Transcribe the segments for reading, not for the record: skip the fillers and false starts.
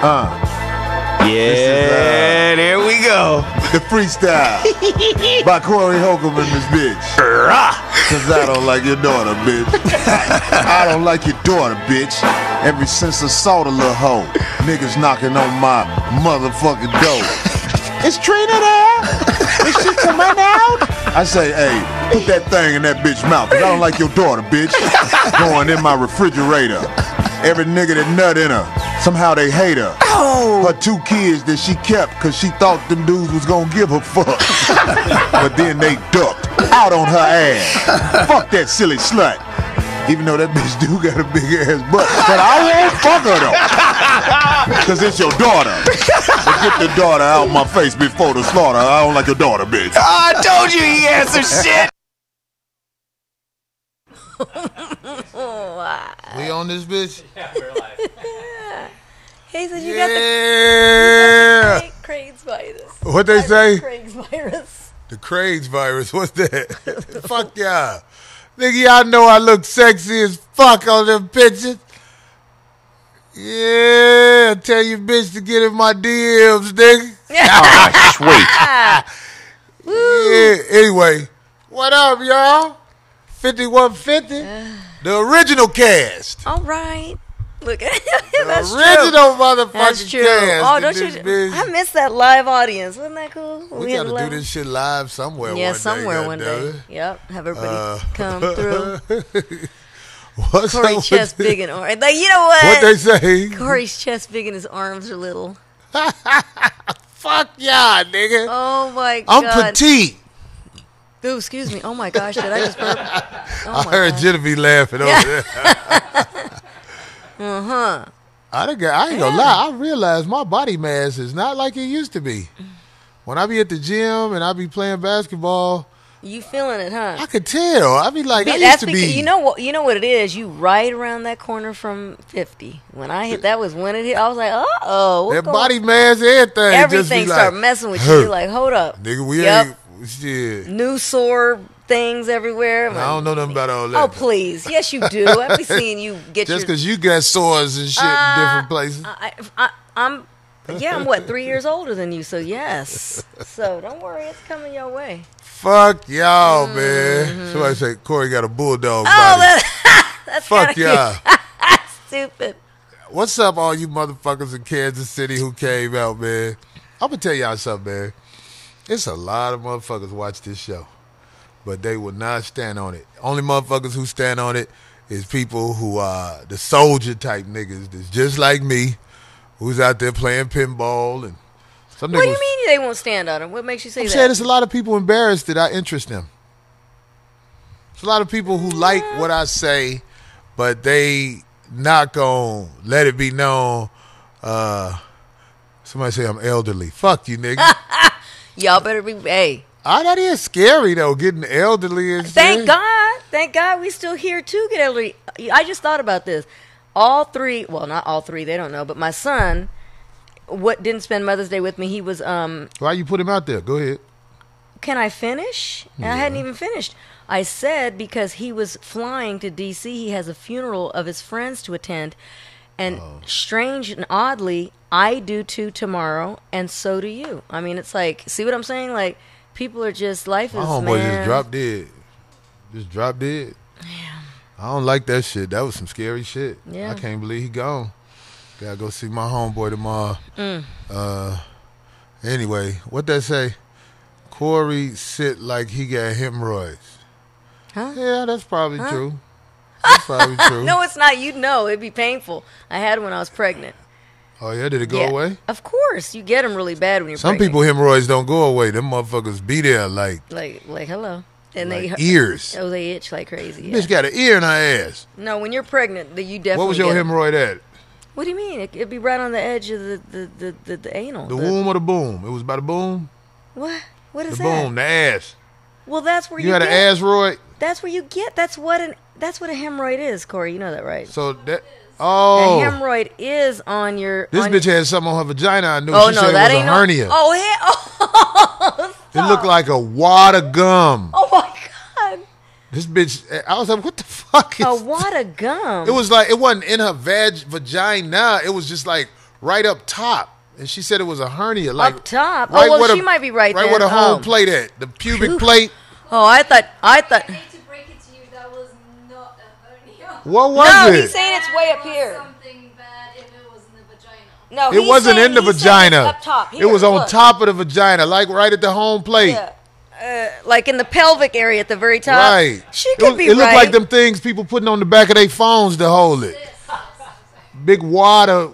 Yeah, there we go. The freestyle by Corey Holcomb and this bitch. Cause I don't like your daughter, bitch. I don't like your daughter, bitch. Ever since I saw the little hoe, niggas knocking on my motherfucking door. Is Trina there? Is she coming out? I say, hey, put that thing in that bitch mouth, cause I don't like your daughter, bitch. Going in my refrigerator. Every nigga that nut in her, somehow they hate her. Her 2 kids that she kept, cause she thought them dudes was gonna give her fuck. But then they ducked out on her ass. Fuck that silly slut. Even though that bitch do got a big ass butt. But I won't fuck her though. Cause it's your daughter. But get the daughter out my face before the slaughter. I don't like your daughter, bitch. Oh, I told you he had some shit. We on this bitch? Yeah, we're live. He said you Yeah. got the Craig's virus. What they say? Craig's virus. The Craig's virus. What's that? Fuck y'all. Nigga, y'all know I look sexy as fuck on them pictures. Yeah, tell your bitch to get in my DMs, nigga. Sweet. Yeah, anyway, what up, y'all? 5150, the original cast. All right. Look at The that's original true. motherfucking That's true. cast. Oh, in don't this you? bitch. I missed that live audience. Wasn't that cool? We had gotta a do live- this shit live somewhere Yeah, one somewhere day. one goddamn day. it. Yep. Have everybody come through. What's Corey up chest with big and arms. Like, you know what? what they say? Corey's chest big and his arms are little. Fuck y'all, nigga. Oh my I'm god. petite. Ooh, excuse me. Oh my gosh, did I just burp? Oh I my heard God. Genevieve laughing over there. I ain't gonna lie. I realized my body mass is not like it used to be. When I be at the gym and I be playing basketball, You feeling it, huh? I could tell. I be like, I used That's to because be. you know what it is. You right around that corner from 50. When I hit, that was when it hit. I was like, oh, that body mass, everything. everything just be start like, messing with you. "Huh, You're like, hold up, nigga, we Yep. ain't shit. new sore things everywhere. I don't know nothing about all that. Oh please, yes you do. I be seeing you get Just your. because you got sores and shit in different places. I'm what 3 years older than you, so yes. So don't worry, it's coming your way. Fuck y'all, man. Somebody say Corey got a bulldog Oh, body. that's Fuck kinda y'all. stupid. What's up, all you motherfuckers in Kansas City who came out, man? I'm going to tell y'all something, man. It's a lot of motherfuckers watch this show, but they will not stand on it. Only motherfuckers who stand on it is people who are the soldier type niggas that's just like me, who's out there playing pinball and some niggas. What do you mean they won't stand on it? What makes you say I'm that? saying there's a lot of people embarrassed that I interest them. There's a lot of people who like what I say, but they not gonna let it be known. Somebody say I'm elderly. Fuck you, nigga. Y'all better be. Hey, That is scary though, getting elderly and thank shit. God. Thank God we still here to get elderly. I just thought about this. All three. Well, not all three. They don't know. But my son, what didn't spend Mother's Day with me. He was. Why you put him out there? Go ahead. Can I finish? And I hadn't even finished. I said because he was flying to D.C. He has a funeral of his friends to attend. And strange and oddly, I do too tomorrow, and so do you. I mean, it's like, see what I'm saying? Like, people are just, life My is, homeboy man. just dropped dead. Just dropped dead. Yeah. I don't like that shit. That was some scary shit. Yeah. I can't believe he gone. Gotta go see my homeboy tomorrow. Anyway, what they say? Corey sit like he got hemorrhoids. Huh? Yeah, that's probably true. That's probably true. No, it's not. You'd know. It'd be painful. I had it when I was pregnant. Oh, yeah? Did it go Yeah. away? Of course. You get them really bad when you're Some pregnant. people hemorrhoids don't go away. Them motherfuckers be there like Like hello. And like they ears. Oh, they itch like crazy. Yeah. Bitch got an ear in her ass. No, when you're pregnant, you definitely What was your get 'em. hemorrhoid at? What do you mean? It'd be right on the edge of the anal. The womb or the boom? It was by the boom? What? What is The that? boom, the ass. Well, that's where you, You had get. an assroid? That's where you get. That's what a hemorrhoid is, Corey. You know that, right? So that, A oh. hemorrhoid is on your. This on bitch your, had something on her vagina. I knew. Oh She no, said that it was ain't a hernia. No, oh, It looked like a wad of gum. oh my god, This bitch, I was like, what the fuck is a wad of gum. It was like, it wasn't in her vagina. It was just like right up top, and she said it was a hernia. Like Up top? right Oh, well, where she might be right Right there. where the home Oh. plate at, the pubic plate. Oh, I thought. I hate to break it to you, that was not a hernia. What was No, it? he's saying it's way up That was here. something bad if it was in the vagina. No, It he's wasn't saying- in the he's saying vagina. it's up top. It was Here, on look. top of the vagina, like right at the home plate. Yeah. Like in the pelvic area at the very top. Right. She could be It looked right. like them things people putting on the back of their phones to hold it. Big water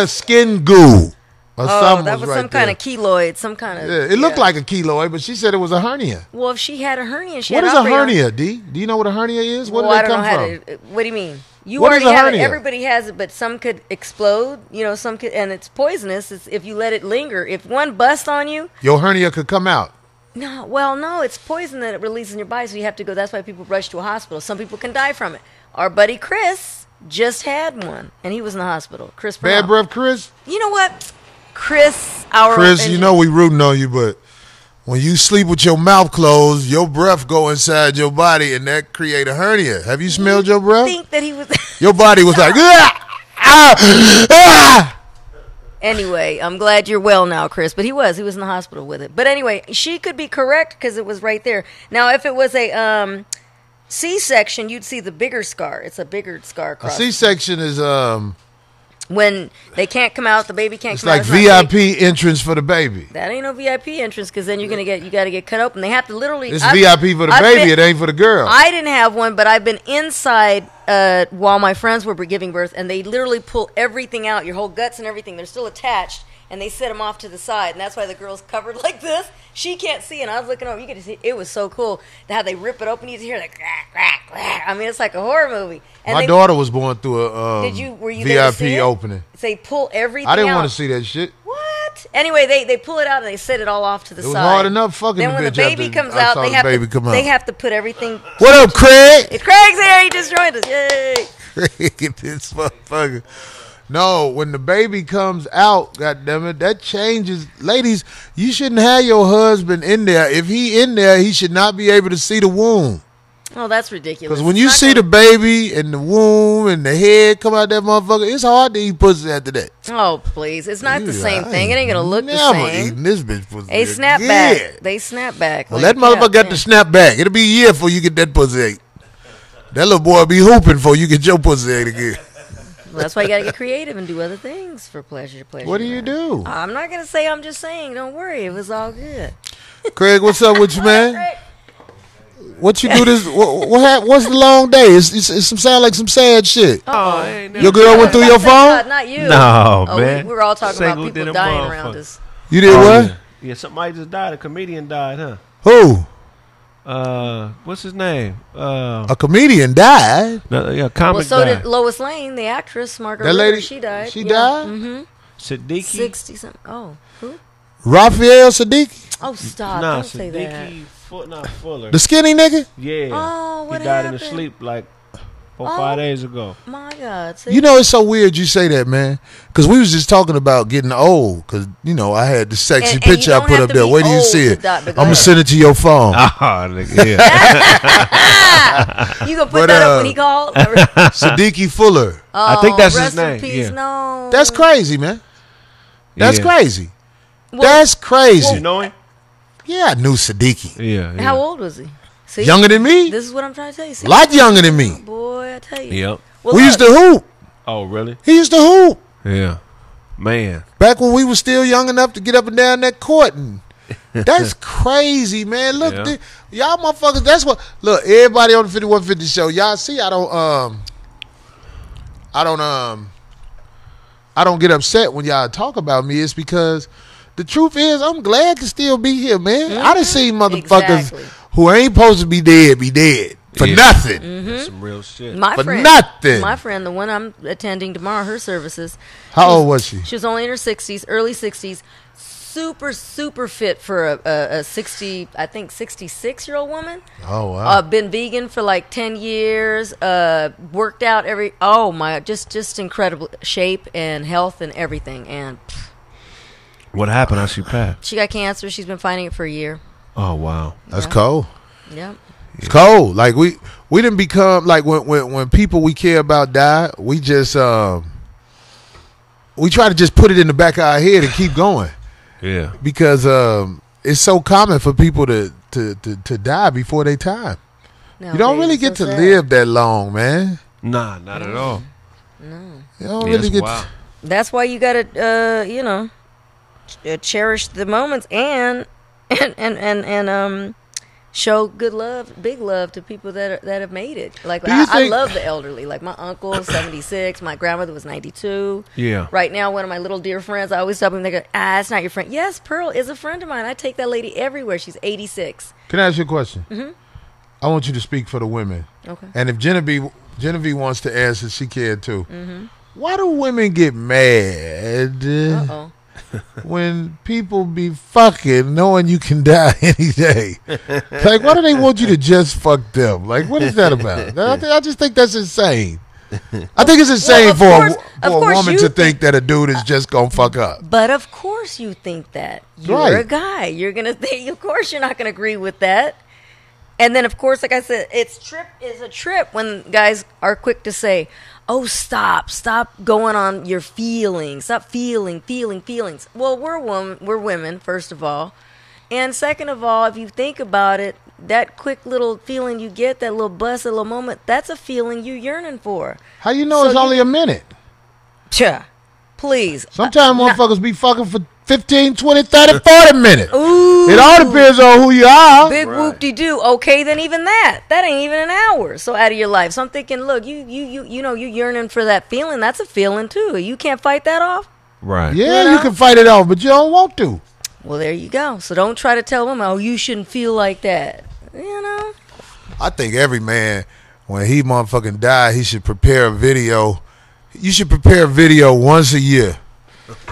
skin goo. Or Oh, something that was right some kind there. of keloid, some kind of. Yeah, it looked like a keloid, but she said it was a hernia. Well, if she had a hernia, she What had is a operated on- hernia, D? Do you know what a hernia is? Where Well, did I they don't come know how from? to. What do you mean? You What is already a have it. hernia? Everybody has it, but some could explode. You know, some could, and it's poisonous. It's, if you let it linger. If one busts on you, Your hernia could come out. no. Well, no, it's poison that it releases in your body, so you have to go. That's why people rush to a hospital. Some people can die from it. Our buddy Chris just had one, and he was in the hospital. Chris, Bad Purnell. breath, Chris? You know what? Chris, our Chris, you engineer- know we rooting on you, but when you sleep with your mouth closed, your breath go inside your body, and that create a hernia. Have you smelled your breath? think that he was. Your body was like, ah, ah, ah. Anyway, I'm glad you're well now, Chris. But he was in the hospital with it. But anyway, she could be correct because it was right there. Now, if it was a C-section, you'd see the bigger scar. It's a bigger scar A across. C-section is When they can't come out, the baby can't it's come out. like it's not VIP entrance for the baby. That ain't no VIP entrance because then you got to get cut open. They have to literally. It's VIP for the I've baby. been- It ain't for the girl. I didn't have one, but I've been inside while my friends were giving birth, and they literally pull everything out, your whole guts and everything. They're still attached, and they set them off to the side, and that's why the girl's covered like this. She can't see, and I was looking over. You could see it was so cool how they rip it open. You just hear like crack, crack, crack. I mean, it's like a horror movie. And My they, daughter was born through a were you there to see VIP it? opening. So they pull everything. I didn't out. want to see that shit. What? Anyway, they pull it out and they set it all off to the It was side. hard enough fucking Then the when the bitch baby after comes I out, saw they the have baby to come out. they have to put everything. What up, Craig? It's Craig's here. He just joined us. Yay! Get this motherfucker. No, when the baby comes out, goddammit, that changes. Ladies, you shouldn't have your husband in there. If he in there, he should not be able to see the womb. Oh, that's ridiculous. Because when It's you not see gonna- the baby and the womb and the head come out that motherfucker, it's hard to eat pussy after that. Oh, please. It's not the You same like, thing. It ain't going to look the never same. eating this bitch pussy. They snap again. back. They snap back. Well, like, that motherfucker yeah, got to snap back. It'll be a year before you get that pussy ate. That little boy be hooping before you get your pussy ate again. Well, that's why you got to get creative and do other things for pleasure. What do you do? I'm not going to say. I'm just saying. Don't worry. It was all good. Craig, what's up with you, man? What you do this? What's the long day? It's some sound like some sad shit. Oh, I ain't Your girl went through your phone. Not you. No, Oh, man. we were all talking Single about did people a dying around motherfucker. us. You did Oh, what? Yeah, somebody just died. A comedian died, huh? Who? What's his name? A comedian died. Yeah, comic Well, so died. did Lois Lane, the actress, Margaret. That lady, she died. She died. Mm-hmm. Siddiqui. 60 something. Oh, who? Raphael Sadiq, Oh, stop! Nah, Don't say that. Siddiqui. Not Fuller. the skinny nigga. Yeah. Oh, what he died in happened? his sleep like 4 Oh. 5 days ago. My God! See? You know, it's so weird you say that, man. Because we was just talking about getting old. Because, you know, I had the sexy And picture you I don't put have up to there. be Where do you old see to it? die, I'm but go going to ahead. send it to your phone. Oh, nigga, yeah. You gonna put But, that up when he called? Siddiqui Fuller. I think that's his rest in name, Peace. yeah. No, That's crazy, man. That's Yeah. crazy. Well, That's crazy. You know him? Yeah, I knew Siddiqui. Yeah. How old was he? See, Younger than me? This is what I'm trying to tell you. See, A lot younger than me. boy, I tell you. Yep. Well, We look, used to hoop. Oh, really? He used to hoop. Yeah. Man. Back when we were still young enough to get up and down that court. And that's crazy, man. Look, Yeah. y'all motherfuckers, that's what. Look, everybody on the 5150 show, y'all see I don't get upset when y'all talk about me. It's because the truth is I'm glad to still be here, man. I done seen motherfuckers Exactly. who ain't supposed to be dead for Yeah. nothing. That's some real shit. my For friend, nothing. My friend, the one I'm attending tomorrow, her services. How old was she? She was only in her 60s, early 60s. Super fit for a 60, I think 66-year-old woman. Oh, wow. Been vegan for like 10 years. Worked out just incredible shape and health and everything. And What happened? How she passed? she got cancer. She's been fighting it for a year. Oh, wow. That's cold. Yep. It's cold. Like we didn't become like when people we care about die, we just we try to just put it in the back of our head and keep going. Yeah. Because it's so common for people to die before their time. No, You don't baby, really it's get so to sad. live that long, man. Nah, not at all. No. You don't Yeah, really it's get. wild. That's why you gotta, cherish the moments and show good love, big love to people that have made it. Like Do you I think- love the elderly. Like my uncle, 76. My grandmother was 92. Yeah. Right now, one of my little dear friends, I always tell them, they go, it's not your friend. Yes, Pearl is a friend of mine. I take that lady everywhere. She's 86. Can I ask you a question? Mm-hmm. I want you to speak for the women. Okay. And if Genevieve wants to answer, she can too. Mm-hmm. Why do women get mad Uh-oh. when people be fucking knowing you can die any day? Like, why do they want you to just fuck them? Like, what is that about? I just think that's insane. I think it's insane of for course- a of course woman you to think that a dude is just gonna fuck up. But of course you think that. You're Right. a guy. You're going to think, of course you're not going to agree with that. And then, of course, like I said, it's a trip when guys are quick to say, oh, stop going on your feelings. Stop feeling feelings. Well, we're women, first of all. And second of all, if you think about it, that quick little feeling you get, that little buzz, that little moment, that's a feeling you're yearning for. How you know So it's only a minute? Tcha. Please. Sometimes motherfuckers be fucking for 15, 20, 30, 40 minutes. Ooh. It all depends on who you are. Big whoop-de-doo. Okay, then even that ain't even an hour. So out of your life. So I'm thinking, look, you yearning for that feeling. That's a feeling too. You can't fight that off. Right. Yeah, You know? you can fight it off, but you don't want to. Well, there you go. So don't try to tell women, oh, you shouldn't feel like that. You know. I think every man, when he motherfucking die, he should prepare a video. You should prepare a video once a year.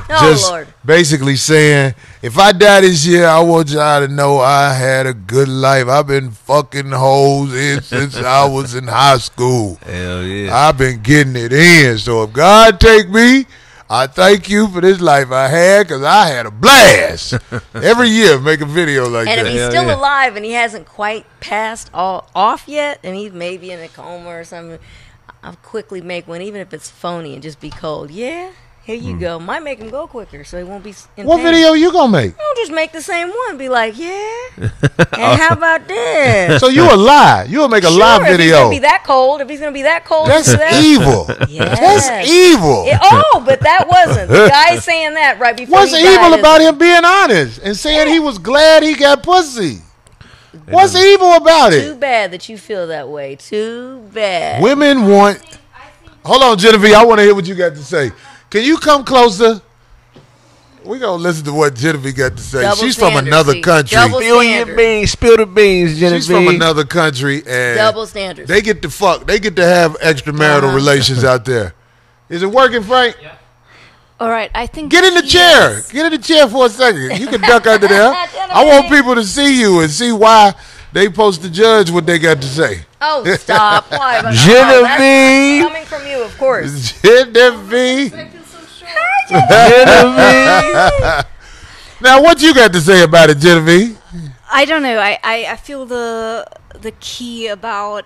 Oh Lord. Basically saying, if I die this year, I want y'all to know I had a good life. I've been fucking hoes since I was in high school. Hell yeah. I've been getting it in. So if God take me, I thank you for this life I had because I had a blast. Every year, make a video like And that. if he's Hell still yeah. alive and he hasn't quite passed off yet, and he's maybe in a coma or something, I'll quickly make one, even if it's phony, and just be cold. Yeah, here you go. Might make him go quicker, so he won't be in What pain. video you gonna make? I'll just make the same one. Be like, yeah. And how about this? So you a lie. You'll make a live If he's video. gonna be that cold, if he's gonna be that cold, That's do that. evil. Yes. That's evil. But that wasn't. The guy saying that right before What's he died evil is- about him being honest and saying he was glad he got pussy? What's evil about Too it? bad that you feel that way. Too bad. Women want. Hold on, Genevieve. I want to hear what you got to say. Can you come closer? We gonna listen to what Genevieve got to say. Double She's from standard, another see. country. Double Spill your standard. beans. Spill the beans, Genevieve. She's from another country, and Double standards. they get to fuck. They get to have extramarital relations out there. Is it working, Frank? Yeah. All right, I think. Get in the chair. yes. Get in the chair for a second. You can duck under there. I want people to see you and see why they supposed to judge what they got to say. Oh, stop. Why? But- Genevieve. That's coming from you, of course. Genevieve. Genevieve. Now, what you got to say about it, Genevieve? I don't know. I feel the key about.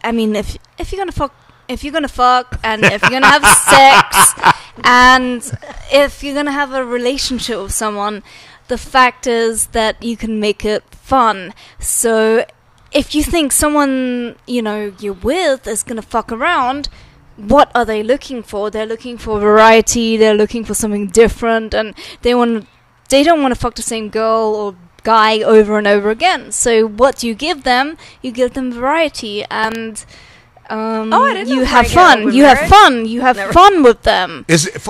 I mean, if you're gonna fuck, and if you're gonna have sex, and if you're gonna have a relationship with someone, the fact is that you can make it fun. So, if you think someone you're with is gonna fuck around, what are they looking for? They're looking for variety. They're looking for something different, and they don't want to fuck the same girl or guy over and over again. So what do you give them? You give them variety, and I didn't know you Frank have had fun. open You have marriage. fun. You have Never. fun with them.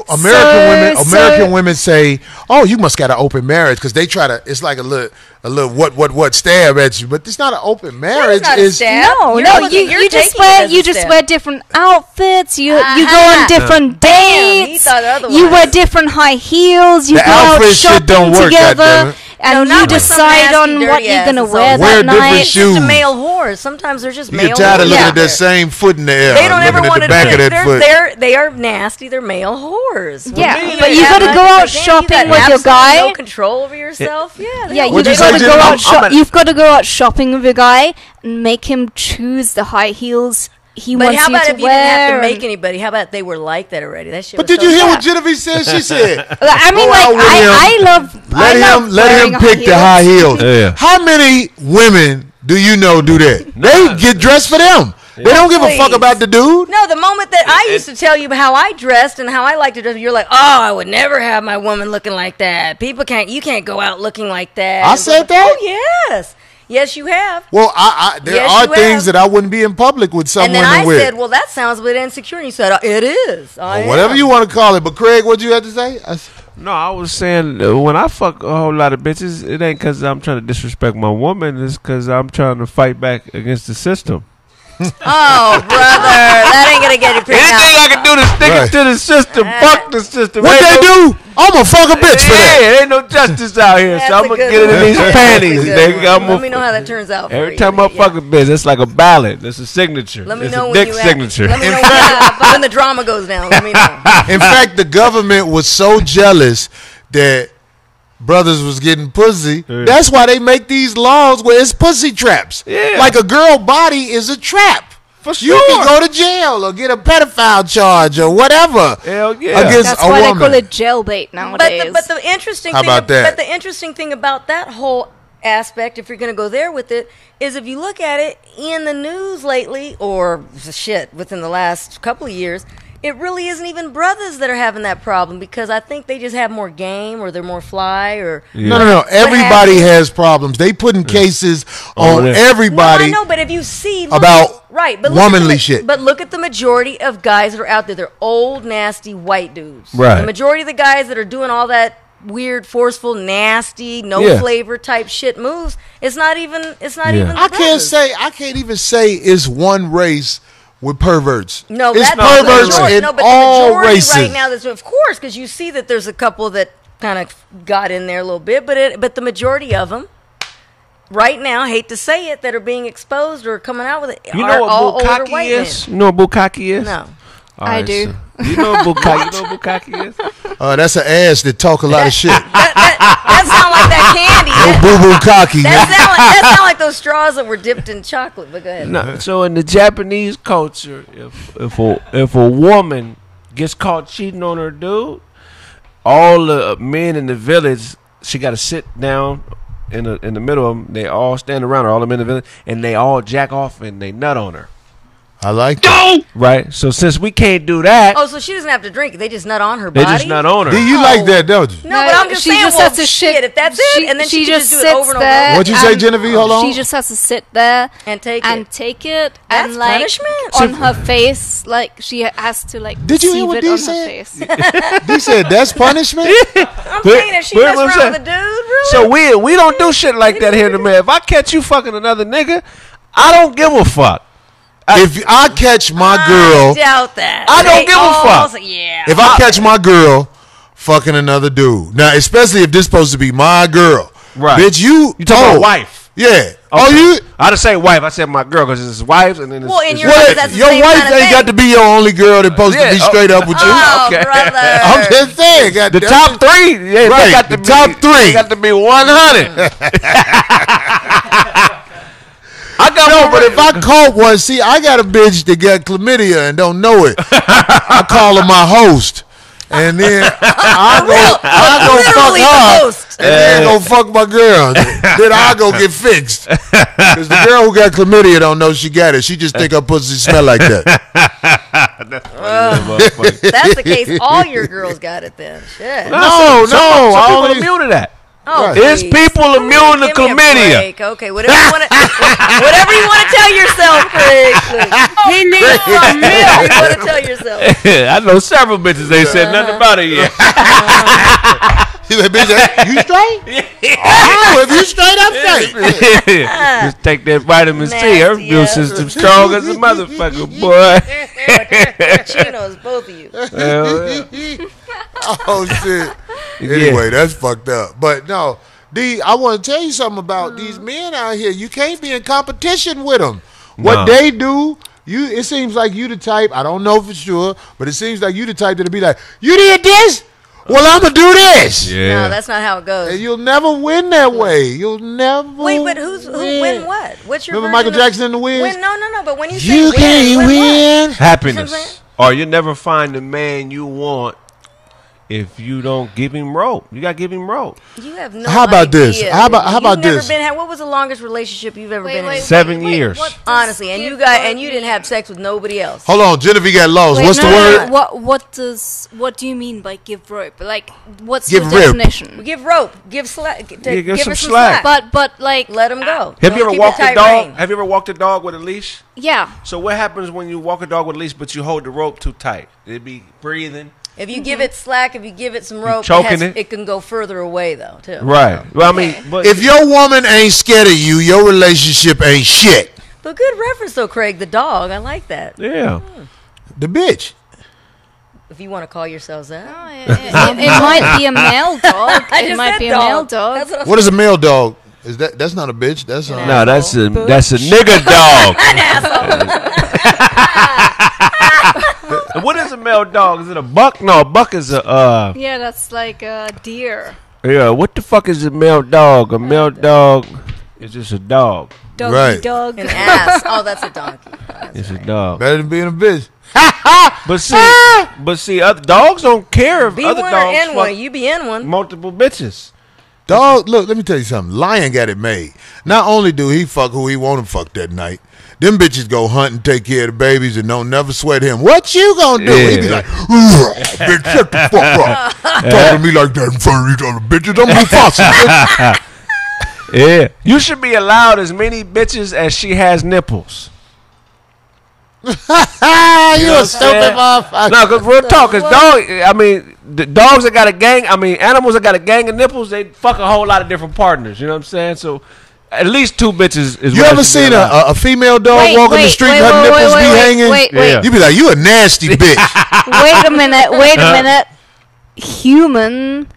American women say, "Oh, you must got an open marriage," because they try to. It's like a little what stab at you, but it's not an open marriage. not a It's stab. No, You're no, looking- you're you just taking it wear as you a just step. wear different outfits. You go Aha. on different Damn, he dates. thought otherwise. You wear different high heels. You The go out outfit shit shopping don't work, together, goddammit. and No, you not with some decide nasty, on what dirty you're gonna asses wear on. Wear that different night. It's just a shoes. male whore. Sometimes they're just You male get tired of whores looking out at that there. same foot in the air. They don't ever looking want at to the back of that foot. They are nasty. They're male whores. Yeah, When but you have gotta much- go out damn, you shopping got with your absolutely guy. No control over yourself. Yeah. Yeah, What'd you've you say, got to Jim? go out. You've got to go out shopping with your guy and make him choose the high heels he But wants how you about to if you didn't have to wear. make anybody? How about they were like that already? That shit. But was did so you hear sad. what Genevieve said? She said, I mean, Go like out with him. I love. I love let wearing him pick the high heels. Yeah. How many women do you know do that? They get dressed for them. They don't give a fuck Please. about the dude. No, the moment that I used to tell you how I dressed and how I like to dress, you're like, "Oh, I would never have my woman looking like that. People can't. You can't go out looking like that." I And said blah, blah. that? Oh yes, yes, you have. Well, there Yes, are you things have. that I wouldn't be in public with some And then women I with. said, "Well, that sounds a bit insecure." And you said, "It is." I Or whatever am. you want to call it. But Craig, what you had to say? No, I was saying when I fuck a whole lot of bitches, it ain't because I'm trying to disrespect my woman. It's because I'm trying to fight back against the system. Oh, brother, that ain't gonna get you pretty Anything out. I can do to stick Right. it to the system, fuck the system. What Ain't they no- do? I'm going to fuck a bitch for that. Yeah, ain't no justice out here, That's so I'm a gonna good get it in one. these That's a panties, good nigga. one. I'm Let gonna- me know how that turns out. Every for time you. I fuck a bitch, it's like a ballot. It's a signature. Let me it's know a when dick you signature. Let me know when the drama goes down. Let me know. In fact, the government was so jealous that brothers was getting pussy. Yeah. That's why they make these laws where it's pussy traps. Yeah. Like a girl body is a trap. For You can go to jail or get a pedophile charge or whatever. Hell yeah. Against That's a why woman. they call it jailbait nowadays. But the interesting How thing about that? But the interesting thing about that whole aspect, if you're going to go there with it, is if you look at it in the news lately, or shit, within the last couple of years, it really isn't even brothers that are having that problem, because I think they just have more game, or they're more fly, or No. Everybody has problems. They putting cases on yeah. everybody. No, I know, but if you see about right, but womanly look at the, shit. But look at the majority of guys that are out there. They're old, nasty white dudes. Right. The majority of the guys that are doing all that weird, forceful, nasty, no Yeah. flavor type shit moves. It's not even. It's not Yeah. even. the I can't brothers. say. I can't even say it's one race with perverts. No, it's that's perverts the majority, in no, but all the majority races. right now. That's of course, because you see that there's a couple that kind of got in there a little bit, but the majority of them. Right now, hate to say it, that are being exposed or coming out with it You are know all what older bukkake white is? men. You know what bukkake is? No. All I do. so you know what bukkake? You know what bukkake is? That's an ass that talk a lot of shit. That sound like that candy. Oh, boo boo cocky. That sound like those straws that were dipped in chocolate. But go ahead. No. So in the Japanese culture, if a woman gets caught cheating on her dude, all the men in the village, she got to sit down in the middle of them. They all stand around her, all the men in the village, and they all jack off and they nut on her. I like that. Right. So since we can't do that, Oh, so she doesn't have to drink it. They just nut on her they body. just nut on her. Do you like that, don't you? No, but I'm just she saying. just Well, has to shit. If that's it, and then she can just do it sits over and there over. What'd you say, and Genevieve? Hold on. She just has to sit there And take and it. take it, That's and like punishment? on her face, like she has to like Did you hear receive what it Dee on said? her face. You said that's punishment? I'm saying if she but mess what I'm around with saying- a dude, really? So we don't do shit like that here in America. If I catch you fucking another nigga, I don't give a fuck. If I catch my I girl, doubt that. I don't give a fuck. So, yeah. if I catch my girl fucking another dude, now especially if this supposed to be my girl, Right. Bitch, you talking about wife? Yeah. Oh, Okay. you. I didn't say wife. I said my girl because it's wives and then it's, Well, in it's your wife. eyes, that's the Your same wife kind of ain't thing. got to be your only girl that's supposed to Yeah, be straight up with you. Oh, Okay. brother. I'm just saying. God the damn top it. three. Yeah, Right, they got the to top be, three. They got to be 100. I got No, one but right- if I caught one, see, I got a bitch that got chlamydia and don't know it. I call her my host. And then I go fuck Literally the her, host. and then go fuck my girl. Then I go get fixed. Because the girl who got chlamydia don't know she got it. She just think her pussy smell like that. That's the case. All your girls got it then. Shit. No, some I people only- immune to that. Oh, It's please. people immune to Give me a chlamydia. break. Okay, whatever you want to tell yourself, Craig. He needs some Whatever you want to tell yourself. I know several bitches ain't said nothing about it yet. She like, bitch, you straight? Oh, if you straight, I'm straight. Just take that vitamin C. Her Nasty immune ass. system strong as a motherfucker, boy. Chinos, both of you. Hell yeah. Oh, shit. Anyway, that's fucked up. But no, D, I want to tell you something about these men out here. You can't be in competition with them. What No. they do, it seems like you the type, I don't know for sure, but it seems like you the type that'll be like, you did this? Well, I'm gonna do this. Yeah. No, that's not how it goes. And you'll never win that way. You'll never. Wait, but who win what? What's your Remember version Michael Jackson in The Wiz? Win, no. But when you say You win, can't win. what? Happiness. Or you never find the man you want if you don't give him rope. You got to give him rope. You have no How about idea. this? How about You've never this? what was the longest relationship you've ever been in? 7 years. what does Honestly, and give you didn't have sex with nobody else. Hold on, Jennifer got lost. Wait, What's no, the no, word? no. What do you mean by give rope? Like, what's Give your rope. definition? Give rope, give slack, give give some her some slack. slack. But like, Let him go. Have you ever Keep walked a a tight dog? rein. Have you ever walked a dog with a leash? yeah. So what happens when you walk a dog with a leash, but you hold the rope too tight? It'd be breathing. If you give it slack, if you give it some rope, choking it? it can go further away though too. Right. Well, I mean, but If your woman ain't scared of you, your relationship ain't shit. But good reference though, Craig. The dog, I like that. yeah. The bitch. If you want to call yourselves that, It might be a male dog. I It just might said be a dog. male dog. That's what I was What is a male dog? Is that's not a bitch? That's No, that's a nigga dog. What is a male dog? Is it a buck? No, a buck is a Yeah, that's like a deer. yeah. What the fuck is a male dog? A male dog is just a dog. Doggy Right. dog. an ass. Oh, that's a donkey. It's a dog. better than being a bitch. But see, other dogs don't care if Be other one or dogs in fuck one. You be in one. multiple bitches. Dog, look, let me tell you something. Lion got it made. Not only do he fuck who he want to fuck that night, them bitches go hunt and take care of the babies and don't never sweat him. What you gonna do? He be Yeah. like, bitch, shut the fuck up. Talking to me like that in front of these other bitches. I'm Mufasa, bitch. Yeah, you should be allowed as many bitches as she has nipples. You a stupid motherfucker. No, cause real talk, cause What? I mean, the dogs that got a gang, animals that got a gang of nipples, they fuck a whole lot of different partners. You know what I'm saying? So, at least 2 bitches is. You what ever should be seen allowed. a female dog walking the street and her nipples be hanging? Wait, Yeah. You be like, you a nasty bitch. wait a minute. Human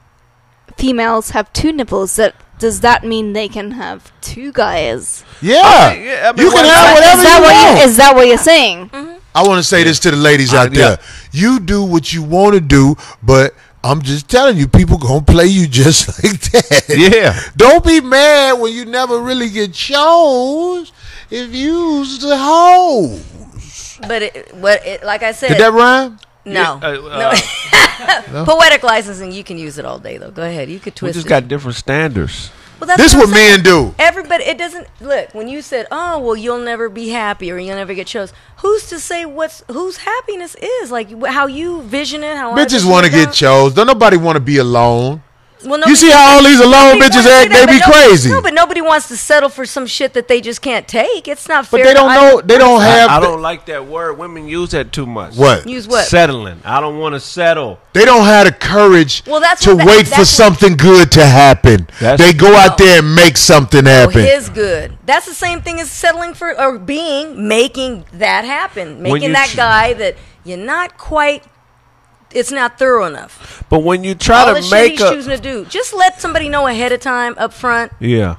females have 2 nipples. Does that mean they can have 2 guys? Yeah. yeah, I mean, You can what- have whatever you want. Is that what you're saying? I want to say this to the ladies out yeah. there. You do what you want to do, but I'm just telling you, people gonna play you just like that. Yeah. Don't be mad when you never really get chose if you's the hoe. But like I said, Did that rhyme? no, Yeah, Poetic licensing, you can use it all day though. Go ahead, you could We twist just it. got different standards. Well, that's This what what I'm saying. men do. Everybody, it doesn't look when you said, "Oh, well, you'll never be happy or you'll never get chose." Who's to say whose happiness is? Like how you vision it? How Bitches want to get chose. Don't nobody want to be alone. Well, You see how all these alone bitches act? They be crazy. No, but nobody wants to settle for some shit that they just can't take. It's not fair. But they don't know. They don't have. I don't like that word. Women use that too much. What? Use what? Settling. I don't want to settle. They don't have the courage Well, that's to what wait for that's something good to happen. That's- They go out there and make something Oh, happen. his good. That's the same thing as settling for or making that happen. When Making you that ch- guy that you're not quite. It's not thorough enough. But when you try All the to shit make he's a choosing to do, just let somebody know ahead of time, up front, yeah,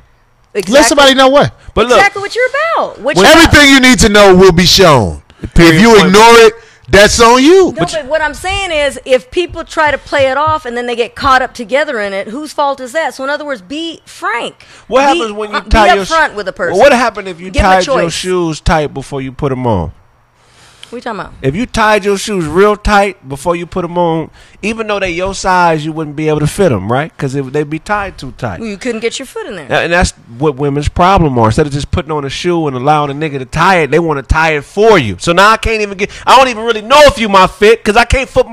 exactly, Let somebody know what. but look, exactly what you're about. What When you're about. Everything you need to know will be shown. Period, If you point ignore it, that's on you. No, but what I'm saying is, if people try to play it off and then they get caught up together in it, whose fault is that? So, in other words, be frank. what happens when you be tie your upfront with a person? Well, what happened if you Give 'em a tied your choice. shoes tight before you put them on? What are you talking about? If you tied your shoes real tight before you put them on, even though they your size, you wouldn't be able to fit them, right? Because they'd be tied too tight. Well, you couldn't get your foot in there. And that's what women's problem are. Instead of just putting on a shoe and allowing a nigga to tie it, they want to tie it for you. So now I don't even really know if you my fit because I can't fit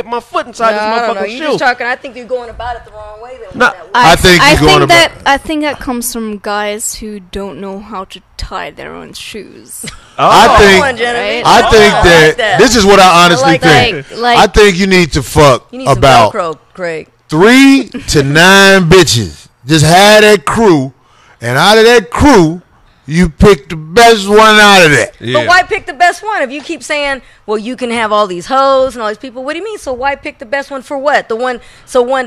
my foot inside No, this I don't know. motherfucking You're shoe. just talking. I think you're going about it the wrong way. Then No, I think you're going about- I think that comes from guys who don't know how to tie their own shoes. I think. Come on, Genevieve. I think I that, like that. this is what I honestly like think. Like- I think you need to fuck You need some about Velcro, Craig. 3 to 9 bitches. Just have that crew, and out of that crew, you pick the best one out of that. Yeah. But why pick the best one? If you keep saying, well, you can have all these hoes and all these people, what do you mean? So why pick the best one for what? One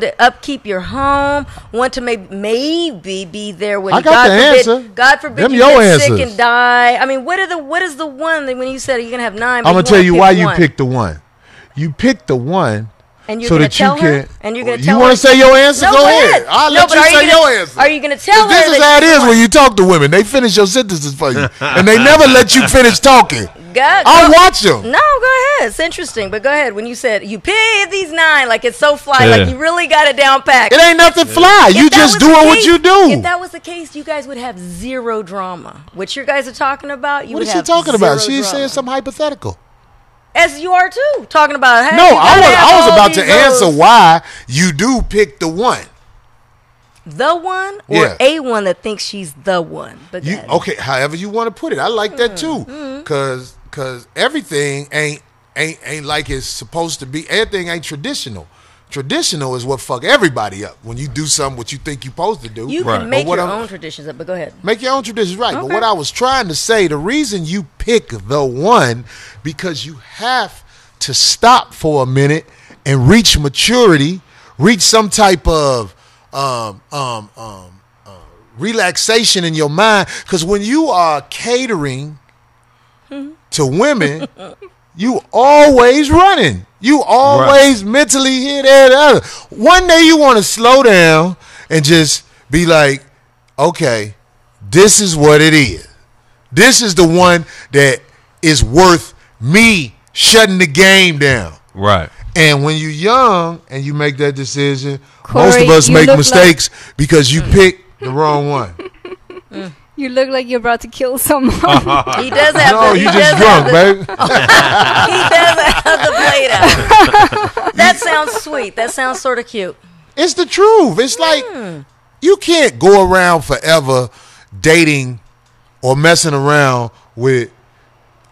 to upkeep your home, one to maybe be there when I got the answer. God forbid Them you your get sick answers. and die. I mean, what is the one that when you said you're gonna have 9? I'm gonna tell you why you picked the one. You picked the one And you're so gonna that you tell her? can. And you're gonna You tell want her? to say your answer? No, go go ahead. ahead. I'll No, let but you are you say gonna- your answer. are you gonna tell 'Cause her This is that how it she's is the when one? you talk to women. They finish your sentences for you, and they never let you finish talking. I'll watch them. No, go ahead. It's interesting, but go ahead. When you said you pick these 9, like it's so fly, Yeah. like you really got it down packed. It ain't nothing fly. You If that just was the doing what case- you do. If that was the case, you guys would have zero drama. What you guys are talking about, you What would is she have talking about? zero She's drama. saying something hypothetical. As you are too, talking about. Hey, No, you gotta have I was all about to these answer roles. why you do pick the one. The one or Yeah. a one that thinks she's the one. But go You ahead. okay? However you want to put it, I like that too. Cause everything ain't like it's supposed to be. Everything ain't traditional. Traditional is what fuck everybody up when you do something what you think you're supposed to do. You Right. can make But what your I'm- own traditions up, but go ahead. Make your own traditions, right? But Okay. what I was trying to say, the reason you pick the one, because you have to stop for a minute and reach maturity, reach some type of relaxation in your mind. Because when you are catering to women, you always running. You always mentally here, there, the other. One day you want to slow down and just be like, okay, this is what it is. This is the one that is worth me shutting the game down. Right. And when you're young and you make that decision, Corey, most of us you make look mistakes because you pick the wrong one. You look like you're about to kill someone. He does have No, the, he you does just have drunk, the, baby. He does have the blade out. That sounds sweet. That sounds sort of cute. It's the truth. It's like you can't go around forever dating or messing around with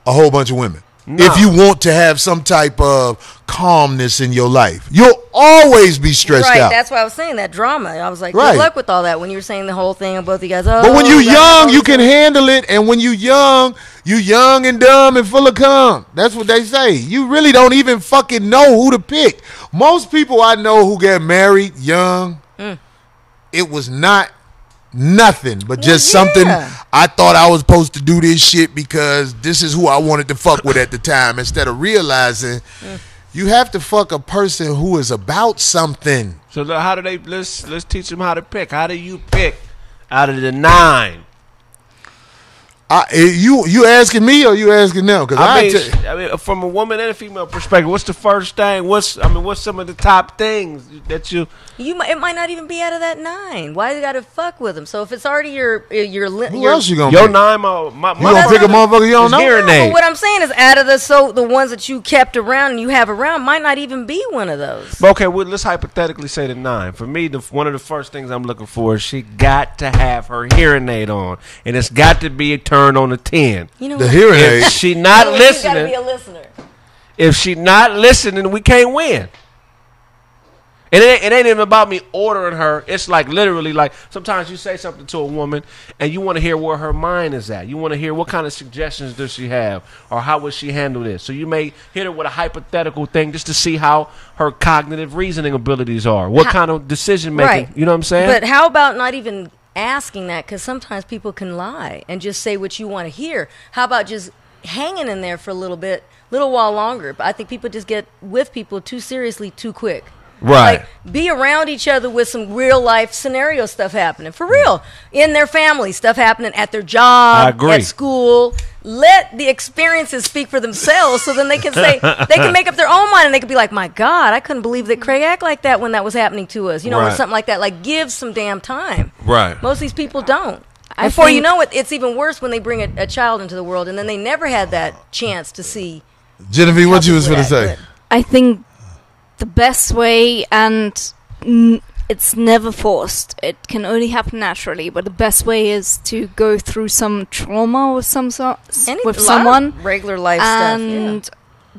a whole bunch of women. No. If you want to have some type of calmness in your life, you'll always be stressed Right, out. that's why I was saying that drama. I was like, Right. good luck with all that when you were saying the whole thing of both you guys. Oh, But when you're that's all young, you these can things. handle it. And when you're young and dumb and full of cum. That's what they say. You really don't even fucking know who to pick. Most people I know who get married young, it was not nothing but just something I thought I was supposed to do this shit because this is who I wanted to fuck with at the time, instead of realizing you have to fuck a person who is about something. So how do they? Let's teach them how to pick. How do you pick out of the 9? You asking me or you asking them? Because I mean, from a woman and a female perspective, what's the first thing? What's some of the top things that you? It might not even be out of that 9. Why you got to fuck with them? So if it's already who else you gonna Your pick? 9, my You gonna pick a motherfucker you don't know? hearing No, aid. but what I'm saying is, out of the ones that you kept around and you have around, might not even be one of those. But okay, well, let's hypothetically say the 9. For me, one of the first things I'm looking for is she got to have her hearing aid on, and it's got to be a turn on a 10. You know The what? hearing If aid. she not You gotta be listening, a listener. if she not listening, we can't win. And it ain't even about me ordering her. It's like literally like sometimes you say something to a woman and you want to hear where her mind is at. You want to hear what kind of suggestions does she have or how would she handle this. So you may hit her with a hypothetical thing just to see how her cognitive reasoning abilities are. What kind of decision making. Right. You know what I'm saying? But how about not even asking that? Because sometimes people can lie and just say what you want to hear. How about just hanging in there for a little while longer? But I think people just get with people too seriously too quick. Right. Like, be around each other with some real life scenario stuff happening. For real. In their family, stuff happening at their job, I agree. at school. Let the experiences speak for themselves so then they can say, they can make up their own mind and they can be like, my God, I couldn't believe that Craig acted like that when that was happening to us. You know, or Right. something like that. Like, give some damn time. Right. Most of these people don't. I Before you think- know it, it's even worse when they bring a child into the world and then they never had that chance to see. Genevieve, what you was people gonna say? act. I think the best way, and it's never forced, it can only happen naturally, but the best way is to go through some trauma with Any- with a lot of someone, regular life stuff. and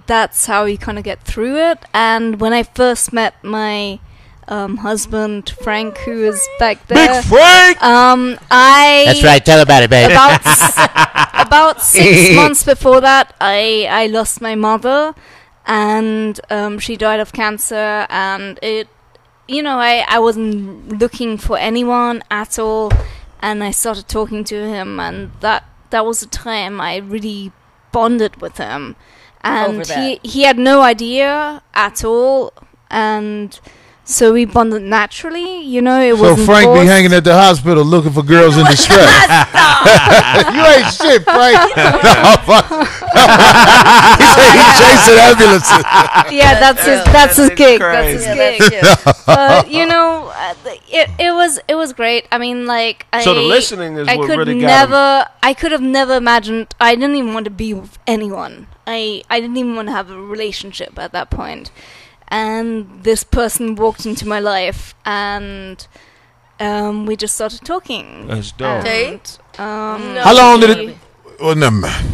that's how you kind of get through it. And when I first met my husband Frank, who is back there, Big Frank. I That's right. Tell about it, babe. about 6 months before that, I lost my mother, and she died of cancer, and I wasn't looking for anyone at all, and I started talking to him, and that was the time I really bonded with him, Over and that. he had no idea at all and so we bonded naturally. You know, it So was Frank be hanging at the hospital looking for girls in distress. You ain't shit, Frank. No, fuck. He said he chasing ambulances. Yeah, that's his gig. That's his Yeah, gig. that's you. But you know, it was great. I mean, like, So the listening is I what could really got him. I could have never imagined. I didn't even want to be with anyone. I didn't even want to have a relationship at that point. And this person walked into my life, and we just started talking. That's dope. Date? No. How long did it? Well, never mind.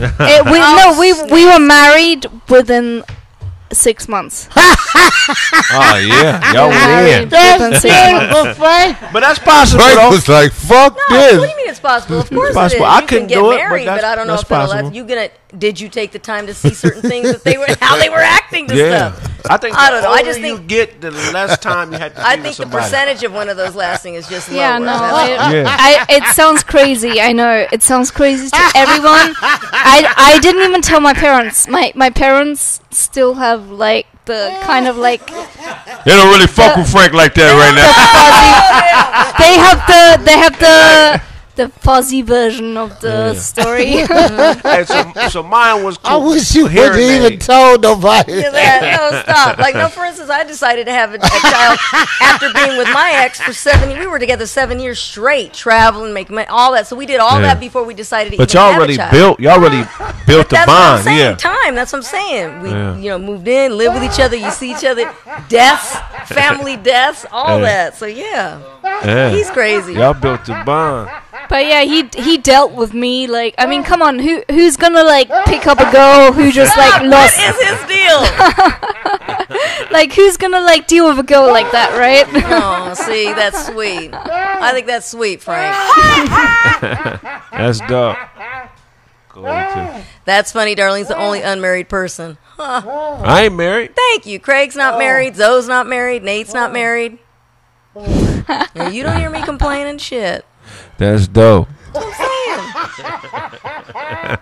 We were married within 6 months. Oh yeah, y'all Married win. within 6 months. But that's possible. Frank though. was like, "Fuck No, what do this." you mean it's possible? Of course possible. it is. I You couldn't can get do it, but married, but I don't know that's if it'll last. possible. Did you take the time to see certain things that they were, how they were acting to Yeah, stuff? I think I don't the know. I older just you think- get, the less time you had to. I be with think the somebody. percentage of one of those lasting is just Yeah, lower. no, That's- it sounds crazy. I know it sounds crazy to everyone. I didn't even tell my parents. My parents still have like the kind of like They don't really fuck with Frank like that right now. they have the fuzzy version of the story. Hey, so mine was cool. I wish you Hearing wouldn't even aid. told nobody. No, stop. Like, no, for instance, I decided to have a child after being with my ex for 7 years. We were together 7 years straight, traveling, making money, all that. So we did all Yeah. that before we decided to But even y'all have already a child. built. Y'all already built the That's what I'm bond. saying. Yeah. Time. That's what I'm saying. We, Yeah. moved in, lived with each other. You see each other, deaths, family deaths, all Yeah. that. So yeah, Yeah. he's crazy. Y'all built the bond. But yeah, he dealt with me like, I mean, come on, who's gonna like pick up a girl who just like lost, What is his deal? like who's gonna like deal with a girl like that, right? Oh, see, that's sweet. I think that's sweet, Frank. That's dope. Going to. That's funny. Darlene's the only unmarried person. I ain't married. Thank you. Craig's not married. Zoe's not married. Nate's not married. Yeah, you don't hear me complaining shit. That's dope. That's what I'm saying.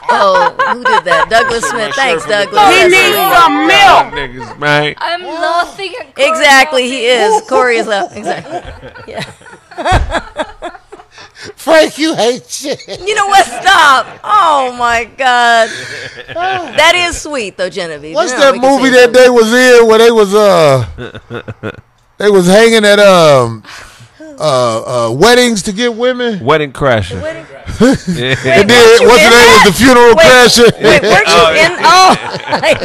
Oh, who did that? Douglas Smith. Thanks, Douglas. He That's needs sweet. some milk, niggas, man. I'm laughing at Exactly, he is. Corey is up. Exactly. Yeah. Frank, you hate shit. You know what? Stop. Oh my God. That is sweet though, Genevieve. What's You know, that we can movie say that they was in where they was hanging at weddings to get women? Wedding crasher. Wait, And then weren't you what's the in name? that? Was the funeral crasher? Wait, weren't you in? Oh,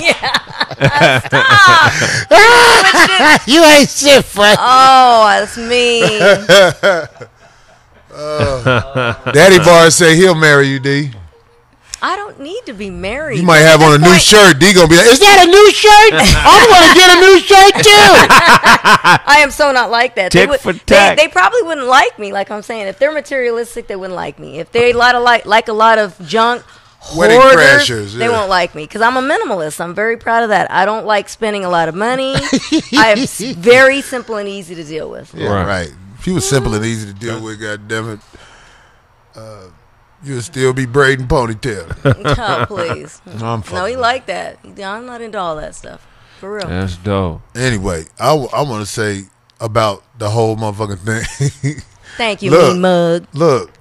yeah. Stop. You ain't shit, Frank. Oh, that's mean. Daddy Bar say he'll marry you, D. I don't need to be married. You might have on a new Point. shirt. D gonna be like, is that a new shirt? I'm gonna get a new shirt too. I am so not like that. Tick for tack. They probably wouldn't like me. Like I'm saying, if they're materialistic, they wouldn't like me. If they like a lot of junk, Wedding hoarders, crashers, they yeah. won't like me because I'm a minimalist. I'm very proud of that. I don't like spending a lot of money. I am very simple and easy to deal with. Yeah, right. If you was simple and easy to deal with, goddammit, you'd still be braiding ponytail. Oh, please. I'm No, he fucking. like that. I'm not into all that stuff. For real. That's dope. Anyway, I want to say about the whole motherfucking thing. Thank you, Look. mean mug. Look,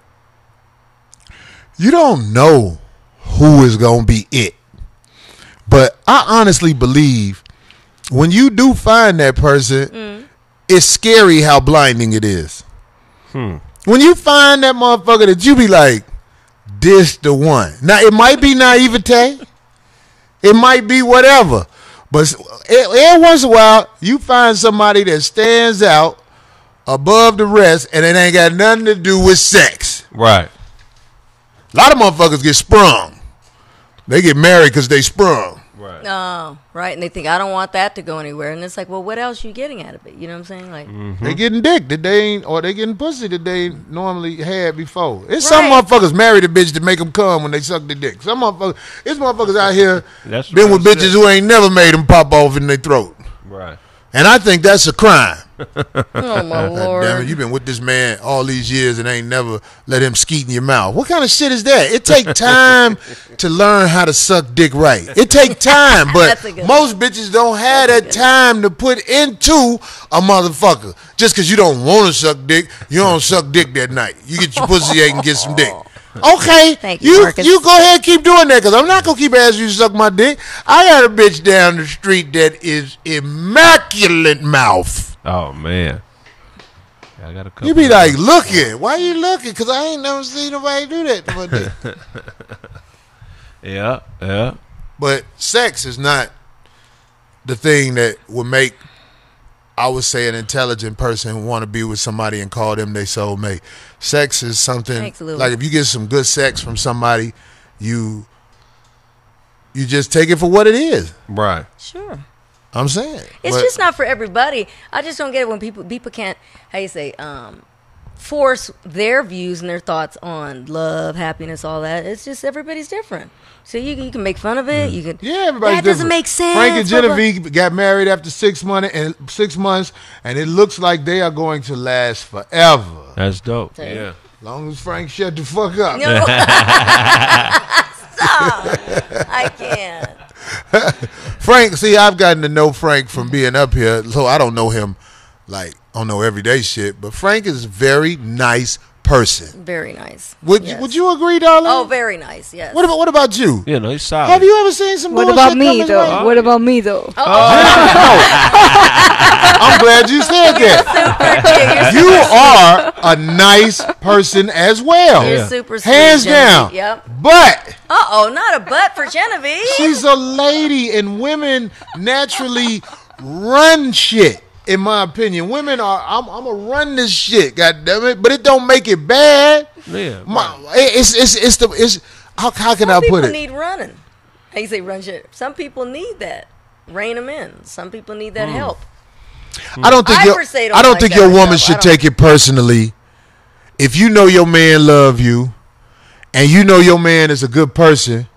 you don't know who is gonna be it, but I honestly believe when you do find that person, it's scary how blinding it is. When you find that motherfucker that you be like, this the one. Now it might be naivete, it might be whatever, but every once in a while you find somebody that stands out above the rest, and it ain't got nothing to do with sex. Right. A lot of motherfuckers get sprung. They get married because they sprung. Right. Oh, right. And they think, I don't want that to go anywhere. And it's like, well, what else you getting out of it? You know what I'm saying? Like, They getting dick that they ain't, or they getting pussy that they ain't normally had before. It's some Right. motherfuckers marry the bitch to make them come when they suck their dick. Some motherfuckers, it's motherfuckers out here That's been what with I bitches said. who ain't never made them pop off in their throat. Right. And I think that's a crime. Oh my God lord! damn it, you been with this man all these years and ain't never let him skeet in your mouth. What kind of shit is that? It take time to learn how to suck dick right. It take time, but That's a good most bitches don't have that time to put into a motherfucker. Just because you don't want to suck dick, you don't suck dick that night. You get your pussy ate and get some dick. Okay, Thank you, Marcus. you go ahead and keep doing that because I'm not gonna keep asking you to suck my dick. I got a bitch down the street that is immaculate mouth. Oh man. Yeah, I got a couple. You be like, looking. Why you looking? Because I ain't never seen nobody do that to my dick. Yeah. But sex is not the thing that would make, I would say, an intelligent person want to be with somebody and call them their soulmate. Sex is something, Absolutely. like if you get some good sex from somebody, you just take it for what it is. Right. Sure. I'm saying. It's But- just not for everybody. I just don't get it when people can't, how you say, force their views and their thoughts on love, happiness, all that. It's just everybody's different. So you can make fun of it. You can. Yeah, everybody's that doesn't different. make sense. Frank and blah, blah. Genevieve got married after 6 months, and it looks like they are going to last forever. That's dope. Same. Yeah. As long as Frank shut the fuck up. No. Stop. I can't. Frank, see, I've gotten to know Frank from being up here, so I don't know him like I don't know everyday shit. But Frank is a very nice person. Very nice. Would you agree, darling? Oh, very nice. Yes. What about you? You know, he's solid. Have you ever seen some What bullshit about come me his though? way? What about me though? I'm glad you said that. You are a nice person as well. You're super sweet, Hands Genevieve. down. Yep. But Not a butt for Genevieve. she's a lady, and women naturally run shit. In my opinion, women are. I'm gonna run this shit. God damn it! But it don't make it bad. Yeah. It's how can Some I people put it? need running. How you say run shit? Some people need that. Rein them in. Some people need that help. I don't think I your per se don't I don't like think that your woman myself. I should don't- take it personally. If you know your man love you, and you know your man is a good person,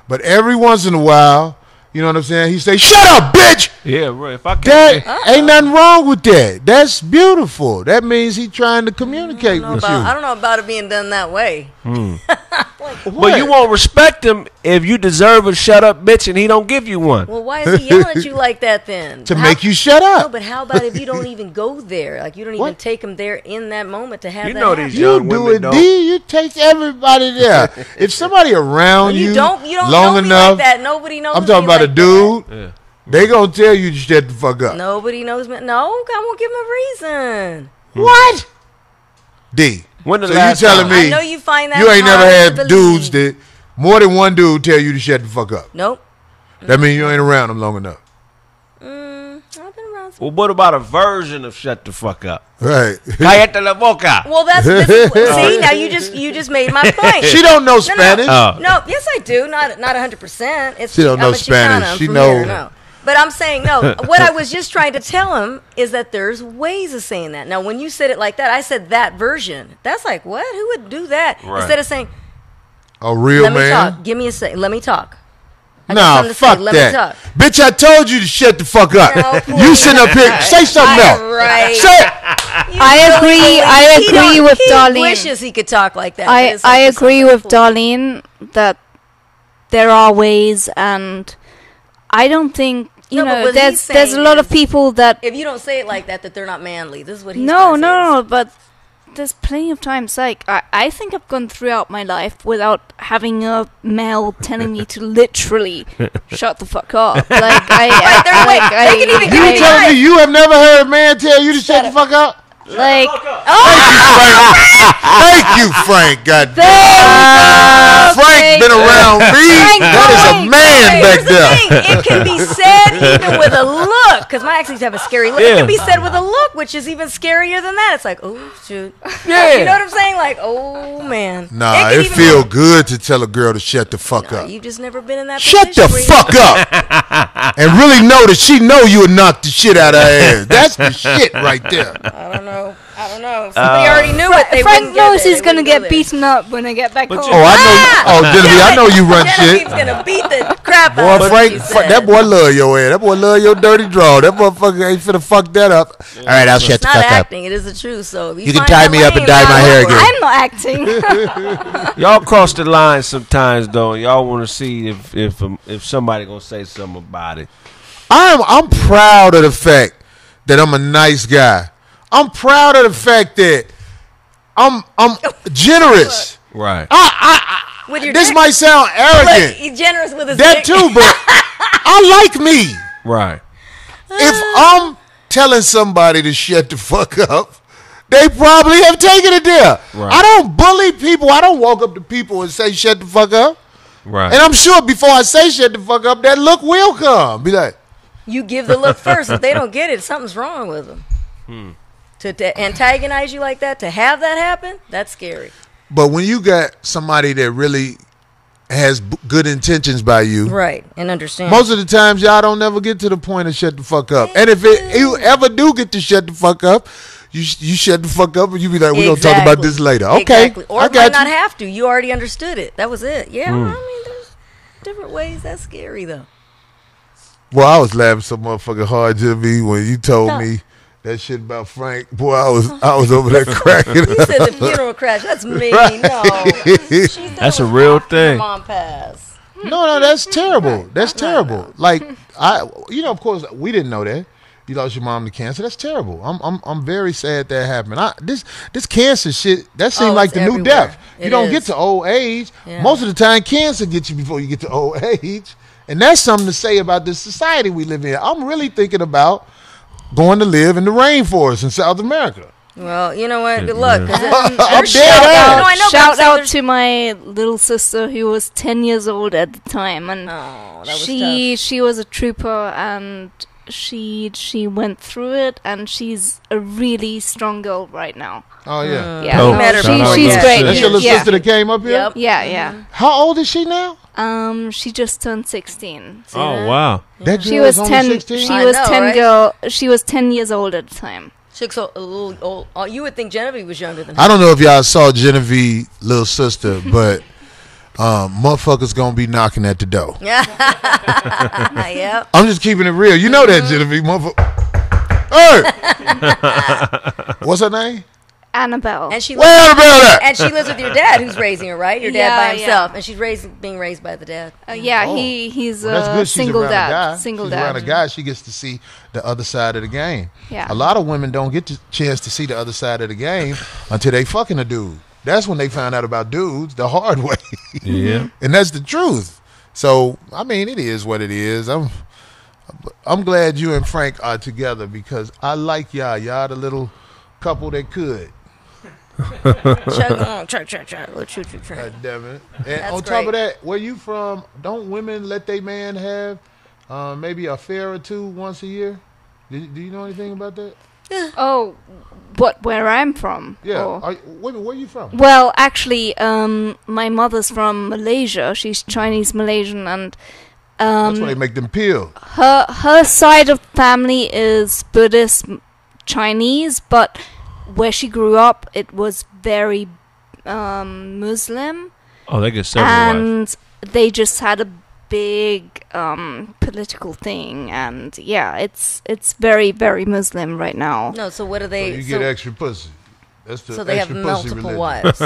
but every once in a while, you know what I'm saying, he say, "Shut up, bitch." Yeah, right. If I That can't. ain't nothing wrong with that. That's beautiful. That means he trying to communicate with I you. don't know about it being done that way. But you won't respect him if you deserve a shut up bitch and he don't give you one. Well, why is he yelling at you like that then? To make you shut No, up. but how about if you don't even go there? Like you don't even What? take him there in that moment to have You that know happen. these You young do women it, don't. D. You take everybody there. If somebody around You don't long know me enough, like that. Nobody knows I'm talking me about like a dude. Yeah. They gonna tell you to shut the fuck up. That. Nobody knows me. No, I won't give him a reason. What? D. When the So you last telling time? me I know you find that you ain't never hard to had believe. dudes that more than one dude tell you to shut the fuck up. Nope. That means you ain't around them long enough. I've been around. Well, what about a version of shut the fuck up? Right. Cállate la boca. Well, this is, see now you just made my point. She don't know No, Spanish. Oh. No, yes I do. Not 100%. It's She don't know I'm a Chicana. Spanish. I'm She from know- here, no. But I'm saying no. What I was just trying to tell him is that there's ways of saying that. Now, when you said it like that, I said that version. That's like what? Who would do that? Right. Instead of saying, A real "Let me man. talk. Give me a second. Let me talk." I got Nah, something to say. fuck Let me that. talk. Bitch, I told you to shut the fuck up. No, You please. sitting up here, say something else. Right. Say it. I agree with He Darlene. wishes he could talk like that. but I it's like I for some agree with people- Darlene that there are ways, and I don't think No, but what he's there's a saying lot of is- people that If you don't say it like that they're not manly. This is what he's no, trying to say. no, but there's plenty of times. Like I think I've gone throughout my life without having a male telling me to literally shut the fuck up. Like Right, they're like, like- they can even You Hey, telling guys. me you have never heard a man tell you to shut the up. fuck up? like Thank you, Frank. God damn. Frank been around me. That is a man Hey, back here's the there. thing. It can be said even with a look, because my accents have a scary look. It Yeah. can be said with a look, which is even scarier than that. It's like, oh shoot, Yeah. you know what I'm saying? Like, oh man. Nah, can it even feel be- good to tell a girl to shut the fuck Nah, up. you've just never been in that. Shut the position where you- fuck up. And really know that she know you would knock the shit out of her ass. That's the shit right there. I don't know. know. If somebody already knew it. They Frank wouldn't get knows there. he's They gonna wouldn't get go there. beaten up when I get back home. Oh, I know. Oh, Genevieve, I know you run shit. Genevieve's gonna beat the crap Boy, out of Frank, you said. that boy love your ass. That boy love your dirty draw. That motherfucker ain't finna fuck that up. All right, I'll shut It's the not fuck up. acting. It is the truth. So if You can find tie that me up and lane, dye my I'll hair go for again. it. I'm not acting. Y'all cross the line sometimes, though. Y'all want to see if somebody gonna say something about it. I'm proud of the fact that I'm a nice guy. I'm proud of the fact that I'm generous. Right. With your This dick. might sound Look, arrogant. he's generous with his That dick. too, but I like me. Right. If I'm telling somebody to shut the fuck up, they probably have taken it there. Right. I don't bully people. I don't walk up to people and say shut the fuck up. Right. And I'm sure before I say shut the fuck up, that look will come. Be like, You give the look first. If they don't get it, something's wrong with them. To antagonize you like that, to have that happen, that's scary. but when you got somebody that really has good intentions by you, Right, and understand. most of the times y'all don't never get to the point of shut the fuck up. And if you ever do get to shut the fuck up, you shut the fuck up and you be like, we're going to talk about this later. Okay, Exactly. Or I it might got not you. have to. You already understood it. That was it. Yeah, I mean, there's different ways. That's scary, though. Well, I was laughing so motherfucking hard, Jimmy, when you told me that shit about Frank. Boy, I was over there cracking You up. said the funeral crash. That's me. No. That's a real thing. Mom passed. No, that's terrible. That's terrible. Like of course, we didn't know that. You lost your mom to cancer. That's terrible. I'm very sad that happened. This cancer shit, that seemed like it's the new everywhere. death. You It don't is. get to old age. Yeah. Most of the time, cancer gets you before you get to old age. And that's something to say about this society we live in. I'm really thinking about going to live in the rainforest in South America. Well, you know what? Good luck. 'cause I'm there's dead shout ass. out. No, I know, but I'm Shout saying out there's- to my little sister who was 10 years old at the time, and Oh, that was she was a trooper, and she went through it, and she's a really strong girl right now. Oh, yeah. Yeah, Oh, no, met her before, she's yeah. great. That's your little yeah. sister that came up here? Yep. Yeah, yeah. How old is she now? She just turned 16. See Oh that? wow. That She girl was is only 10. 16? She I was know, 10 right? girl. She was 10 years old at the time. She looks a little old. Oh, you would think Genevieve was younger than her. I don't know if y'all saw Genevieve, little sister, but motherfuckers gonna be knocking at the door. Yep. I'm just keeping it real. You know that, Genevieve, motherfucker. Hey, what's her name? Annabelle. And she Where lives, Annabelle at? and she lives with your dad, who's raising her, right? Your dad Yeah, by yeah. himself, and she's being raised by the dad. Yeah, Oh. he's Well, that's a good. She's single around a guy. dad. Single She's around a dad. guy. She gets to see the other side of the game. Yeah. A lot of women don't get the chance to see the other side of the game until they fucking a dude. That's when they find out about dudes the hard way. Yeah. And that's the truth. So, I mean, it is what it is. I'm glad you and Frank are together because I like y'all. Y'all the little couple that could. Chug on, chug. Little choo choo train. God damn it. And That's on top of great. that, where you from, don't women let their man have maybe a fair or two once a year? Do you know anything about that? Oh, where I'm from? Yeah. Or- Women, where you from? Well, actually, my mother's from Malaysia. She's Chinese Malaysian, and That's why they make them peel. her side of family is Buddhist Chinese, but where she grew up, it was very Muslim, Oh, they get several wives. and they just had a big political thing, and yeah, it's very, very Muslim right now. No, so what do So they? you get extra pussy. That's the so they have extra pussy multiple religion. wives.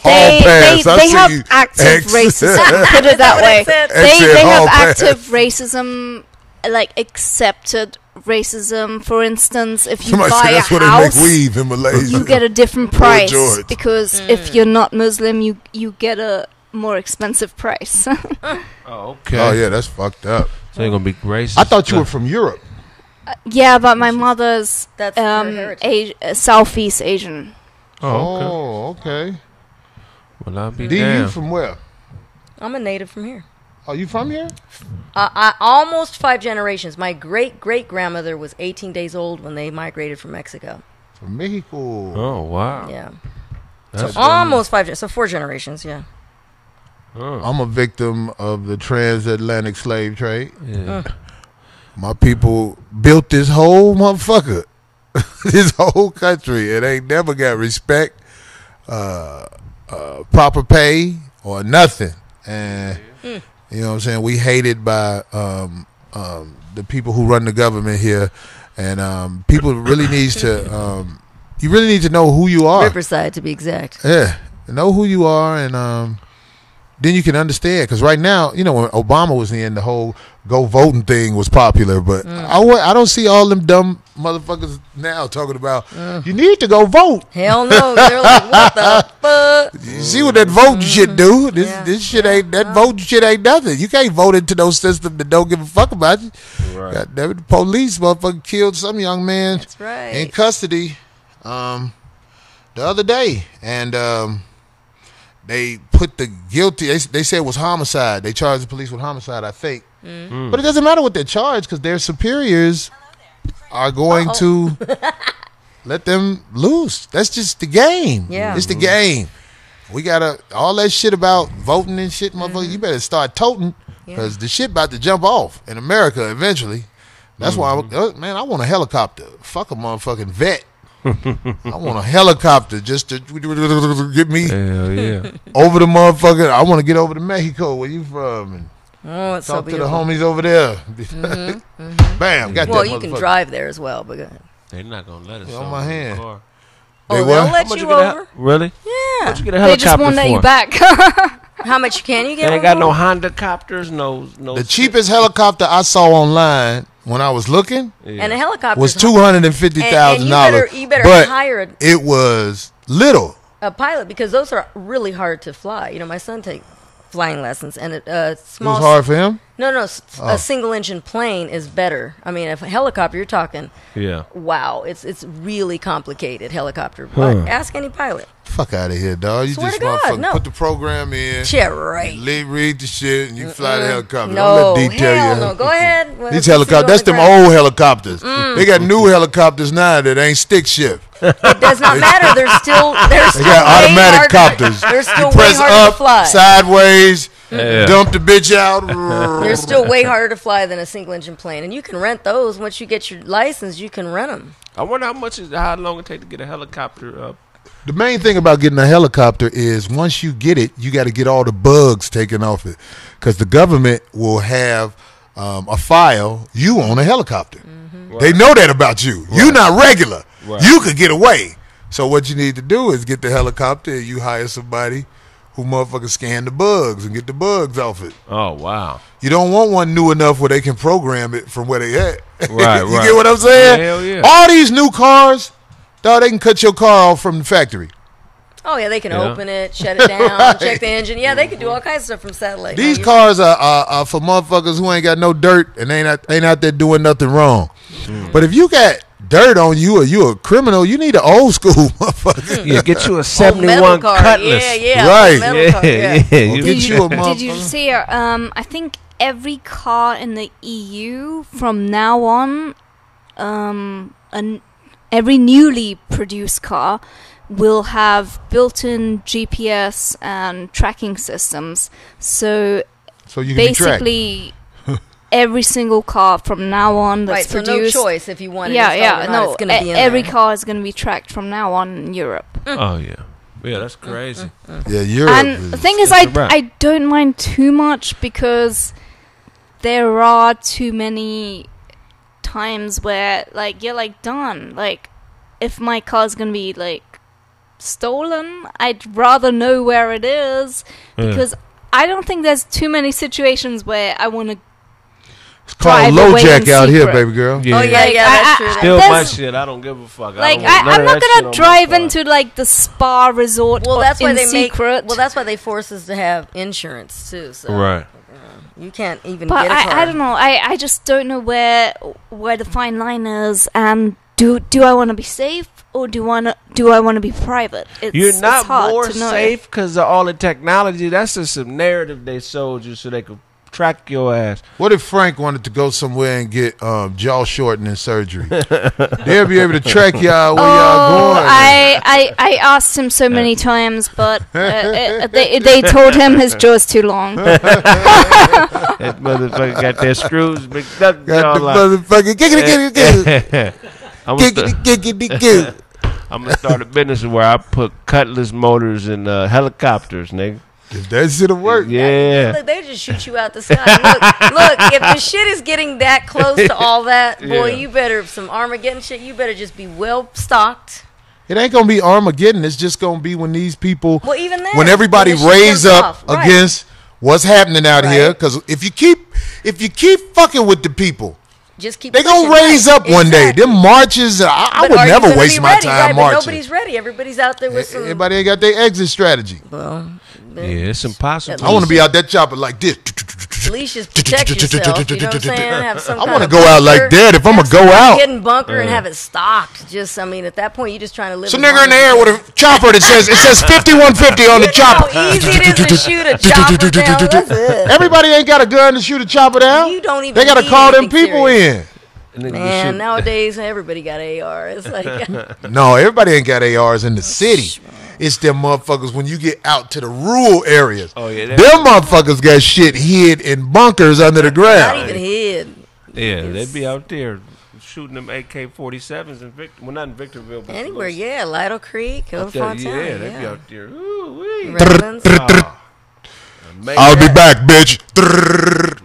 They pass. I see have you. active Ex. racism. Put it that way. said? They hall have pass. active racism, like accepted racism. For instance, if you Somebody buy said a that's where they house, make weave in Malaysia. you get a different Boy price George. because if you're not Muslim, you get a more expensive price. Oh, okay. Oh, yeah, that's fucked up. So they're gonna be racist. I thought you were from Europe. Yeah, but my mother's That's her heritage. Southeast Asian. Oh, okay. Oh, okay. Well, I'll be D, you damned. from where? I'm a native from here. Are you from here? I almost 5 generations. My great grandmother was 18 days old when they migrated from Mexico. From Mexico. Oh, wow. Yeah, That's almost 5. So 4 generations. Yeah. oh, I'm a victim of the transatlantic slave trade. yeah. My people built this whole motherfucker this whole country, it ain't never got respect, proper pay, or nothing. And you know what I'm saying? We hated by the people who run the government here, and people really needs to. You really need to know who you are. Riverside, to be exact. Yeah, know who you are, and then you can understand. Because right now, you know, when Obama was in, the whole go voting thing was popular, but I don't see all them dumb motherfuckers now talking about you need to go vote. Hell no. They're like, what the fuck? You see what that voting shit do? This shit ain't that voting shit ain't nothing. You can't vote into no system that don't give a fuck about you. Right. God damn it, the police motherfucker killed some young man That's right. in custody the other day, and they put the guilty. They said it was homicide. They charged the police with homicide, I think. But it doesn't matter what they're charged because their superiors are going to let them loose. That's just the game. Yeah. It's the game. We gotta all that shit about voting and shit, motherfucker. You better start toting because the shit about to jump off in America eventually. That's why, man, I want a helicopter. Fuck a motherfucking vet. I want a helicopter just to get me Hell yeah. over the motherfucker. I want to get over to Mexico. Where you from? And Oh, it's so talk to the beautiful. homies over there. Bam, got Well, that you can motherfucker. drive there as well, but go ahead. They're not gonna let us Yeah, on over my in the hand. car. They Oh, what? they'll How let Much you get a over. really? Yeah. What you get a They helicopter just won't let for? you back. How much can you get? They ain't got no Honda copters, no. The cheapest helicopter I saw online when I was looking And a helicopter was $250,000. You better but hire it was little. a pilot because those are really hard to fly. You know, my son takes flying lessons, and It small. was hard for him. No, a single engine plane is better. I mean, if a helicopter, you're talking. Yeah. Wow, it's really complicated helicopter. But ask any pilot. Fuck out of here, dog. You Swear just to God, motherfucking no. put the program in. Yeah, right. Read the shit and you fly the helicopter. No, Don't let D tell hell you. no. Go ahead. Well, These let's see helicopters, on that's the them ground. old helicopters. They got new helicopters now that ain't stick shift. It does not matter. They're still They got way automatic harder- copters. They're still You way press harder up, to fly. sideways, Yeah. dump the bitch out. They're still way harder to fly than a single engine plane, and you can rent those. Once you get your license, you can rent them. I wonder how long it take to get a helicopter up. The main thing about getting a helicopter is once you get it, you got to get all the bugs taken off it, because the government will have a file. You own a helicopter. They know that about you. You're not regular. Right. You could get away. So what you need to do is get the helicopter and you hire somebody who motherfuckers scan the bugs and get the bugs off it. Oh wow. You don't want one new enough where they can program it from where they at. Right, You right. get what I'm saying? Hell yeah. All these new cars, dog, they can cut your car off from the factory. Oh yeah, they can Yeah. open it, shut it down, check the engine. Yeah, they can do all kinds of stuff from satellite. These Now, cars are for motherfuckers who ain't got no dirt and ain't out there doing nothing wrong. But if you got dirt on you or you a criminal, you need an old school motherfucker. Yeah, get you a metal 71 car. Cutlass. Yeah, Right. metal car, yeah. You Get you a Did you motherfucker. see? I think every car in the EU from now on, every newly produced car will have built-in GPS and tracking systems. So So you can be tracked. basically, every single car from now on that's Right, so produced. no choice if you want it. Yeah, installed or yeah, not, no. it's gonna be in Every there. car is going to be tracked from now on in Europe. Oh yeah. Yeah, that's crazy. Yeah, Europe. And the thing is, That's a wrap. I don't mind too much because there are too many times where, like, you're like, done. Like, if my car's gonna be like stolen, I'd rather know where it is because I don't think there's too many situations where I want to. It's called drive low away jack in out here, secret. baby girl. Oh yeah, Like, that's true. Still my There's- shit. I don't give a fuck. Like, I don't want none I'm of not that shit gonna on my drive car. into like the spa resort. Well, that's why in they secret. Well, that's why they force us to have insurance too. So Right. you can't even But get a car. I don't know. I just don't know where the fine line is. And do I want to be safe or do I want to be private? You're It's not hard more to know. safe because of all the technology. That's just some narrative they sold you so they could track your ass. What if Frank wanted to go somewhere and get jaw shortening surgery? They'll be able to track y'all where y'all going. I asked him so many times, but they told him his jaw's too long. That motherfucker got their screws mixed up. Got the y'all like- motherfucking get it. Giggity. I'm gonna start a business where I put Cutlass motors in helicopters, nigga. If that shit'll work. Yeah. Look, they just shoot you out the sky. Look, if the shit is getting that close to all that, boy, Yeah. you better, some Armageddon shit, you better just be well stocked. It ain't gonna be Armageddon. It's just gonna be when these people, Well, even then, when everybody when the shit raise goes up off. Right. against what's happening out Right. here. Because if you keep fucking with the people, Just keep they gonna pushing, raise right. up one day. Exactly. Them marches, I But would are you never gonna waste be my ready, time right? But marching. nobody's ready. Everybody's out there with some. Everybody ain't got their exit strategy. Well, Yeah, it's impossible. I want to be out that chopper like this. at least just protect yourself. You know what I'm saying? Have some I kind want to of go out bunker. like that if I'm Have gonna go some out. hidden bunker and have it stocked. Just, I mean, at that point, you're just trying to live. So as nigga long in the as air you with a chopper that says 5150 on the know chopper. how easy it is to shoot a chopper down. That's it. Everybody ain't got a gun to shoot a chopper down. You don't even They gotta need call them anything people serious. in. Man, nowadays everybody got AR. It's like No, everybody ain't got ARs in the city. It's them motherfuckers when you get out to the rural areas. Oh, yeah, Them motherfuckers got shit hid in bunkers under the not ground. even hid. Yeah, they'd be out there shooting them AK-47s in Victor. Well, not in Victorville, but Anywhere, yeah. Lido Creek, out there. Fontana. Yeah, they'd be out there. Ooh-wee. Redlands. I'll be back, bitch.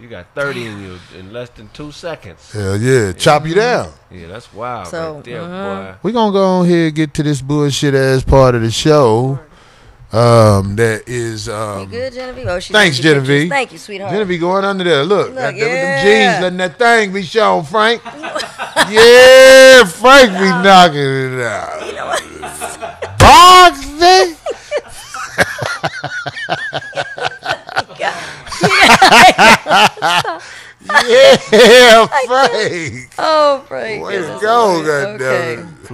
You got 30 in you in less than 2 seconds. Hell yeah, chop you down. Yeah, that's wild So, right there, boy. We're gonna go on here and get to this bullshit ass part of the show. That is You good, Genevieve? Oh, she Thanks, sent you pictures. Genevieve. Thank you, sweetheart. Genevieve going under there. Look, got them yeah. jeans, letting that thing be shown, Frank. Yeah, Frank be knocking it out. You know what? Boxing. Yeah, Frank. Oh, Frank. Way this to is go, hilarious.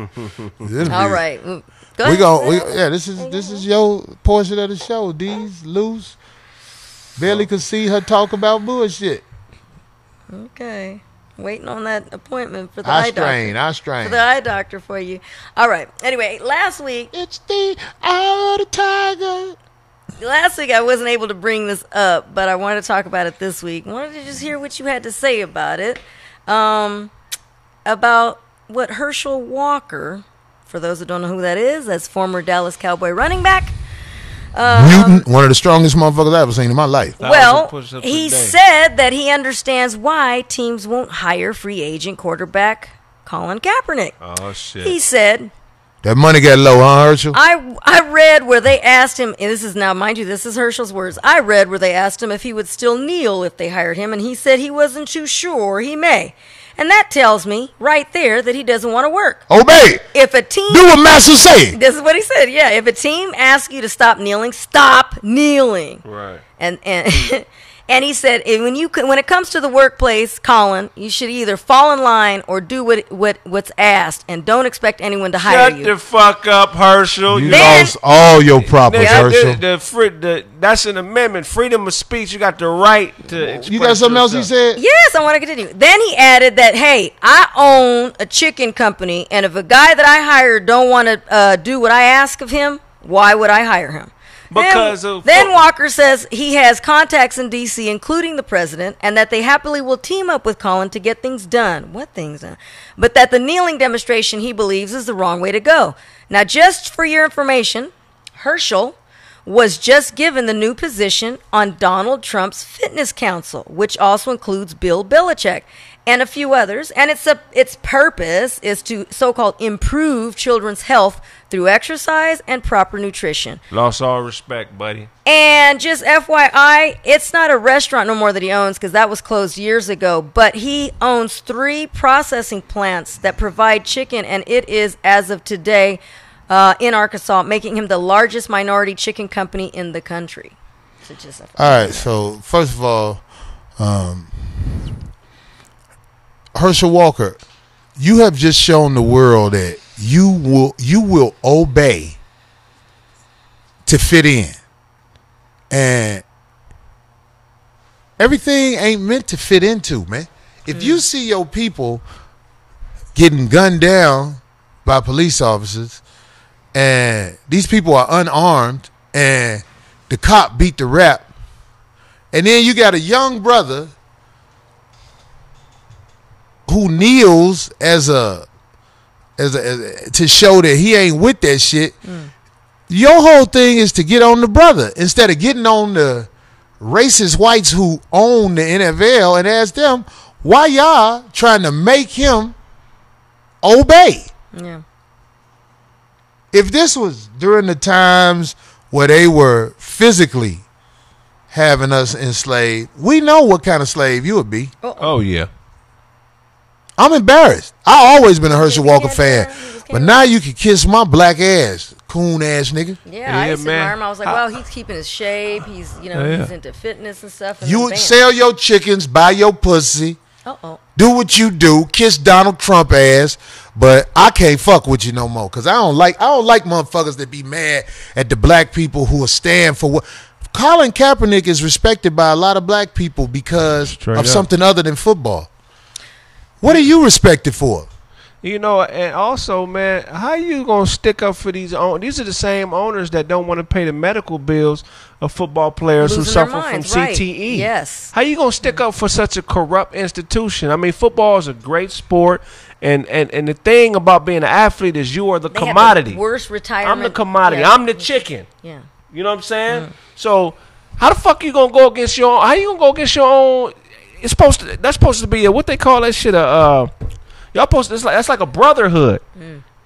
goddamn. All right. Go We ahead. go. Yeah, this is your portion of the show. D's loose. Barely could see her talk about bullshit. Okay. Waiting on that appointment for the eye doctor. I strain. For the eye doctor for you. All right. Anyway, last week It's the eye of the tiger. I wasn't able to bring this up, but I wanted to talk about it this week. I wanted to just hear what you had to say about it. About what Herschel Walker, for those who don't know who that is, that's former Dallas Cowboy running back. Mutant, one of the strongest motherfuckers I ever seen in my life. Well, push-ups a he day. said that he understands why teams won't hire free agent quarterback Colin Kaepernick. Oh, shit. He said, That money got low, huh, Herschel? I read where they asked him, and this is now, mind you, this is Herschel's words. I read where they asked him if he would still kneel if they hired him, and he said he wasn't too sure he may. And that tells me right there that he doesn't want to work. Obey. If a team, Do what master say. this is what he said, yeah, if a team asks you to stop kneeling. Right. And and he said, when it comes to the workplace, Colin, you should either fall in line or do what's asked, and don't expect anyone to hire Shut you. the fuck up, Herschel. You Then- lost all your properties, Yeah, Herschel. that's an amendment. Freedom of speech. You got the right to express You got something else he yourself. said? Yes, I want to continue. Then he added that, hey, I own a chicken company, and if a guy that I hired don't want to do what I ask of him, why would I hire him? Because then Walker says he has contacts in D.C., including the president, and that they happily will team up with Colin to get things done. What things done? But that the kneeling demonstration, he believes, is the wrong way to go. Now, just for your information, Herschel was just given the new position on Donald Trump's fitness council, which also includes Bill Belichick and a few others. And its purpose is to so-called improve children's health through exercise and proper nutrition. Lost all respect, buddy. And just FYI, it's not a restaurant no more that he owns because that was closed years ago. But he owns 3 processing plants that provide chicken, and it is, as of today, in Arkansas, making him the largest minority chicken company in the country. So just All right, so first of all, Herschel Walker, you have just shown the world that you will obey to fit in. And everything ain't meant to fit into, man. If you see your people getting gunned down by police officers and these people are unarmed and the cop beat the rap, and then you got a young brother who kneels as a to show that he ain't with that shit. Your whole thing is to get on the brother instead of getting on the racist whites who own the NFL and ask them why y'all trying to make him obey. Yeah. If this was during the times where they were physically having us enslaved, we know what kind of slave you would be. Oh yeah. I'm embarrassed. I always been a Herschel Walker fan, but now you can kiss my black ass, coon ass nigga. Yeah, I used to man. admire him. I was like, well, he's keeping his shape. He's, he's into fitness and stuff. And You then would bam. sell your chickens, buy your pussy, Uh-oh. do what you do, kiss Donald Trump ass, but I can't fuck with you no more because I don't like motherfuckers that be mad at the black people who are stand for what. Colin Kaepernick is respected by a lot of black people because Straight of up. something other than football. What are you respected for? And also, man, how you gonna stick up for these owners? These are the same owners that don't want to pay the medical bills of football players Losing who their suffer minds, from right. CTE. Yes. How you gonna stick up for such a corrupt institution? I mean, football is a great sport, and the thing about being an athlete is you are the They have commodity. the worst retirement. I'm the commodity. Yeah. I'm the chicken. Yeah. You know what I'm saying? So how the fuck you gonna go against your own? How you gonna go against your own? That's supposed to be what they call that shit. Y'all supposed to, that's like a brotherhood.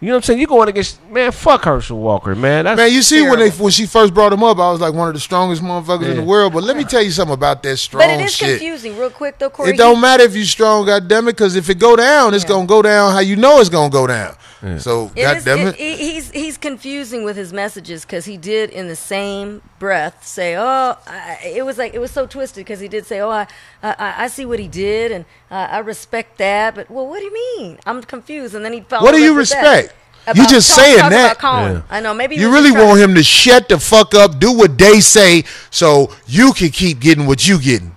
You know what I'm saying? You going against, man, fuck Herschel Walker, man. That's Man, you see terrible. when she first brought him up, I was like one of the strongest motherfuckers in the world. But let me tell you something about that strong But it is shit. confusing, real quick though, Corey. It don't matter if you strong, goddammit, because if it go down, it's gonna go down how you know it's gonna go down. So goddammit. He's confusing with his messages because he did in the same breath say, it was so twisted because he did say, I see what he did and I respect that, but well, what do you mean? I'm confused, and then he followed. What do you up with that. respect? You About- just talk saying about that. Colin. Yeah. I know. Maybe he You was really just trying want to- him to shut the fuck up, do what they say, so you can keep getting what you getting.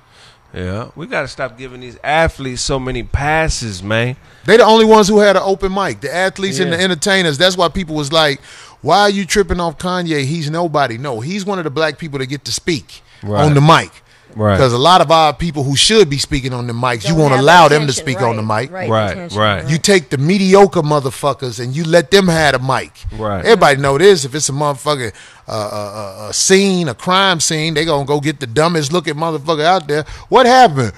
Yeah, we got to stop giving these athletes so many passes, man. They the only ones who had an open mic. The athletes and Yeah. the entertainers. That's why people was like, why are you tripping off Kanye? He's nobody. No, he's one of the black people that get to speak on the mic. Right. Because a lot of our people who should be speaking on the mics, you Don't won't have allow the them to attention, speak on the mic. Right, attention, right. You take the mediocre motherfuckers and you let them have a mic. Right. Everybody know this. If it's a motherfucking a scene, a crime scene, they gonna go get the dumbest looking motherfucker out there. What happened?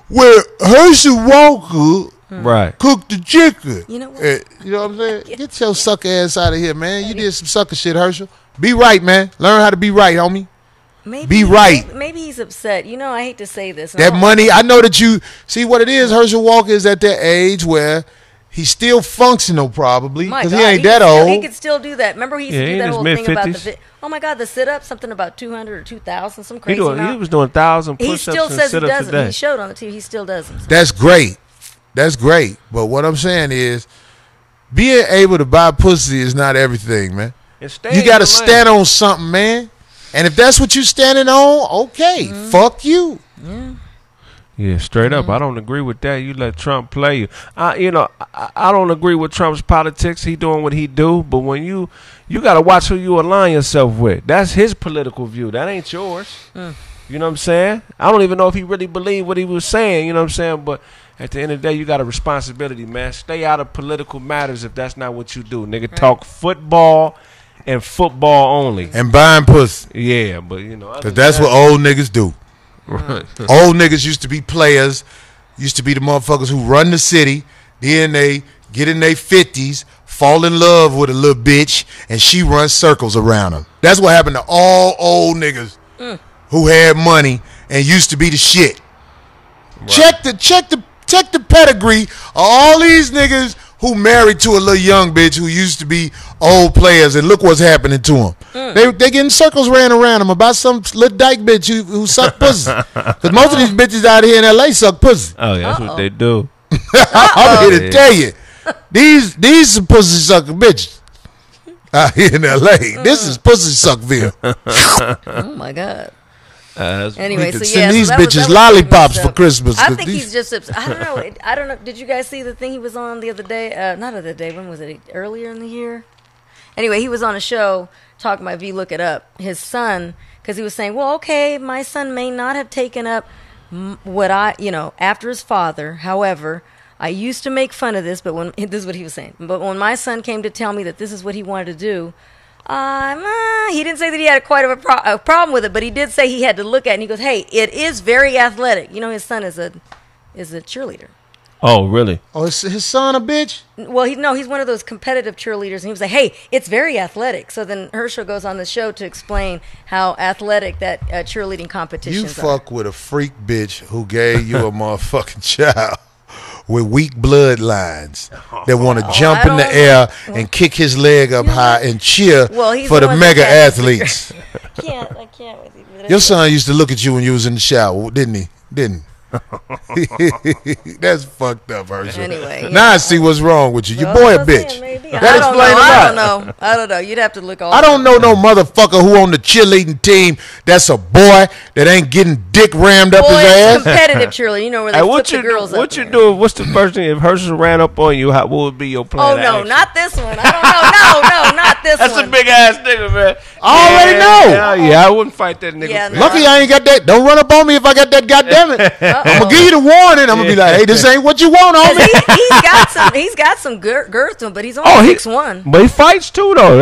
Where Herschel Walker Right. cooked the chicken. You know what? You know what I'm saying? Get your sucker ass out of here, man. You did some sucker shit, Herschel. Be right, man. Learn how to be right, homie. Be right. Maybe he's upset. I hate to say this. and That I don't- money, I know that you see what it is. Herschel Walker is at that age where he's still functional, probably, My because he God, ain't could that still- old. He could still do that. Remember, he used Yeah, to he do in that his whole thing about the. mid-50s. Oh my God, the sit up, something about 200 or 2,000, some He crazy amount. was doing 1,000 He push-ups still and says he sit-ups does a them. day. He showed on the TV. He still does them. That's great. That's great. But what I'm saying is, being able to buy pussy is not everything, man. And stay You in got to your lane. stand on something, man. And if that's what you standing on, okay, fuck you. Yeah, straight up. I don't agree with that. You let Trump play you. I don't agree with Trump's politics. He doing what he do, but when you got to watch who you align yourself with. That's his political view. That ain't yours. You know what I'm saying? I don't even know if he really believed what he was saying. You know what I'm saying? But at the end of the day, you got a responsibility, man. Stay out of political matters if that's not what you do, nigga. Talk football and football only. And buying pussy. Yeah, but Because that's what old niggas do. Old niggas used to be players, used to be the motherfuckers who run the city. Then they get in their 50s, fall in love with a little bitch, and she runs circles around them. That's what happened to all old niggas who had money and used to be the shit. Check the pedigree of all these niggas who married to a little young bitch who used to be old players, and look what's happening to them. They getting circles ran around them about some little dyke bitch who suck pussy. Because most of these bitches out here in L.A. suck pussy. Oh, yeah, that's what they do. I'm here to tell you. These some pussy sucking bitches out here in L.A. This is pussy suckville. Oh my God. That's Anyway, We so could yeah, send these that was bitches pretty lollipops messed for up. Christmas. I 'cause think these- he's just upset. I don't know. I don't know. Did you guys see the thing he was on the other day? Not the other day. When was it? Earlier in the year. Anyway, he was on a show talking about, if you look it up, his son, because he was saying, well, okay, my son may not have taken up what after his father. However, I used to make fun of this, but when this is what he was saying. But when my son came to tell me that this is what he wanted to do, he didn't say that he had quite a problem with it, but he did say he had to look at it. And he goes, "Hey, it is very athletic." You know, his son is a cheerleader. Oh, really? Oh, is his son a bitch? Well, he's one of those competitive cheerleaders, and he was like, "Hey, it's very athletic." So then Herschel goes on the show to explain how athletic that cheerleading competitions You are. fuck with a freak bitch who gave you a motherfucking child with weak bloodlines that want to jump in the air and kick his leg up high and cheer Well, for the one mega that athletes. I can't with you. but Your son used to look at you when you was in the shower, didn't he? Didn't he? That's fucked up, Herschel. Anyway, now I see what's wrong with you. Your Well, boy that's a what I'm bitch. saying, maybe. That I don't explain know. a I lot. don't know. You'd have to look all. I don't know no motherfucker who on the cheerleading team that's a boy that ain't getting dick rammed up his Boys, ass. competitive cheerleading. You know where they Hey, flip what the you girls up. what you there. doing? What's the first thing if Herschel ran up on you? What would be your plan? Oh of no, action? not this one. I don't know. No, not this That's one. a big ass nigga, man. I already know. Yeah, I wouldn't fight that nigga. Yeah, no. Lucky I ain't got that. Don't run up on me if I got that. Goddamn it! I'm gonna give you the warning. I'm gonna be like, hey, this ain't what you want on 'Cause me. he's got some girth to him, but he's only 6'1". But he fights too, though.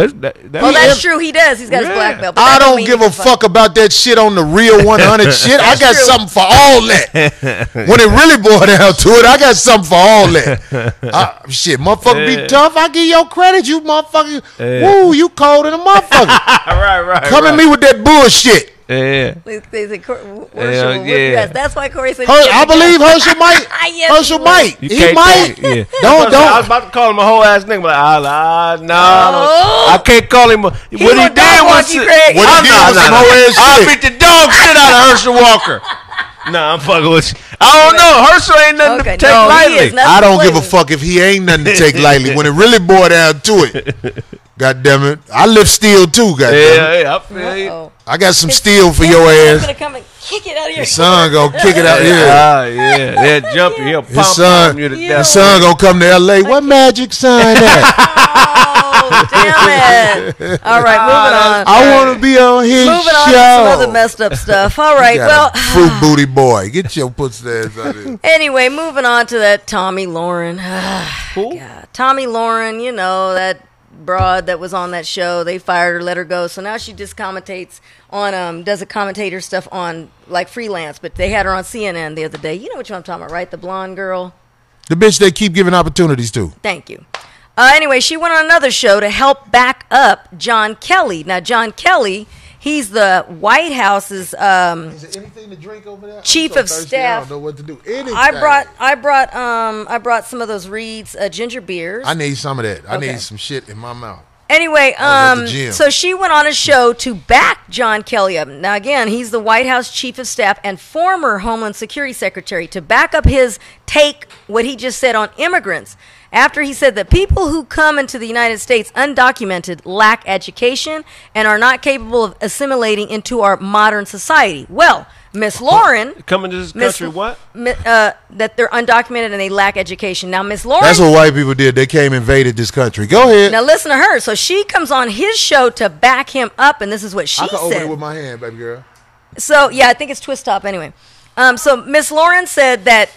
Well, that's true. He does. He's got his Yeah. black belt. but I that don't mean give he a can fight. fuck about that shit on the real 100 shit. I got true. something for all that. When it really boiled down to it, I got something for all that. Shit, motherfucker be tough. I give your credit, you motherfucker. Woo, you cold in a motherfucker. right. Come at me with that bullshit. Yeah. They say, yeah. That's why Corey said. I believe Herschel might. Yes, Herschel he might. You He can't might. call him- Don't. I was about to call him a whole ass nigga, but no, I can't call him. What he gonna did dog walk was you, Craig. What he did was some whole ass I shit. beat the dog shit out of Herschel Walker. Nah, I'm fucking with you. I don't know. Herschel ain't nothing Okay, to take no, he lightly. is nothing I don't to give play a with. fuck if he ain't nothing to take lightly. When it really boiled down to it, God damn it, I lift steel too. God damn it, Yeah, I feel you. Uh-oh. I got some steel for your He's ass. gonna come and kick it out of your. Son gonna kick it out here. Yeah, they'll jump you. He'll His pump son, you to Yeah. death. his son gonna come to L.A. What magic sign that? Oh, damn it! All right, moving on. I want to be on his Moving on show. to some other messed up stuff. All right, You well, got a fruit booty boy, get your pussy ass out of here. anyway, moving on to that Tommy Lauren. Who? God. Tommy Lauren, you know, that broad that was on that show. They fired her, let her go. So now she just commentates on, does a commentator stuff on, like, freelance. But they had her on CNN the other day. You know what I'm talking about, right? The blonde girl. The bitch they keep giving opportunities to. Thank you. Anyway, she went on another show to help back up John Kelly. Now, John Kelly, he's the White House's Is there anything to drink over there? Chief of Staff. I don't know what to do. Anything. I brought some of those Reed's ginger beers. I need some of that. I Okay. need some shit in my mouth. Anyway, I was at the gym. so she went on a show to back John Kelly up. Now, again, he's the White House Chief of Staff and former Homeland Security Secretary, to back up his take, what he just said on immigrants, after he said that people who come into the United States undocumented lack education and are not capable of assimilating into our modern society. Well, Miss Lauren... Coming to this country, what? that they're undocumented and they lack education. Now, Miss Lauren... That's what white people did. They came invaded this country. Go ahead. Now listen to her. So she comes on his show to back him up, and this is what she I can open it said. with my hand, baby girl. So yeah, I think it's twist top anyway. So Miss Lauren said that,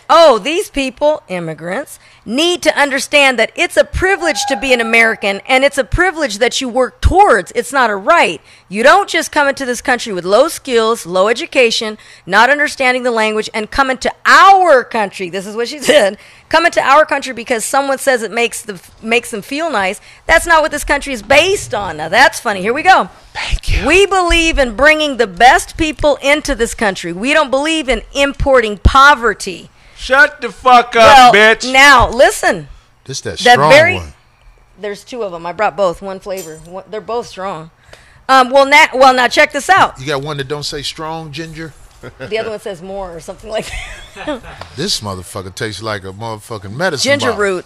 these people, immigrants, need to understand that it's a privilege to be an American, and it's a privilege that you work towards. It's not a right. You don't just come into this country with low skills, low education, not understanding the language, and come into our country. This is what she said. Come into our country because someone says it makes them feel nice. That's not what this country is based on. Now that's funny. Here we go. Thank you. We believe in bringing the best people into this country. We don't believe in importing poverty. Shut the fuck up, bitch. Now listen. This that strong one. There's two of them. I brought both. One flavor. They're both strong. Now check this out. You got one that don't say strong ginger? The other one says more or something like that. This motherfucker tastes like a motherfucking medicine Ginger bottle. root.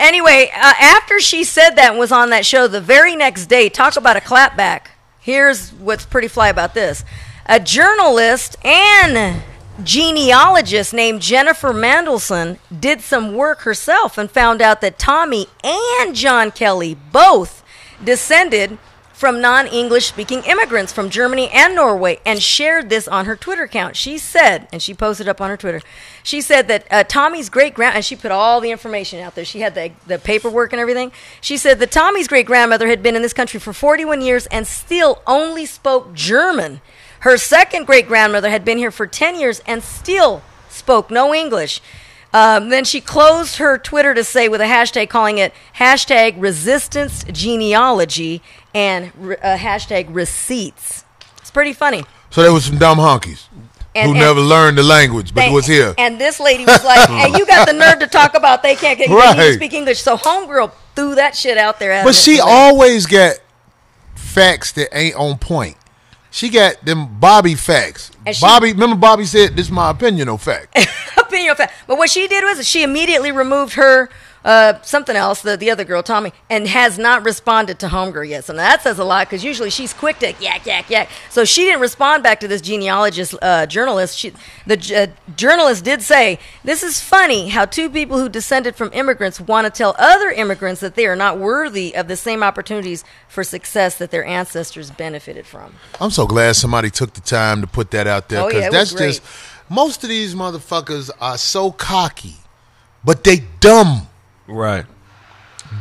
Anyway, after she said that and was on that show, the very next day, talk about a clapback. Here's what's pretty fly about this. A journalist and genealogist named Jennifer Mandelson did some work herself and found out that Tommy and John Kelly both descended from non-English speaking immigrants from Germany and Norway, and shared this on her Twitter account. She said, and she posted up on her Twitter, she said that Tommy's great-grand, and she put all the information out there. She had the paperwork and everything. She said that Tommy's great-grandmother had been in this country for 41 years and still only spoke German. Her second great-grandmother had been here for 10 years and still spoke no English. Then she closed her Twitter to say with a hashtag calling it hashtag resistance genealogy and hashtag receipts. It's pretty funny. So there was some dumb honkies who never learned the language but was here. And this lady was like, and you got the nerve to talk about they can't speak English. So homegirl threw that shit out there. But she always got facts that ain't on point. She got them Bobby facts. Remember Bobby said, this is my opinion, no fact. Opinion, fact. But what she did was she immediately removed her something else, the other girl, Tommy, and has not responded to homegirl yet. So now that says a lot because usually she's quick to yak. So she didn't respond back to this genealogist journalist. The journalist did say, this is funny how two people who descended from immigrants want to tell other immigrants that they are not worthy of the same opportunities for success that their ancestors benefited from. I'm so glad somebody took the time to put that out there because that's great. just, most of these motherfuckers are so cocky, but they dumb. Right.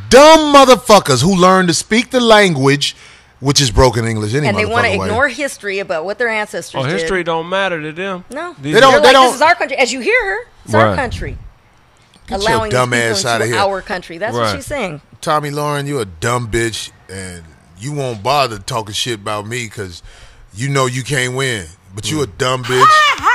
Dumb motherfuckers who learn to speak the language, which is broken English anyway. And they want to ignore history about what their ancestors did. History don't matter to them. No. They don't. This is our country. As you hear her, it's our country. Get allowing your dumb these ass people out of into here. our country. That's what she's saying. Tommy Lauren, you a dumb bitch, and you won't bother talking shit about me because you know you can't win. But you a dumb bitch.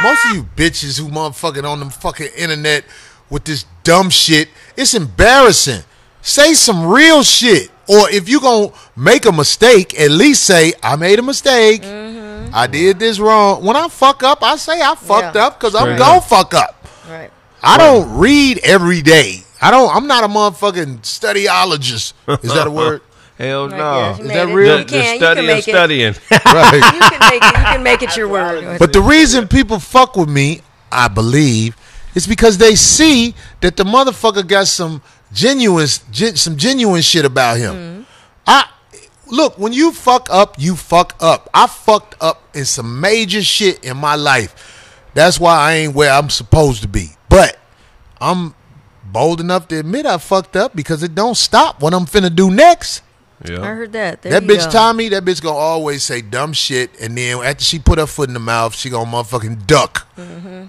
Most of you bitches who motherfucking on them fucking internet with this dumb shit, it's embarrassing. Say some real shit. Or if you gonna make a mistake, at least say, I made a mistake. Mm-hmm. I did this wrong. When I fuck up, I say I fucked up because I'm gonna fuck up. Right. I don't read every day. I'm not a motherfucking studyologist. Is that a word? Hell no. Yeah, is that real? The study of studying. Right. You can make it your word. But the reason people fuck with me, I believe, is because they see that the motherfucker got some genuine shit about him. Look, when you fuck up, you fuck up. I fucked up in some major shit in my life. That's why I ain't where I'm supposed to be. But I'm bold enough to admit I fucked up because it don't stop what I'm finna do next. Yeah. I heard that. That bitch Tommy, that bitch gonna always say dumb shit, and then after she put her foot in the mouth, she gonna motherfucking duck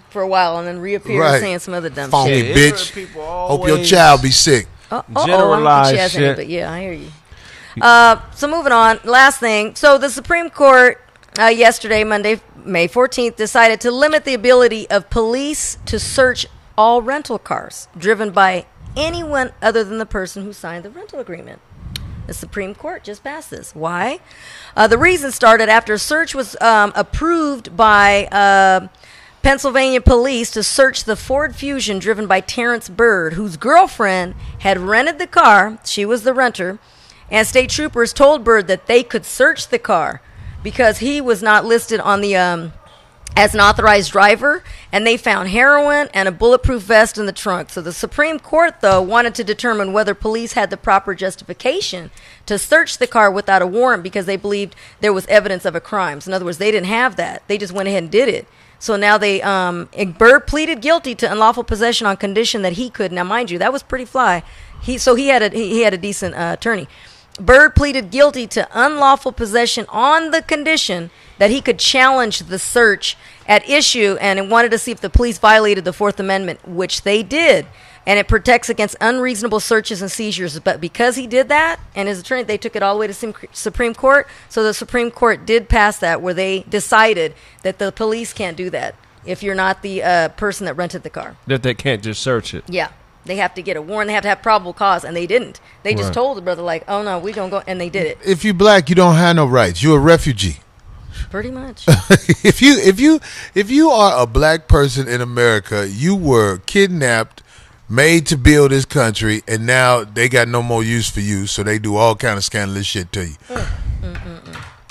for a while and then reappear saying some other dumb funky shit. bitch. Hope your child be sick. Generalize I shit. but yeah, I hear you. So moving on, last thing. So the Supreme Court yesterday, Monday, May 14th, decided to limit the ability of police to search all rental cars driven by anyone other than the person who signed the rental agreement. The Supreme Court just passed this. Why? The reason started after a search was approved by Pennsylvania police to search the Ford Fusion driven by Terrence Bird, whose girlfriend had rented the car. She was the renter. And state troopers told Bird that they could search the car because he was not listed on the as an authorized driver, and they found heroin and a bulletproof vest in the trunk. So the Supreme Court, though, wanted to determine whether police had the proper justification to search the car without a warrant because they believed there was evidence of a crime. So in other words, they didn't have that. They just went ahead and did it. So now Bird pleaded guilty to unlawful possession on condition that he could. Now, mind you, that was pretty fly. He had a decent attorney. Bird pleaded guilty to unlawful possession on the condition that he could challenge the search at issue and wanted to see if the police violated the Fourth Amendment, which they did. And it protects against unreasonable searches and seizures. But because he did that, and his attorney, they took it all the way to Supreme Court. So the Supreme Court did pass that where they decided that the police can't do that if you're not the person that rented the car. That they can't just search it. Yeah. They have to get a warrant. They have to have probable cause, and they didn't. They just told the brother, like, oh, no, we going to go, and they did it. If you black, you don't have no rights. You're a refugee. Pretty much. If you are a black person in America, you were kidnapped, made to build this country, and now they got no more use for you, so they do all kind of scandalous shit to you.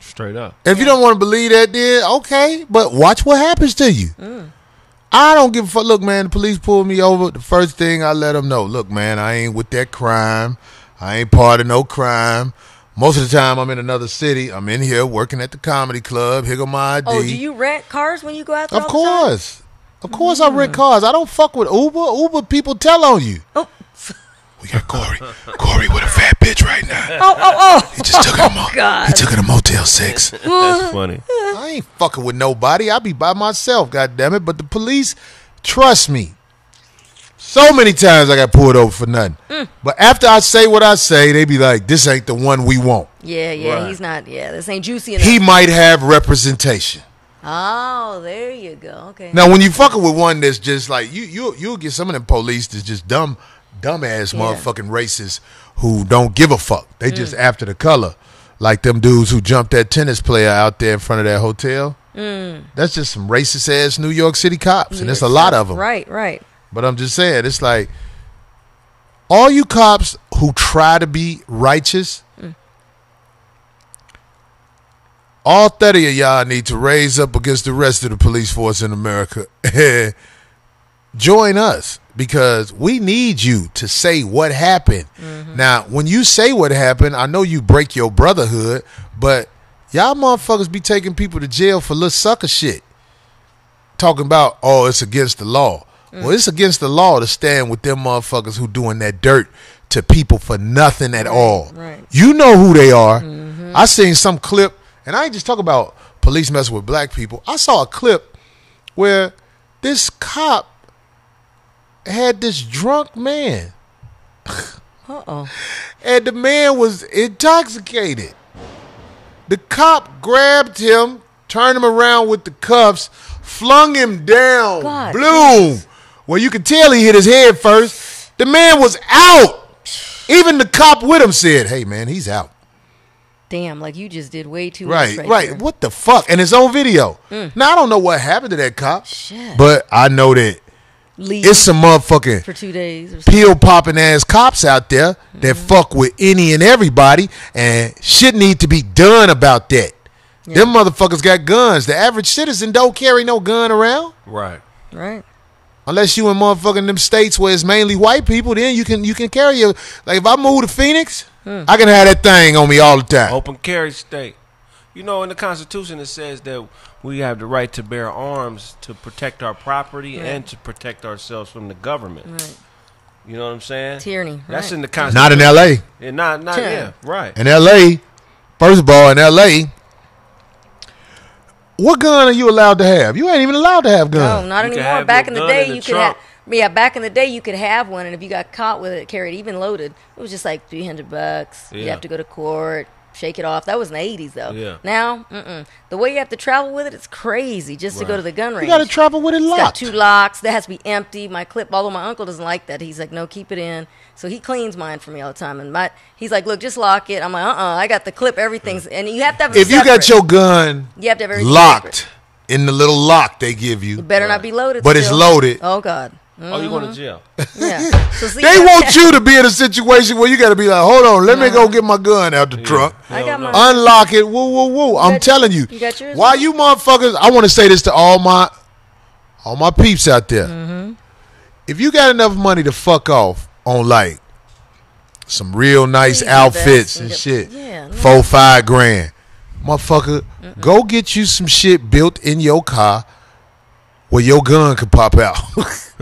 Straight up. If you don't want to believe that, then okay, but watch what happens to you. I don't give a fuck. Look, man, the police pulled me over. The first thing I let them know, look, man, I ain't with that crime. I ain't part of no crime. Most of the time, I'm in another city. I'm in here working at the comedy club. Here go my ID. Oh, do you rent cars when you go out there? Of course. Of course I rent cars. I don't fuck with Uber. Uber people tell on you. Oh. We got Corey. Corey with a fat bitch right now. Oh. He just took her God. He took her to Motel 6. That's funny. I ain't fucking with nobody. I be by myself, goddammit. But the police trust me. So many times I got pulled over for nothing. But after I say what I say, they be like, this ain't the one we want. Yeah, Right. he's not. Yeah, this ain't juicy enough. He might have representation. Oh, there you go. Okay. Now, when you fucking with one that's just like, you'll get some of them police that's just dumbass motherfucking racists who don't give a fuck. They just after the color. Like them dudes who jumped that tennis player out there in front of that hotel. That's just some racist ass New York City cops. And there's a lot of them. Right. But I'm just saying, it's like, all you cops who try to be righteous, all 30 of y'all need to raise up against the rest of the police force in America. Join us, because we need you to say what happened. Now, when you say what happened, I know you break your brotherhood, but y'all motherfuckers be taking people to jail for little sucker shit. Talking about, oh, it's against the law. Well, it's against the law to stand with them motherfuckers who doing that dirt to people for nothing at all. Right. You know who they are. I seen some clip, and I ain't just talking about police messing with black people. I saw a clip where this cop had this drunk man. And the man was intoxicated. The cop grabbed him, turned him around with the cuffs, flung him down. God, Bloom. Well, you could tell he hit his head first. The man was out. Even the cop with him said, hey, man, he's out. Damn, like you just did way too much. Right. There. What the fuck? And it's on video. Now, I don't know what happened to that cop. Shit. But I know that Leave it's some motherfucking for 2 days or something. pill popping ass cops out there that fuck with any and everybody, and shit need to be done about that. Them motherfuckers got guns. The average citizen don't carry no gun around. Right. Right. Unless you in motherfucking them states where it's mainly white people, then you can carry your, like if I move to Phoenix, I can have that thing on me all the time. Open carry state. You know, in the Constitution it says that we have the right to bear arms to protect our property and to protect ourselves from the government. Right. You know what I'm saying? Tyranny. That's right. in the Constitution. Not in L.A. Yeah, not yeah, right. In L.A., first of all, in L.A., what gun are you allowed to have? You ain't even allowed to have guns. No, not You can anymore. have Back your in the gun day, in the you could have. trunk. Yeah, back in the day, you could have one, and if you got caught with it, carried even loaded, it was just like $300. You Yeah. have to go to court, shake it off. That was in the 80s, though. Yeah. Now, the way you have to travel with it, it's crazy just to go to the gun range. You got to travel with it It's got locked. 2 locks. That has to be empty. My clip, although my uncle doesn't like that, he's like, no, keep it in. So he cleans mine for me all the time. And he's like, look, just lock it. I'm like, I got the clip. Everything's, and you have to have it If you got separate. your gun You have to have everything locked separate. in the little lock they give you, It better not be loaded. but it's still. loaded. Oh God. Oh, you going to jail? Yeah. So see, They want you to be in a situation where you got to be like, hold on, let me go get my gun out the trunk. I got my. Unlock it. Woo, woo, woo. I'm got- telling you. you got yours? Why you motherfuckers, I want to say this to all my peeps out there. If you got enough money to fuck off on like some real nice Please do outfits that. and shit, Yeah, no. 4-5 grand, motherfucker, go get you some shit built in your car where your gun could pop out.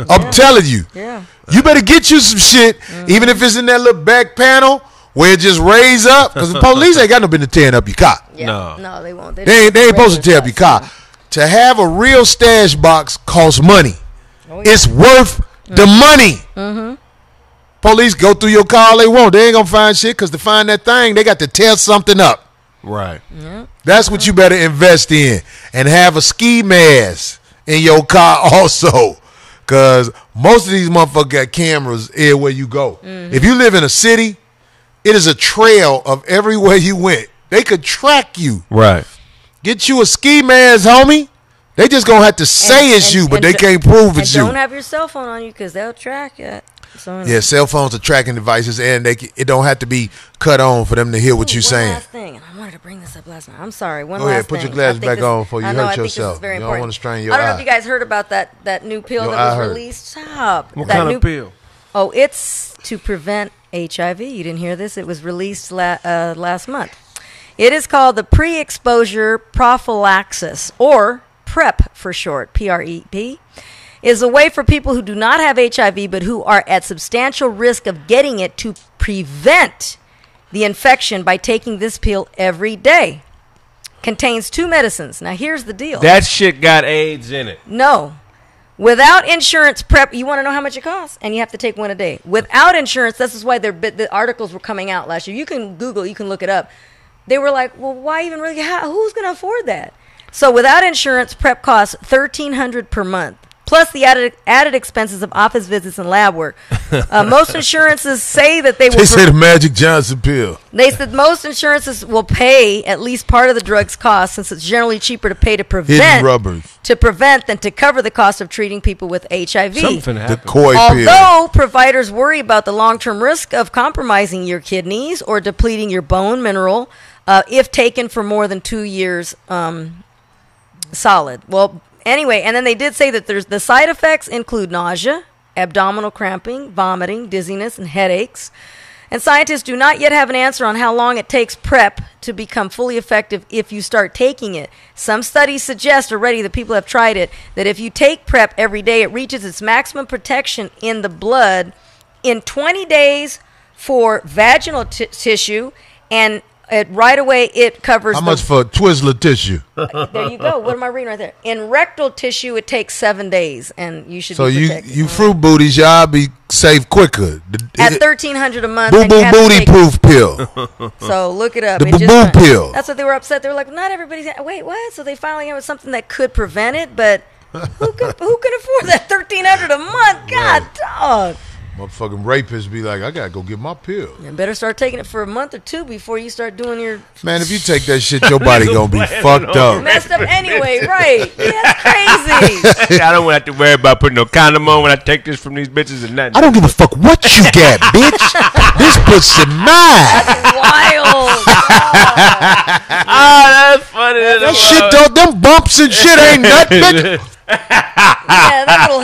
I'm telling you. Yeah. You better get you some shit, even if it's in that little back panel where it just raise up. Because the police ain't got no business tearing up your car. Yeah. No. They won't. They ain't supposed to tear up your car. To have a real stash box costs money. Oh, yeah. It's worth the money. Police go through your car all they want. They ain't going to find shit because to find that thing, they got to tear something up. Right. That's what you better invest in. And have a ski mask in your car also. Because most of these motherfuckers got cameras everywhere you go. If you live in a city, it is a trail of everywhere you went. They could track you. Right. Get you a ski mask, homie. They just going to have to say it's you, but they can't prove it's you. Don't have your cell phone on you because they'll track it. So, Yeah, cell phones are tracking devices, and it don't have to be cut on for them to hear what you're One saying. last thing, and I wanted to bring this up last night. I'm sorry. One Go last ahead, put thing. your glasses I think back this- on before you I know, hurt I think this is yourself. very You don't important. wanna strain your I don't know eye. if you guys heard about that new pill Your that eye was hurt. released. Stop. What That kind new, of pill? Oh, it's to prevent HIV. You didn't hear this? It was released last month. It is called the Pre-Exposure Prophylaxis, or PrEP for short, PrEP, is a way for people who do not have HIV but who are at substantial risk of getting it to prevent the infection by taking this pill every day. Contains 2 medicines. Now, here's the deal. That shit got AIDS in it. No. Without insurance, PrEP, you want to know how much it costs? And you have to take one a day. Without insurance, this is why the articles were coming out last year. You can Google, you can look it up. They were like, well, why even really? Who's going to afford that? So without insurance, PrEP costs $1,300 per month, plus the added expenses of office visits and lab work. Most insurances say that they will. They say the Magic Johnson pill. They said most insurances will pay at least part of the drug's cost, since it's generally cheaper to pay to Hidden rubbers. prevent than to cover the cost of treating people with HIV. Something The happened. koi pill. Although providers worry about the long-term risk of compromising your kidneys or depleting your bone mineral if taken for more than 2 years solid. Well, anyway, and then they did say that the side effects include nausea, abdominal cramping, vomiting, dizziness, and headaches. And scientists do not yet have an answer on how long it takes PrEP to become fully effective if you start taking it. Some studies suggest already, that people have tried it, that if you take PrEP every day, it reaches its maximum protection in the blood in 20 days for vaginal tissue, and right away it covers. How much for Twizzler tissue? There you go. What am I reading right there? In rectal tissue, it takes 7 days, and you should So be you protected. fruit booties, y'all be safe quicker. At $1,300 a month. Boo and you boo have to booty take- proof pill. So look it up. The It just- boo-boo pill. That's what they were upset. They were like, not everybody's. Wait, what? So they finally came with something that could prevent it, but who can afford that $1,300 a month? God, dog. Motherfucking rapists be like, I gotta go get my pill. You better start taking it for a month or 2 before you start doing your Man, if you take that shit, your body gonna be fucked up. messed up anyway, right? Yeah, that's crazy. I don't have to worry about putting no condom on when I take this from these bitches and nothing. I don't give a fuck what you got, bitch. This pussy mine. Wild. Oh, that's funny. That shit, though, them bumps and shit ain't nothing, bitch. Yeah, that little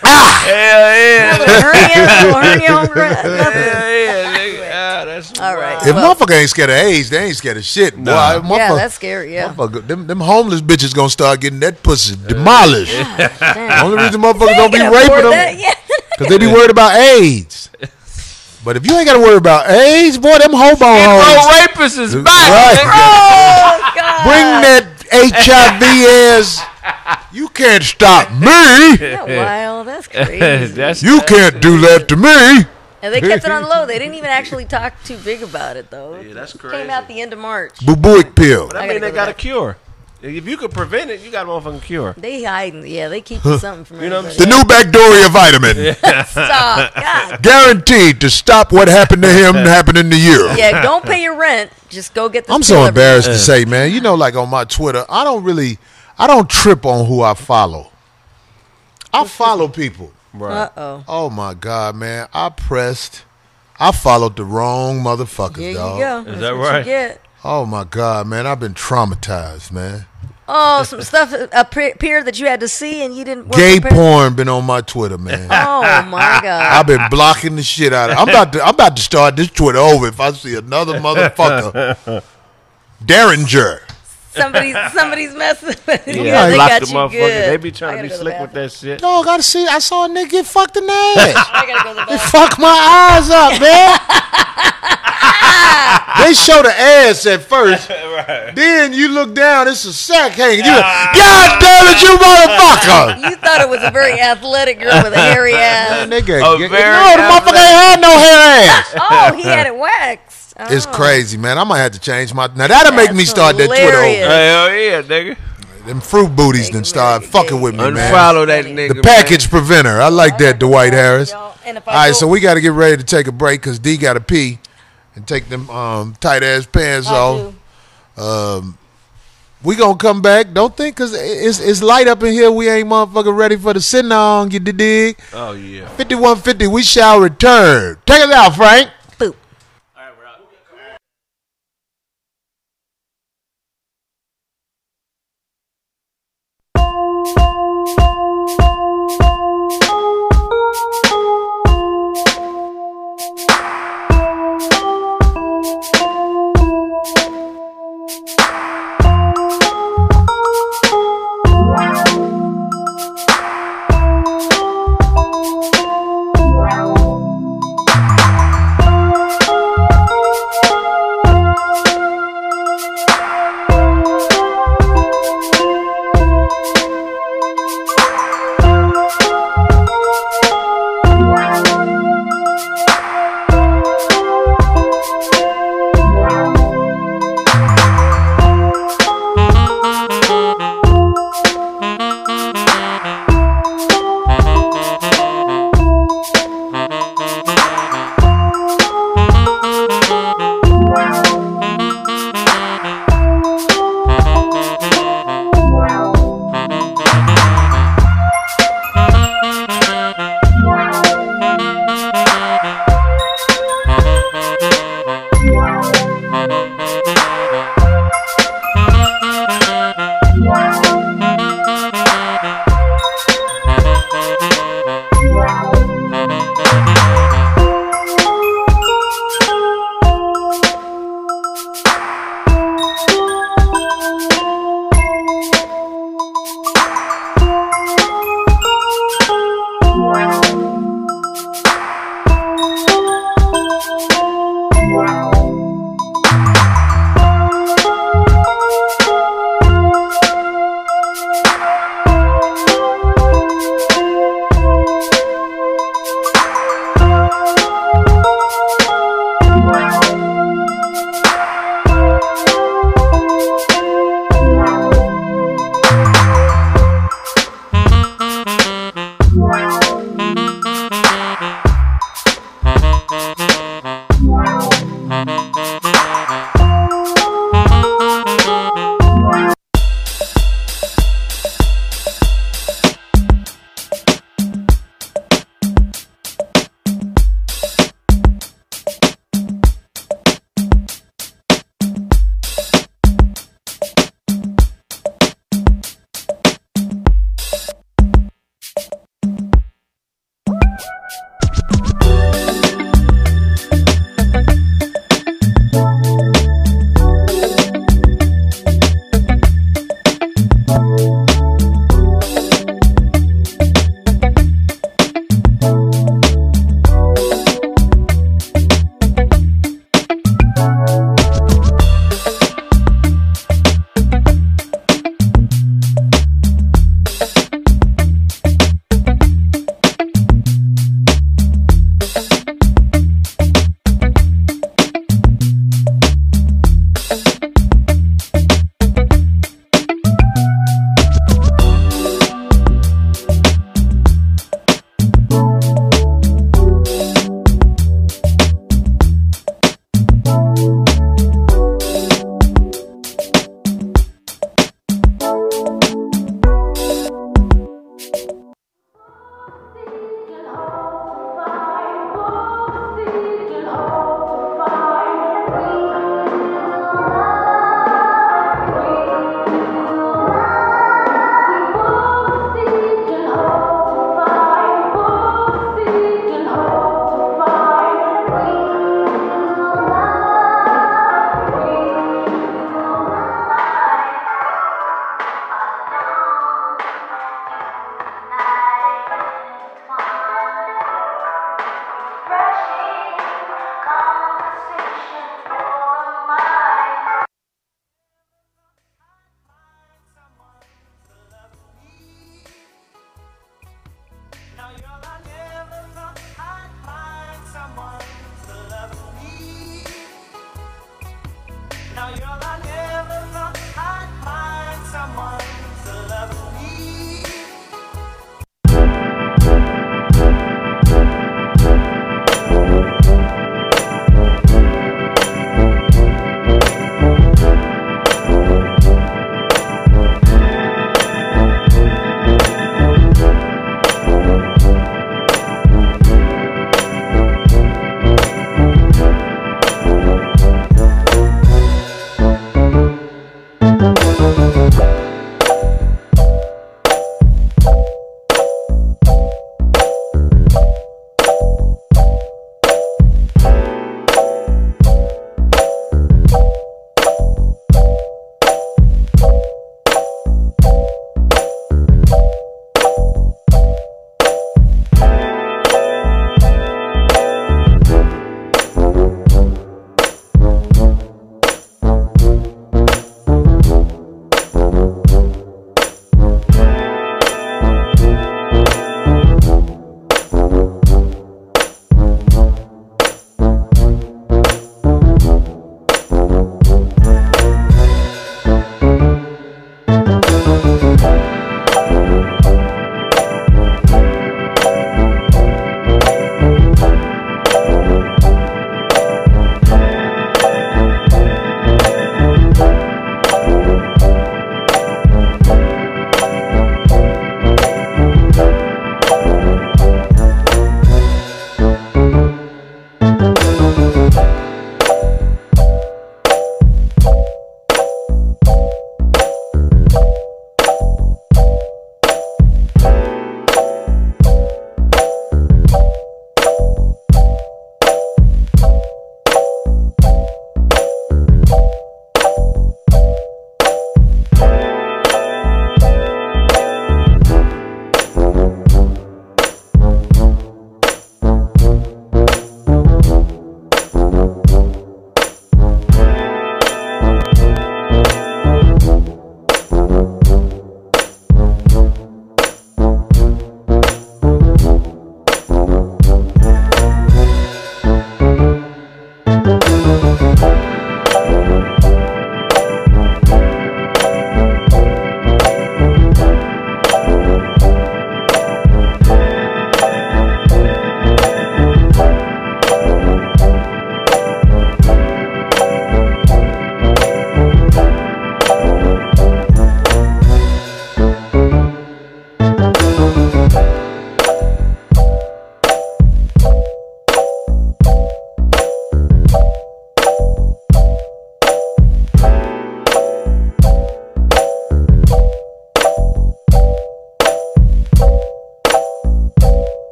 Hell yeah. little hernia on Hell yeah, nigga. Ah, that's All right. If Well, motherfucker ain't scared of AIDS, they ain't scared of shit. Boy, Nah. yeah, motherfucker, that's scary. Yeah. motherfucker, them homeless bitches gonna start getting that pussy demolished. Damn. Only reason motherfuckers don't be Can raping afford them that? Yeah. because they be worried about AIDS. But if you ain't gotta worry about AIDS, boy, them hobo Bro, hoes. rapist is back. Right. nigga. Oh God. Bring that HIV ass. You can't stop me. That wild. That's crazy. That's You can't do that to me. And they kept it on low. They didn't even actually talk too big about it, though. Yeah, that's It crazy. came out the end of March. Boo-booic pill. But I I mean, gotta they go got to a cure. If you could prevent it, you got a motherfucking cure. They hiding. Yeah, they keep something from You know what I'm everybody. The new Bacteria vitamin. Stop. God. Guaranteed to stop what happened to him happening to you. Yeah, don't pay your rent. Just go get this. I'm so pill every embarrassed to say, man. You know, like on my Twitter, I don't trip on who I follow. I follow people. Right. Uh-oh. Oh my God, man. I followed the wrong motherfuckers, Here you dog. go. That's that what right? You get. Oh my God, man. I've been traumatized, man. Oh, some stuff appeared that you had to see and you didn't. weren't Gay prepared. porn been on my Twitter, man. Oh my God. I've been blocking the shit out of it. I'm about to start this Twitter over if I see another motherfucker. Derringer. Somebody's messing with you. Yeah, they block got the you motherfuckers. good. They be I trying to gotta be go to the slick with bathroom. that shit. Dog, I saw a nigga get fucked in the ass. I gotta go to the They bathroom. fucked my eyes up, man. They show the ass at first. Then you look down, it's a sack hanging. You like, God damn it, you motherfucker. You thought it was a very athletic girl with a hairy ass. Nigga, A no, the very motherfucker ain't had no hair ass. Oh, he had it waxed. Oh. It's crazy, man. I might have to change my. Now that'll make me That's start that Twitter hilarious. over. Hell yeah, nigga. Them fruit booties done start fucking with me, man. Unfollow that nigga. The package preventer. I like that, Dwight Harris. Y'all, and if I All right, go- so we got to get ready to take a break because D got to pee and take them tight ass pants I off. do. We gonna come back. Don't think because it's light up in here. We ain't motherfucking ready for the sit on. You dig? Oh yeah. 5150. We shall return. Take us out, Frank. Boop.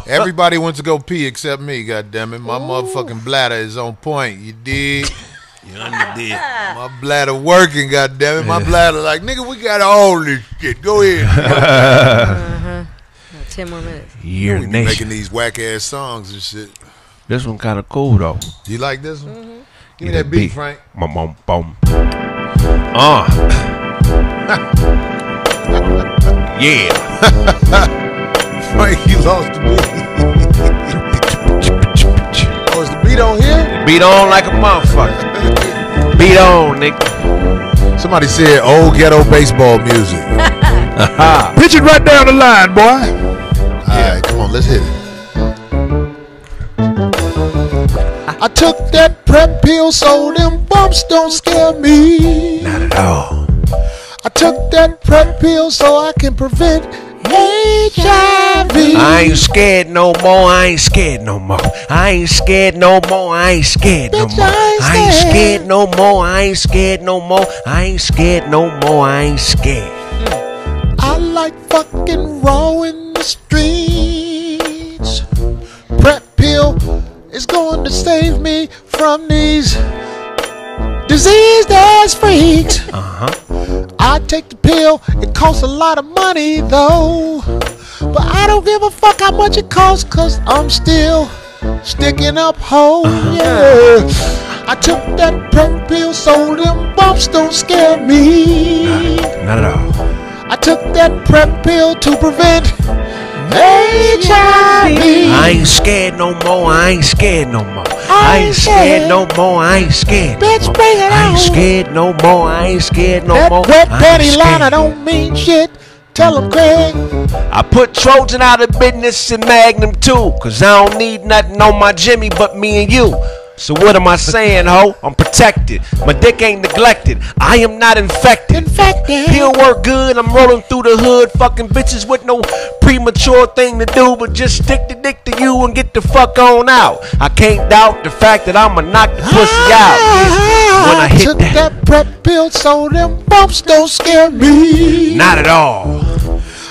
Everybody went to go pee except me, goddammit. My motherfucking bladder is on point, you dig? You underdid. My bladder working, goddammit. My bladder like, nigga, we got all this shit. Go ahead. 10 more minutes. Year We be Nation. making these whack ass songs and shit. This one kind of cool though. Do you like this one? Mm-hmm. Give me that beat, Frank. Boom, boom, boom. Yeah. Frank, you lost the beat. Oh, is the beat on here? Beat on like a motherfucker. Beat on, nigga. Somebody said old ghetto baseball music. Pitch it right down the line, boy. All right, come on, let's hit it. I took that prep pill so them bumps don't scare me. Not at all. I took that prep pill so I can prevent HIV. I ain't scared no more. I ain't scared no more. I ain't scared no more. I ain't scared no Bitch, more. I I ain't ain't scared. scared no more. I ain't scared no more. I ain't scared no more. I ain't scared. I like fucking raw in the streets. Prep pill is going to save me from these diseased ass freaks. I take the pill, it costs a lot of money though. But I don't give a fuck how much it costs, cause I'm still sticking up hoes. Yeah. I took that prep pill so them bumps don't scare me. Not at all. I took that prep pill to prevent HIV. I ain't scared no more. I ain't scared no more. I ain't scared no more. I ain't scared. Bitch, bring it I on. ain't scared no more. I ain't scared no That more. wet I ain't panty scared. liner don't mean shit. Tell him, Craig. I put Trojan out of business and Magnum too, cause I don't need nothing on my Jimmy but me and you. So what am I saying, ho? I'm protected. My dick ain't neglected. I am not infected. Infected. Pill work good. I'm rolling through the hood, fucking bitches with no premature thing to do, but just stick the dick to you and get the fuck on out. I can't doubt the fact that I'ma knock the pussy out when I hit took that. that prep pill so them bumps don't scare me. Not at all.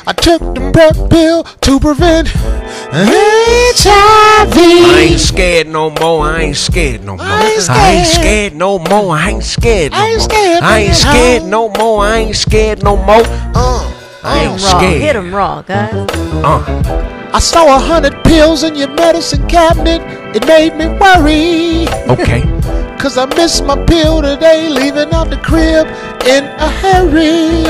I took the prep pill to prevent HIV. I ain't scared no more. I ain't scared no more. I ain't I ain't scared. scared no more. I ain't scared no I ain't more. scared, I ain't man. scared no more. I ain't scared no more. I ain't Raw. Hit scared. him raw, guys. I saw 100 pills in your medicine cabinet. It made me worry. Okay. Cause I missed my pill today, leaving out the crib in a hurry.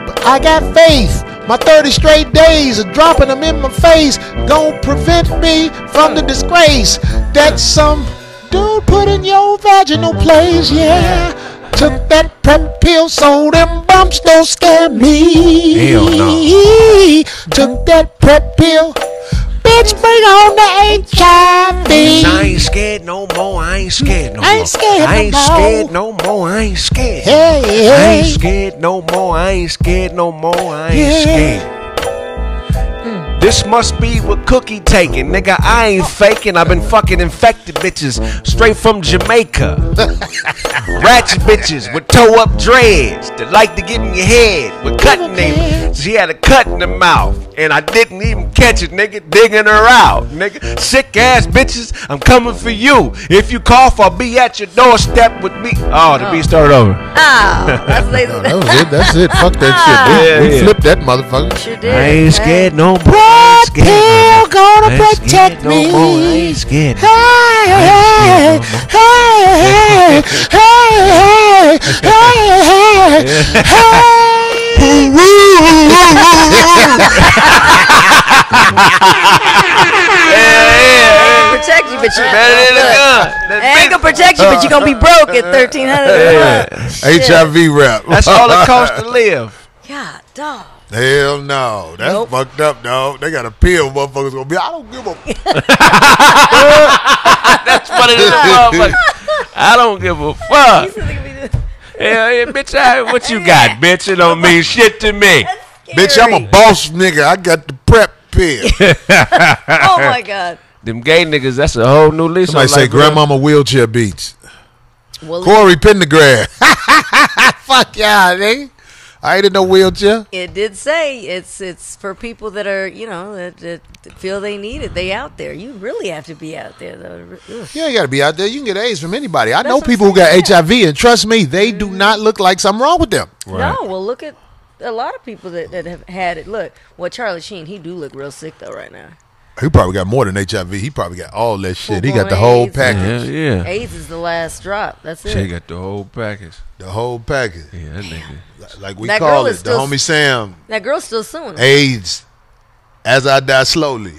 But I got faith. My 30 straight days of dropping them in my face gon' prevent me from the disgrace that some dude put in your vaginal place. Yeah. Took that prep pill so them bumps don't scare me. Hell no. Took that prep pill. Bitch, bring on the HIV. I ain't scared no more. I ain't scared no more. I ain't scared I ain't no more. scared no more. I ain't scared. Hey, I hey. ain't scared no more. I ain't scared no more. I ain't Yeah. scared. This must be what Cookie taking. Nigga, I ain't faking. I've been fucking infected bitches straight from Jamaica. Ratchet bitches with toe up dreads that like to get in your head with cutting them. She had a cut in the mouth and I didn't even catch it, nigga. Digging her out, nigga. Sick ass bitches, I'm coming for you. If you cough, I'll be at your doorstep with me. Oh, the beat started over. Oh, that's lazy. That was it. That's it. Fuck that shit. Yeah, We yeah. flipped that motherfucker. Sure did. I ain't scared no more. I Prep ain't scared no pill more. gonna I ain't protect scared no me. more. I ain't scared. Hey, hey, hey, hey, hey, Protect you, but you Better than a gun. I ain't gonna protect you, but you gonna be broke at $1,300. HIV rap. That's all it costs to live. God, dog. Hell no. That's Nope. fucked up, dog. They got a pill motherfuckers gonna be. I don't give a That's funny as a motherfucker. I don't give a fuck. Hell yeah, bitch. What you got, bitch? It don't mean shit to me. bitch, I'm a boss nigga. I got the prep pill. Oh my God. Them gay niggas, that's a whole new lease. Somebody on say life, bro. grandmama wheelchair beats. Well, Corey Pendergrass. Fuck y'all, nigga. I ain't in no wheelchair. It did say it's for people that are, you know, that feel they need it. They out there. You really have to be out there, though. Ugh. You ain't got to be out there. You can get AIDS from anybody. I That's know what I'm people who saying, got yeah. HIV, and trust me, they do not look like something wrong with them. No, well, look at a lot of people that have had it. Look, well, Charlie Sheen, he do look real sick, though, right now. He probably got more than HIV. He probably got all that shit. He got Full-blown the whole AIDS. package. Yeah. AIDS is the last drop. That's it. She got the whole package. The whole package. Yeah, that nigga. Like we That call girl it, is the still- homie Sam, That girl's still suing him. AIDS, as I die slowly.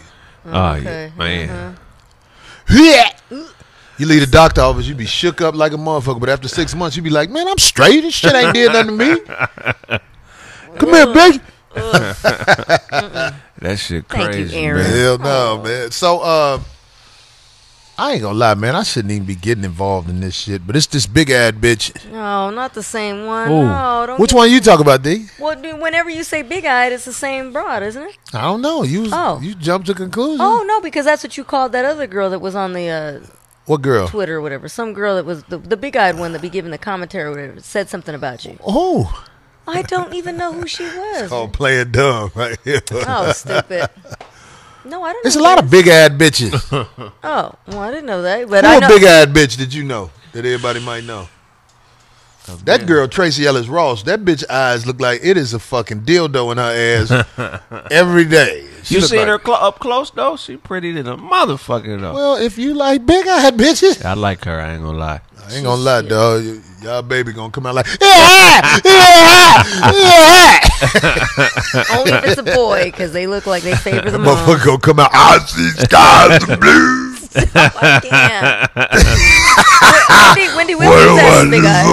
Oh, Okay. yeah, man. Yeah. You leave the doctor office, you be shook up like a motherfucker, but after 6 months, you be like, man, I'm straight. This shit ain't did nothing to me. Come here, bitch. That shit Thank you, crazy, Aaron. man. Hell no, man. So, I ain't gonna lie, man. I shouldn't even be getting involved in this shit, but it's this big ass bitch. No, not the same one. Ooh. No, don't. Which one you talk about, D? Well, dude, whenever you say big-eyed, it's the same broad, isn't it? I don't know. You Oh. you jumped to conclusion. Oh no, because that's what you called that other girl that was on the What girl? Twitter or whatever. Some girl that was the big-eyed one that be giving the commentary or whatever said something about you. Oh, I don't even know who she was. oh, playing dumb right here. Oh, stupid. No, I don't know. There's a who lot that of is. big ass bitches. Oh, well, I didn't know that, but Who I a know. big ass bitch did you know that everybody might know? That girl, Tracy Ellis Ross, that bitch eyes look like it is a fucking dildo in her ass every day. She You look seen like- her up close though? She pretty than a motherfucker though. Well, if you like big eyed bitches, I like her. I ain't gonna lie. I ain't gonna lie, dog. Y'all baby gonna come out like, yeah, yeah, yeah. Only if it's a boy, because they look like they favor the mom. Motherfucker gonna come out, I see skies and blue. I can't. Wendy Williams has some big eyes.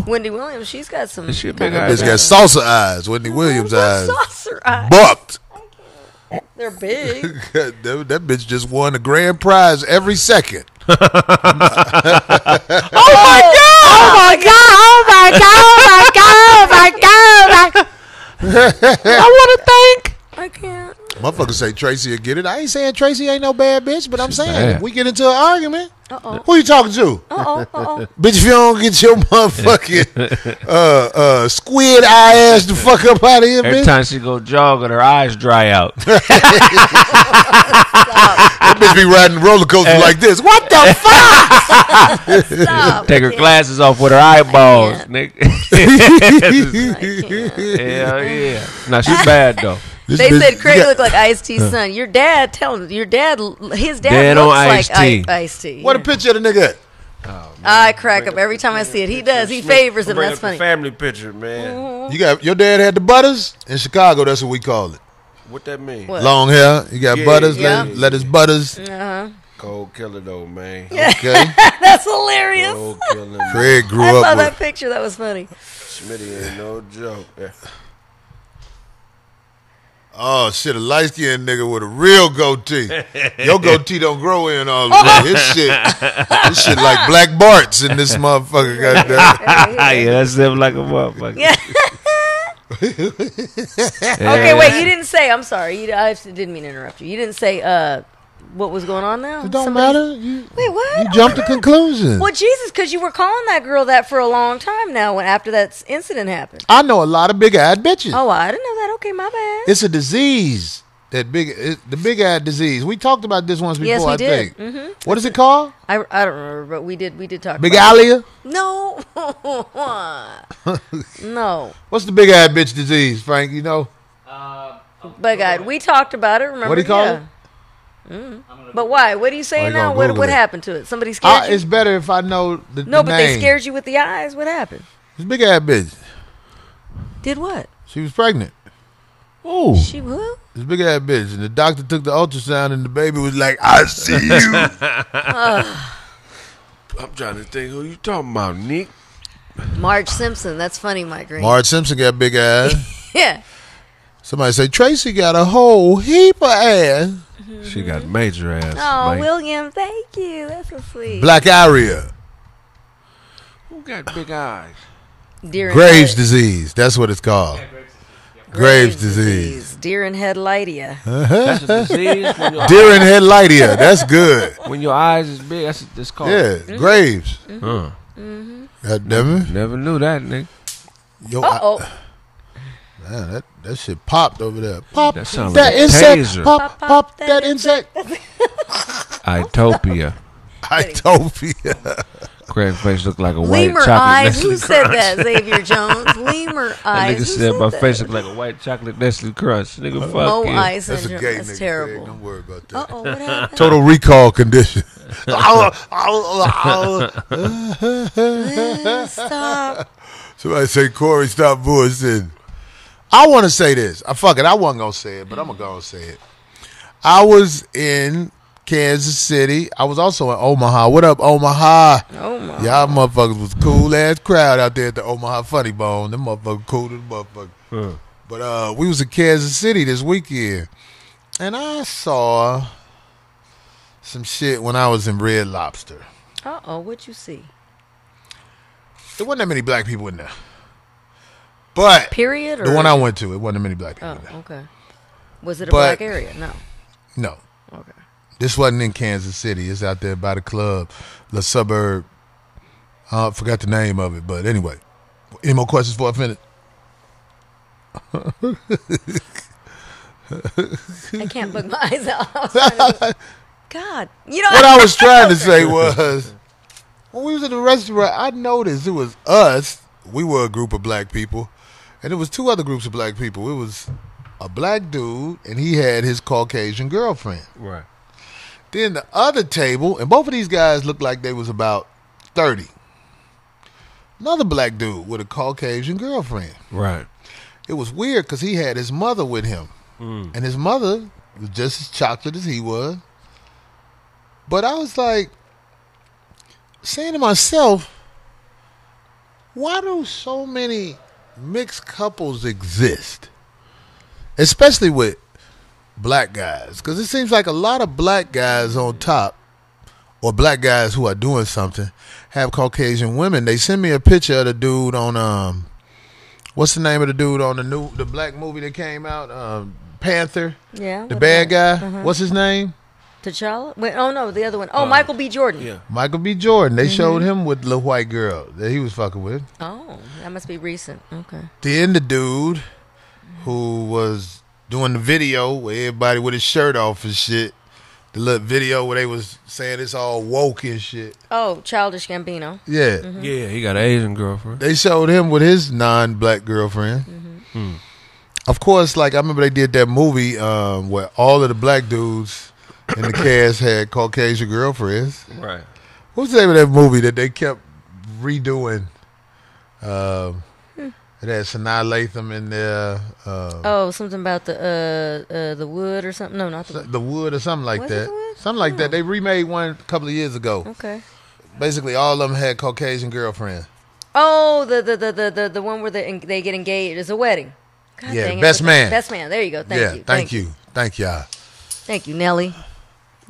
Who? Wendy Williams, she's got some. Is she a big kinda eye? Bitch got salsa eyes, Whitney Williams eyes. Saucer eyes. Bucked. They're big. that bitch just won the grand prize every second. Oh my god! Oh my god! Oh my god! Oh my god! Oh my god! I want to thank. I can't. Motherfuckers say Tracy will get it. I ain't saying Tracy ain't no bad bitch, but I'm saying bad. if we get into an argument, Uh-oh. who you talking to? Uh-oh. Bitch, if you don't get your motherfucking squid eye ass the fuck up out of here, Every bitch. time she go jog and her eyes dry out. That bitch be riding the roller coaster like this. What the fuck? Stop. Take her I can't. glasses off with her eyeballs, can't. nigga. Hell yeah. Nah, she's bad though. They said Craig looked like Ice-T's son. Your dad, tell him. His dad Dad on looks like Ice-T. Ice-T. What a picture of the nigga at? I crack up every time I see it. He does. He favors him. Bring That's up the funny. family picture, man. You got your dad had the butters in Chicago. That's what we call it. What that mean? What? Long hair. You got Yeah, butters. yeah. Let his butters. Uh-huh. Cold killer though, man. Okay. That's hilarious. Cold killer. Craig grew I saw up that with. picture. That was funny. Smitty ain't no joke. Yeah. Oh shit, a light skinned nigga with a real goatee. Your goatee don't grow in all of that. His shit like Black Bart's in this motherfucker. Goddamn. Yeah, that's him like a motherfucker. Yeah. Okay, wait. You didn't say. I'm sorry. I didn't mean to interrupt you. You didn't say what was going on now. It don't Somebody- matter. You Wait, what? jumped to conclusions. Well, Jesus, because you were calling that girl that for a long time now. When after that incident happened. I know a lot of big eyed bitches. Oh, I didn't know that. Okay, my bad. It's a disease. The big eyed disease. We talked about this once before. Yes, we I did. think. What is it called? I don't remember, but we did talk. Big about it. Alia. No. No. What's the big eyed bitch disease, Frank? You know. But God, we talked about it. Remember? What do you call it? But why? What are you saying you now? gonna Google What it? happened to it? Somebody scared you? It's better if I know the No, but they name. scared you with the eyes. What happened? This big eyed bitch. Did what? She was pregnant. Ooh. She who? This big ass bitch, and the doctor took the ultrasound, and the baby was like, "I see you." I'm trying to think who you talking about, Nick. Marge Simpson. That's funny, Mike Green. Marge Simpson got big ass. Yeah. Somebody say Tracy got a whole heap of ass. She got major ass. Oh, man. William, thank you. That's so sweet. Black Aria, Who got big eyes? Deer and Graves head- disease. That's what it's called. Graves disease. Deer and headlightia. That's a disease when your, Deer in headlightia. That's good. when your eyes is big. That's what it's called. Yeah, Graves. Huh. God damn it. Never knew that, nigga. Yo, Uh-oh. Man, that shit popped over there. Pop That sounds that like a insect. taser. Pop that insect. Itopia. Itopia. Craig face looked like a white Lemur chocolate eyes. Nestle Who said Crunch. that? Xavier Jones. Lemur That eyes. nigga Who said my that? face looked like a white chocolate Nestle Crunch. Nigga, fuck Mo you. eye That's a syndrome. gay That's nigga. terrible. Don't worry about that. Uh-oh, what happened? Total recall condition. Stop. Somebody say, Corey, stop bullshitting. I want to say this. Fuck it. I wasn't going to say it, but I'm going to go and say it. I was in Kansas City. I was also in Omaha. What up, Omaha? Omaha. Y'all motherfuckers was cool-ass crowd out there at the Omaha Funny Bone. Them motherfuckers cool as motherfuckers. But we was in Kansas City this weekend. And I saw some shit when I was in Red Lobster. Uh-oh, what'd you see? There wasn't that many black people in there. But Period? Or? the one I went to, it wasn't that many black people Oh, in there. okay. Was it a But- black area? No. No. Okay. This wasn't in Kansas City. It's out there by the club, the suburb. I forgot the name of it, but anyway. Any more questions for a minute? I can't bug my eyes out. I was trying to- God. You know What I was trying to say was, when we was in the restaurant, I noticed it was us. We were a group of black people, and it was two other groups of black people. It was a black dude, and he had his Caucasian girlfriend. Right. Then the other table, and both of these guys looked like they was about 30. Another black dude with a Caucasian girlfriend. Right. It was weird because he had his mother with him. And his mother was just as chocolate as he was. But I was like, saying to myself, why do so many mixed couples exist? Especially with black guys. Because it seems like a lot of black guys on top, or black guys who are doing something, have Caucasian women. They send me a picture of the dude on, what's the name of the dude on the black movie that came out? Panther. Yeah. The what bad about- guy. What's his name? T'Challa? Wait, oh, no, the other one. Oh, Michael B. Jordan. Yeah. Michael B. Jordan. They showed him with the white girl that he was fucking with. Oh, that must be recent. Okay. Then the dude who was doing the video where everybody with his shirt off and shit. The little video where they was saying it's all woke and shit. Oh, Childish Gambino. Yeah. Yeah, he got an Asian girlfriend. They showed him with his non-black girlfriend. Of course, like I remember they did that movie where all of the black dudes in the cast had Caucasian girlfriends. Right. What was the name of that movie that they kept redoing? It had Sanaa Lathan in there. Oh, something about the wood or something. No, not the wood. The Wood or something like Was it that. The Wood? Something like that. They remade one a couple of years ago. Okay. Basically, all of them had Caucasian girlfriends. Oh, the one where they get engaged. It's a wedding. God Yeah, dang it. Best Man. Best Man. There you go. Thank you. Thank you. Thank y'all. Thank you, Nelly.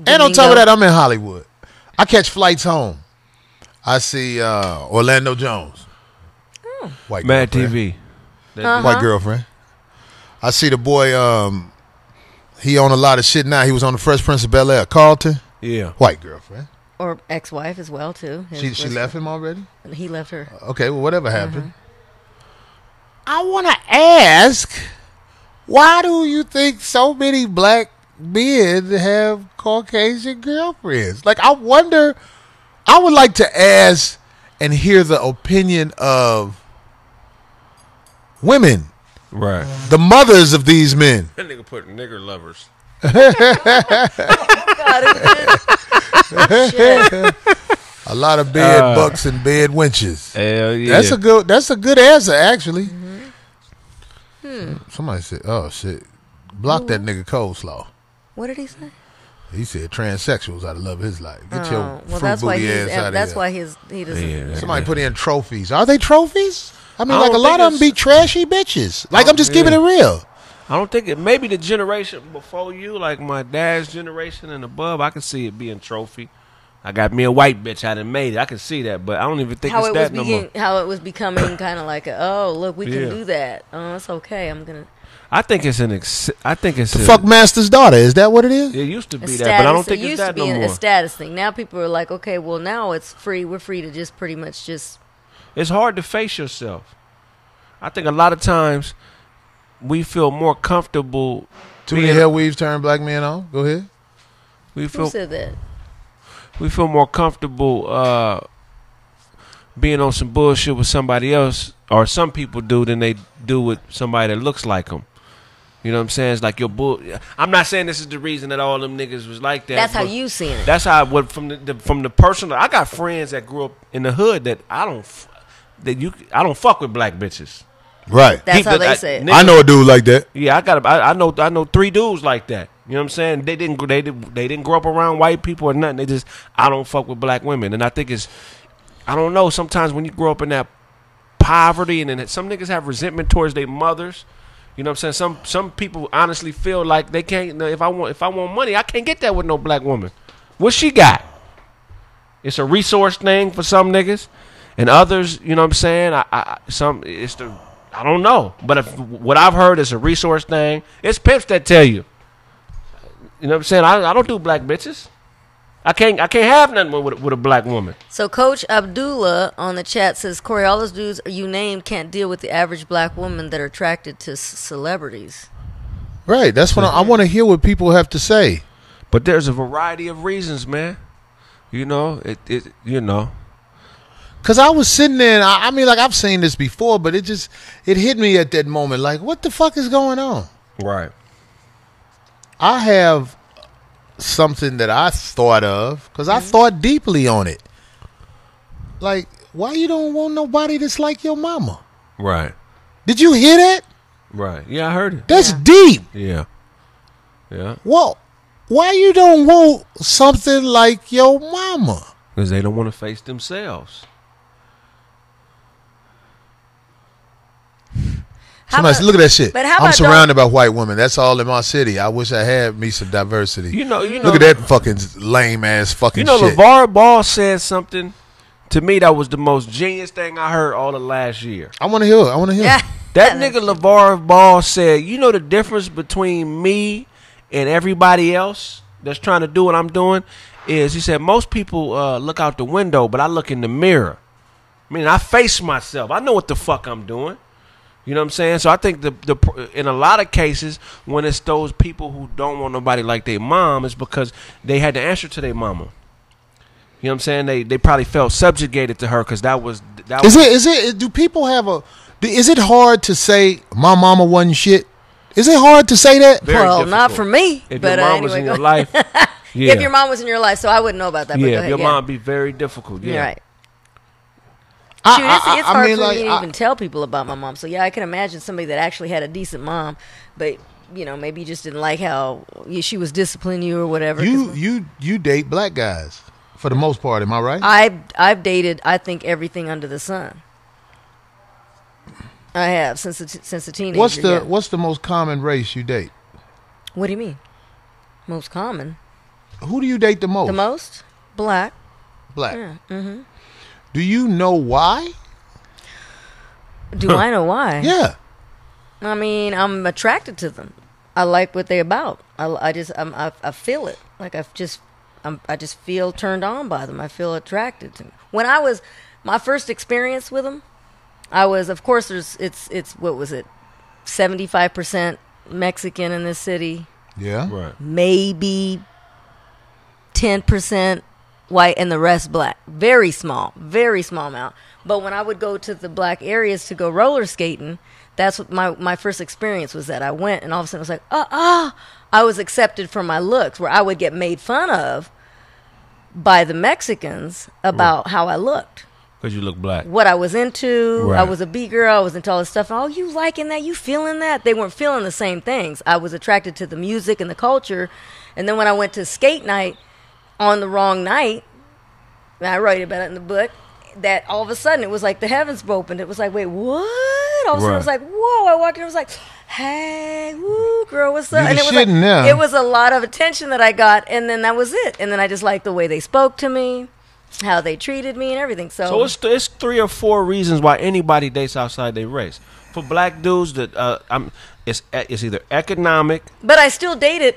And on top of that, I'm in Hollywood. I catch flights home. I see Orlando Jones. White Mad girlfriend. TV. White girlfriend. I see the boy, he on a lot of shit now. He was on the Fresh Prince of Bel-Air. Carlton. Yeah. White girlfriend. Or ex-wife as well, too. She left him already? He left her. Okay, well, whatever happened. I want to ask, why do you think so many black men have Caucasian girlfriends? Like, I wonder, I would like to ask and hear the opinion of women, Right. the mothers of these men. That nigga put nigger lovers. Shit. A lot of bed bucks and bed wenches. Hell yeah. That's a good answer, actually. Somebody said, "Oh shit, block that nigga coleslaw." What did he say? He said transsexuals ought to love his life. Get your Oh, well, fruit that's why booty he's. ass out of That's here. why he doesn't. Yeah, Somebody put in trophies. Are they trophies? I mean, I like a don't lot think of them be trashy bitches. Like I'm just keeping it real. I don't think it. Maybe the generation before you, like my dad's generation and above, I can see it being trophy. I got me a white bitch. I done made it. I can see that, but I don't even think How it's it was that no more. how it was becoming kind of like look, we can Yeah. do that. Oh, it's okay. I'm gonna. I think it's I think it's The fuck master's daughter. Is that what it is? It used to be A that, but I don't status. think It it's used to that be no a more. status thing. Now people are like, okay, well now it's free. We're free to just pretty much just. It's hard to face yourself. I think a lot of times we feel more comfortable. Too many hair weaves turn black men on. Go ahead. We Who feel said that? we feel more comfortable being on some bullshit with somebody else, or some people do, than they do with somebody that looks like them. You know what I'm saying? It's like your bull. I'm not saying this is the reason that all them niggas was like that. That's how you seen it. That's how I would from the personal. I got friends that grew up in the hood that I don't fuck with black bitches. Right. That's how they say it. I know a dude like that. Yeah, I know 3 dudes like that. You know what I'm saying? They didn't grow up around white people or nothing. They just, I don't fuck with black women. And I think it's, I don't know, sometimes when you grow up in that poverty, and then some niggas have resentment towards their mothers. You know what I'm saying? Some people honestly feel like they can't, if I want money, I can't get that with no black woman. What she got? It's a resource thing for some niggas. And others, you know what I'm saying? I don't know. But what I've heard is a resource thing. It's pimps that tell you. You know what I'm saying? I don't do black bitches. I can't have nothing with a black woman. So Coach Abdullah on the chat says, Corey, all those dudes you named can't deal with the average black woman that are attracted to celebrities. Right. That's what I want to hear what people have to say. But there's a variety of reasons, man. You know, you know. Because I was sitting there, and I mean, like, I've seen this before, but it hit me at that moment. Like, what the fuck is going on? Right. I have something that I thought of, because I thought deeply on it. Like, why you don't want nobody that's like your mama? Right. Did you hear that? Right. Yeah, I heard it. That's deep. Yeah. Yeah. Well, why you don't want something like your mama? Because they don't want to face themselves. Somebody said, look at that shit. But how I'm about surrounded by white women. That's all in my city. I wish I had me some diversity. You know. Look at that fucking lame ass fucking shit. You know, LeVar Ball said something to me that was the most genius thing I heard all of last year. I want to hear it. Yeah. That nigga LeVar Ball said, you know the difference between me and everybody else that's trying to do what I'm doing is, he said, most people look out the window, but I look in the mirror. I mean, I face myself. I know what the fuck I'm doing. You know what I'm saying? So I think the in a lot of cases, when it's those people who don't want nobody like their mom, it's because they had to answer to their mama. You know what I'm saying? They probably felt subjugated to her because that was. Is it? Do people have a? Is it hard to say my mama wasn't shit? Is it hard to say that? Very well, difficult. not for me. If but your mom anyway, was in your life, yeah. If your mom was in your life, so I wouldn't know about that. But go yeah, ahead, your mom be very difficult. Yeah, You're right. Shoot, it's hard mean, for like, me to even tell people about my mom. So yeah, I can imagine somebody that actually had a decent mom, but you know, maybe you just didn't like how she was disciplining you or whatever. You date black guys for the most part, am I right? I've dated, I think, everything under the sun. I have since a teenager. What's the most common race you date? What do you mean? Most common? Who do you date the most? The most? Black. Black. Yeah. Mm-hmm. Do you know why? Do I know why? Yeah. I mean, I'm attracted to them. I like what they're about. I feel it. Like I just feel turned on by them. I feel attracted to them. When I was my first experience with them, I was, of course, it's what was it, 75% Mexican in this city. Yeah. right. Maybe 10% white and the rest black. Very small amount. But when I would go to the black areas to go roller skating, that's what my first experience was. That I went and all of a sudden it was like, I was accepted for my looks, where I would get made fun of by the Mexicans about how I looked. Because you look black. What I was into. Right. I was a B-girl. I was into all this stuff. Oh, you liking that? You feeling that? They weren't feeling the same things. I was attracted to the music and the culture. And then when I went to skate night on the wrong night, and I write about it in the book, that all of a sudden it was like the heavens opened. It was like, wait, what? All of a sudden it was like, whoa. I walked in, it was like, hey, woo, girl, what's up? You And it was shitting now. it was a lot of attention that I got, and then that was it. And then I just liked the way they spoke to me, how they treated me and everything. So it's 3 or 4 reasons why anybody dates outside their race. For black dudes, it's either economic. But I still dated.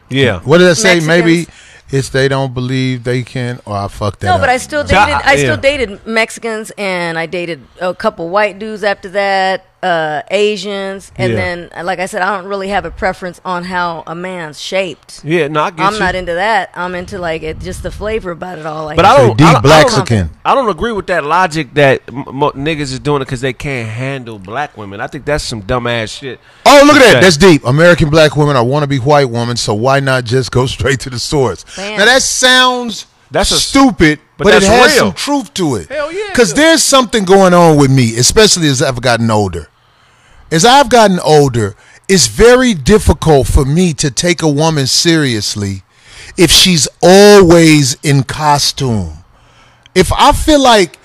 Yeah. What did I say? Mexicans. Maybe it's they don't believe they can, or I fucked that No, up. but I still dated Mexicans, and I dated a couple white dudes after that. Asians, and Yeah. then, like I said, I don't really have a preference on how a man's shaped. Yeah, no, I get I'm you. not into that. I'm into like just the flavor about it all. Like, But I don't. Deep I don't- Blaxican. I don't agree with that logic that niggas is doing it because they can't handle black women. I think that's some dumbass shit. Oh, look at Okay. that. That's deep. American black women are wannabe white women, so why not just go straight to the source? Bam. Now, that sounds That's a- stupid, but but it that's has real. some truth to it. Hell yeah, Because it does. there's something going on with me, especially as I've gotten older. As I've gotten older, it's very difficult for me to take a woman seriously if she's always in costume. If I feel like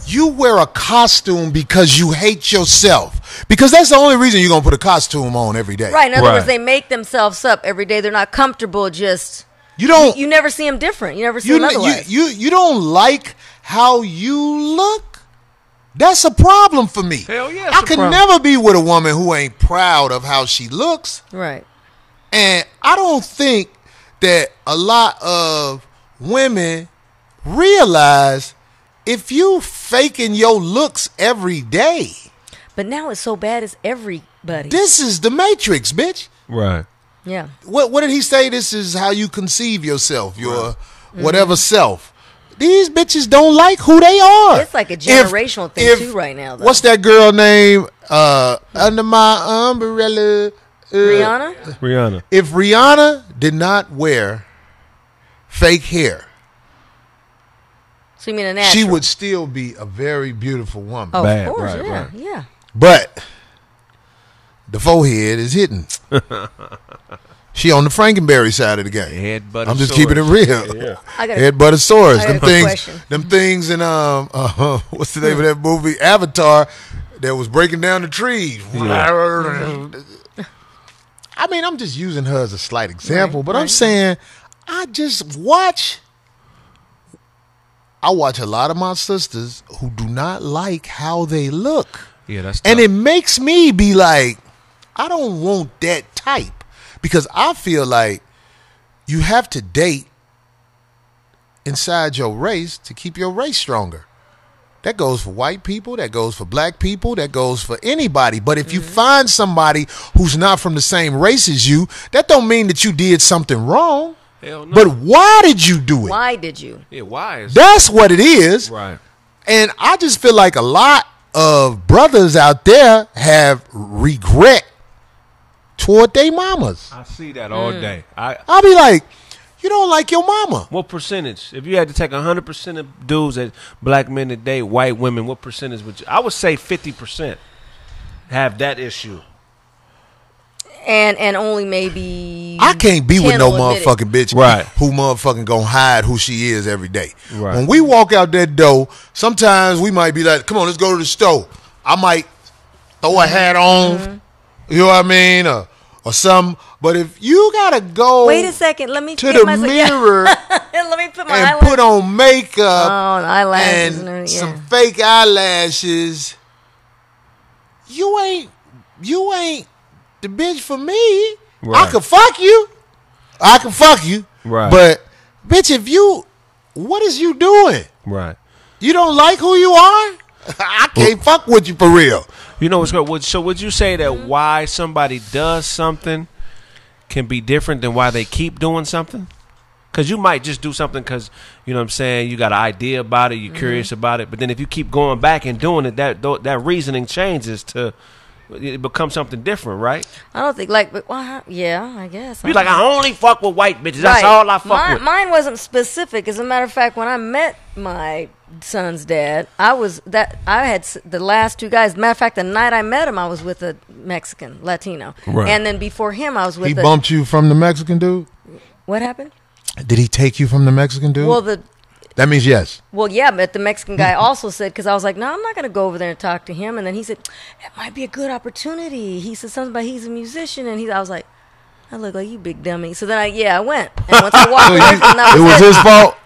you wear a costume because you hate yourself, because that's the only reason you're going to put a costume on every day. right. In other Right. words, they make themselves up every day. They're not comfortable. Just You don't you never see them different. You never see you, them you, otherwise. you don't like how you look? That's a problem for me. Hell yeah, it's I a could problem. never be with a woman who ain't proud of how she looks. Right. And I don't think that a lot of women realize if you faking your looks every day, But now it's so bad. It's everybody. this is the Matrix, bitch. Right. yeah. What did he say? This is how you conceive yourself, your whatever self. These bitches don't like who they are. It's like a generational thing, too, right now, though. What's that girl name? Under my umbrella. Rihanna. Rihanna. If Rihanna did not wear fake hair, So you mean a natural? she would still be a very beautiful woman. Oh, Bad, of course. right, yeah. right. Yeah. But the forehead is hidden. She on the Frankenberry side of the game. Headbutt. I'm just keeping it real. Yeah. I got Headbuttosaurus. I got Them a quick things. question. Them things in what's the name of that movie? Avatar. That was breaking down the trees. I mean, I'm just using her as a slight example, but I'm saying I watch a lot of my sisters who do not like how they look. Yeah, that's And tough. it makes me be like, I don't want that type. Because I feel like you have to date inside your race to keep your race stronger. That goes for white people. That goes for black people. That goes for anybody. But if you find somebody who's not from the same race as you, that don't mean that you did something wrong. Hell no. But why did you do it? Why did you? Yeah, why is That's what it is. right? And I just feel like a lot of brothers out there have regret toward their mamas. I see that all day. I'll be like, you don't like your mama. What percentage? If you had to take 100% of dudes that black men that date white women, what percentage would you? I would say 50% have that issue. And only maybe I can't be with 10 no will admit it. motherfucking bitch Right. who motherfucking gonna hide who she is every day. Right. When we walk out that door, sometimes we might be like, come on, let's go to the store. I might throw a hat on, you know what I mean? Or something. But if you gotta go Wait a second. Let me to get the myself- mirror Let me put my and eyelash. put on makeup Oh, and eyelashes and and everything, some yeah. fake eyelashes, you ain't the bitch for me. Right. I can fuck you. Right. But bitch, what is you doing? Right. You don't like who you are? I can't fuck with you for real. You know what's good? So would you say that why somebody does something can be different than why they keep doing something? Because you might just do something because, you know what I'm saying, you got an idea about it, you're curious about it. But then if you keep going back and doing it, that reasoning changes to, it becomes something different, right? I don't think yeah, I guess. Be like, I only fuck with white bitches. That's all I fuck with. Mine wasn't specific. As a matter of fact, when I met my son's dad, I had the last two guys. Matter of fact, the night I met him, I was with a Mexican Latino, Right. and then before him, I was with. He bumped you from the Mexican dude? What happened? Did he take you from the Mexican dude? Well, that means yes. yeah, but the Mexican guy also said, because I was like, no, I'm not going to go over there and talk to him. And then he said, it might be a good opportunity. He said something about he's a musician, and I was like, I look like you big dummy. So then I went. And once I walked away from that, It was his fault.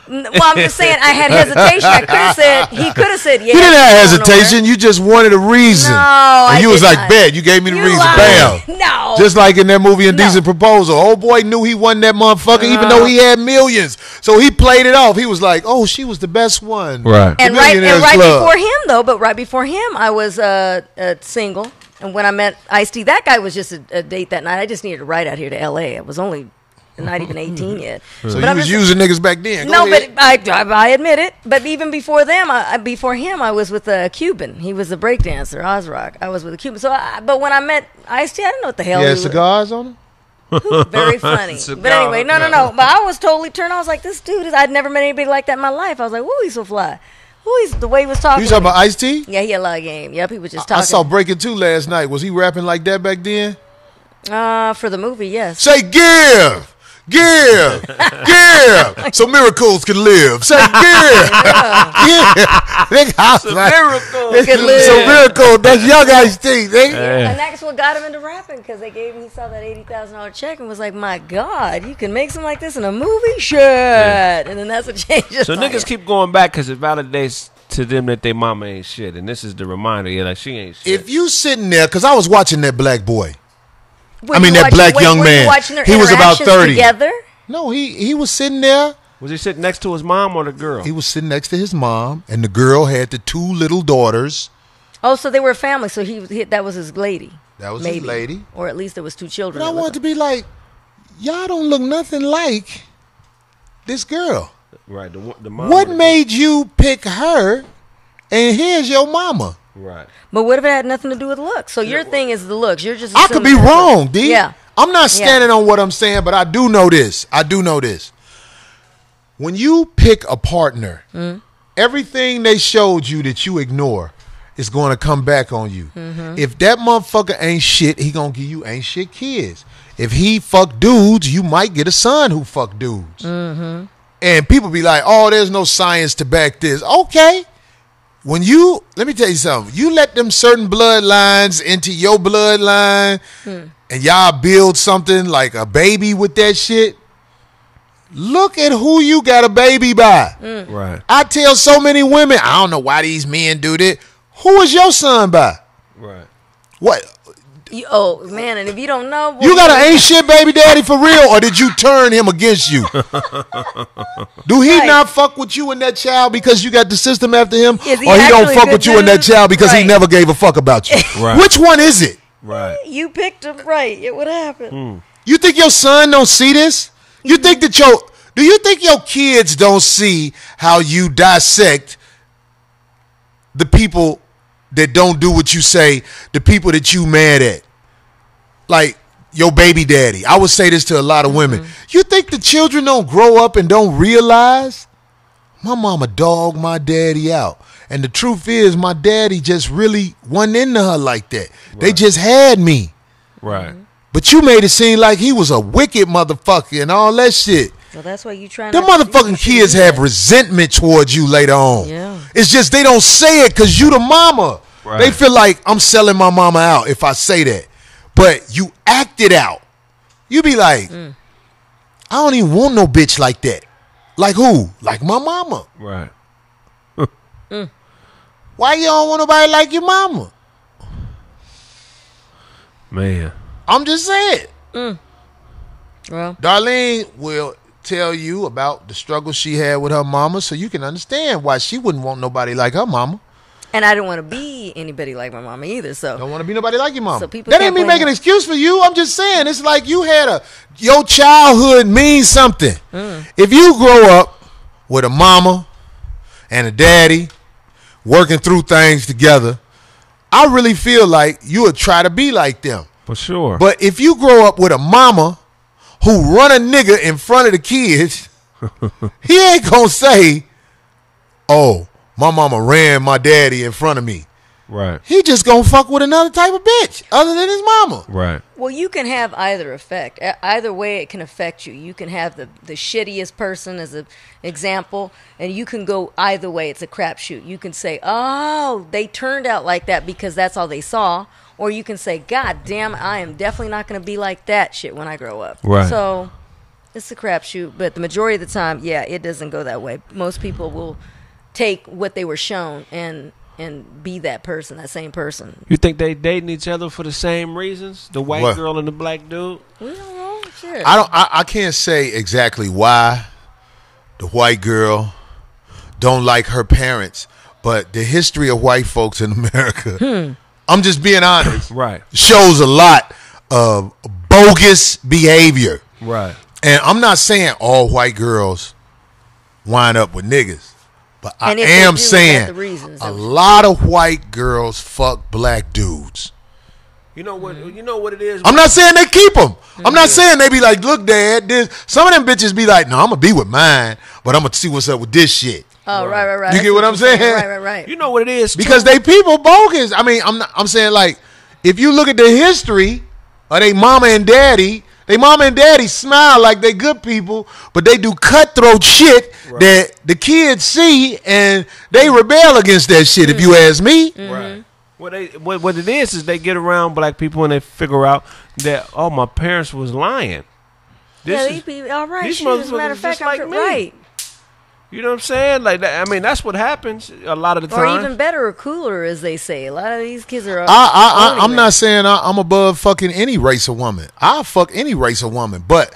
Well, I'm just saying I had hesitation. I could have said he could have said yeah. You didn't have I don't know hesitation. You just wanted a reason. No, and I you was did like, not. "Bet." You gave me the You reason. lied. Bam. No. Just like in that movie, No. Indecent Proposal. Old boy knew he wasn't that motherfucker, even though he had millions. So he played it off. He was like, "Oh, she was the best one." Right. And The right Millionaires Club. before him though, but right before him, I was single. And when I met Ice-T, that guy was just a date that night. I just needed to ride out here to L.A. I was only not even 18 yet. So But you I'm was just- using niggas back then. Go No, ahead. but I admit it. But even before them, before him, I was with a Cuban. He was a breakdancer, Ozrock. I was with a Cuban. So, but when I met Ice-T, I didn't know what the hell You he had was. cigars on him? Very funny. But anyway, no. But I was totally turned on. I was like, this dude I'd never met anybody like that in my life. I was like, woo, he's so fly. Woo, he's the way he was talking. You to talking me. about Ice-T? Yeah, he had a lot of game. Yep, he was just talking. I saw Breaking 2 last night. Was he rapping like that back then? For the movie, yes. Say give! Give! Give! So miracles can live. Say give! Yeah. Nigga, I was like, Miracle. Can live. So miracle, that's young Ice-T, nigga. And that's what got him into rapping because they gave him. He saw that $80,000 check and was like, "My God, you can make something like this in a movie, shit!" And then that's what changed his So life. niggas keep going back because it validates to them that their mama ain't shit, and this is the reminder. Yeah, like she ain't shit. If you sitting there, because I was watching that black boy. Were I mean, you that black young were you man. watching their He was about interactions 30. Together? No, he was sitting there. was he sitting next to his mom or the girl? He was sitting next to his mom, and the girl had the two little daughters. Oh, so they were a family. So that was his lady. That was his maybe. lady. Or at least there was two children. And I that wanted to lived be like, y'all don't look nothing like this girl. right. The mom. What or the- made you pick her? And here's your mama. Right. But what if it had nothing to do with looks? So your thing is the looks. You're just I could be assuming that's wrong, what- D. Yeah. I'm not standing on what I'm saying, but I do know this. When you pick a partner, everything they showed you that you ignore is going to come back on you. If that motherfucker ain't shit, he going to give you ain't shit kids. If he fuck dudes, you might get a son who fuck dudes. And people be like, oh, there's no science to back this. Okay. Let me tell you something. You let them certain bloodlines into your bloodline and y'all build something like a baby with that shit. Look at who you got a baby by. Right. I tell so many women, I don't know why these men do that. Who is your son by? Right. What? Oh man, and if you don't know, You got an ain't shit baby daddy for real, or did you turn him against you? Do he Right. not fuck with you and that child because you got the system after him, Is he or he don't actually fuck good with you and that dude? child because he Right. never gave a fuck about you? Right. Which one is it? Right. you picked him right, it would happen. You think your son don't see this? You think that do you think your kids don't see how you dissect the people that don't do what you say, the people that you mad at? Like your baby daddy. I would say this to a lot of women. You think the children don't grow up and don't realize my mama dogged my daddy out? And the truth is my daddy just really wasn't into her like that. They just had me. Right. But you made it seem like he was a wicked motherfucker and all that shit. So that's why you trying. Them motherfucking kids have resentment towards you later on. Yeah. It's just they don't say it because you the mama. Right. They feel like I'm selling my mama out if I say that. But you act it out. You be like, I don't even want no bitch like that. Like who? Like my mama. Right. Why you don't want nobody like your mama? Man. I'm just saying. Well, Darlene will tell you about the struggle she had with her mama so you can understand why she wouldn't want nobody like her mama. and I didn't want to be anybody like my mama either. So Don't want to be nobody like your mama. So people that can't ain't me blame making an her. excuse for you. I'm just saying it's like you had your childhood means something. If you grow up with a mama and a daddy working through things together, I really feel like you would try to be like them. For sure. But if you grow up with a mama who run a nigga in front of the kids, he ain't gonna say, oh, my mama ran my daddy in front of me. right. He just gonna fuck with another type of bitch other than his mama. Right. well, you can have either effect. Either way, it can affect you. You can have the shittiest person as an example, and you can go either way. It's a crapshoot. You can say, oh, they turned out like that because that's all they saw. Or you can say, God damn, I am definitely not going to be like that shit when I grow up. Right. So It's a crapshoot, but the majority of the time, yeah, it doesn't go that way. Most people will take what they were shown and be that person, that same person. You think they dating each other for the same reasons? The white What? girl and the black dude? We don't know. Shit. I can't say exactly why the white girl don't like her parents, but the history of white folks in America, I'm just being honest, Right. shows a lot of bogus behavior. Right. And I'm not saying all white girls wind up with niggas, but I And if they am do, saying that's the reasons. a lot of white girls fuck black dudes. You know what? You know what it is. I'm not saying they keep them. I'm not saying they be like, look, Dad, this. Some of them bitches be like, no, I'm gonna be with mine, but I'm gonna see what's up with this shit. Oh, right. You get what I'm saying? Right. You know what it is. Because they people bogus. I mean, I'm saying, like, if you look at the history of they mama and daddy smile like they good people, but they do cutthroat shit that the kids see and they rebel against that shit, if you ask me. Right. What it is they get around black people and they figure out that, oh, my parents was lying. Yeah, these people, all right. these Shoot, as a matter motherfuckers of fact, just like I'm me. right. You know what I'm saying? Like that. I mean, that's what happens a lot of the Or time. even better or cooler, as they say. A lot of these kids are. I'm not saying I'm above fucking any race of woman. I'll fuck any race of woman. But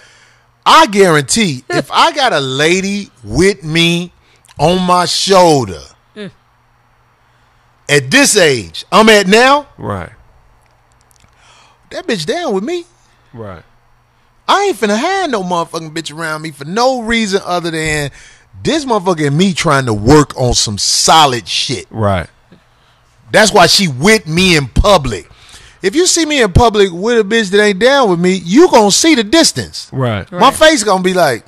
I guarantee if I got a lady with me on my shoulder at this age I'm at now, Right. that bitch down with me. Right. I ain't finna have no motherfucking bitch around me for no reason other than this motherfucker and me trying to work on some solid shit. Right. That's why she with me in public. If you see me in public with a bitch that ain't down with me, you gonna see the distance. Right. My face gonna be like,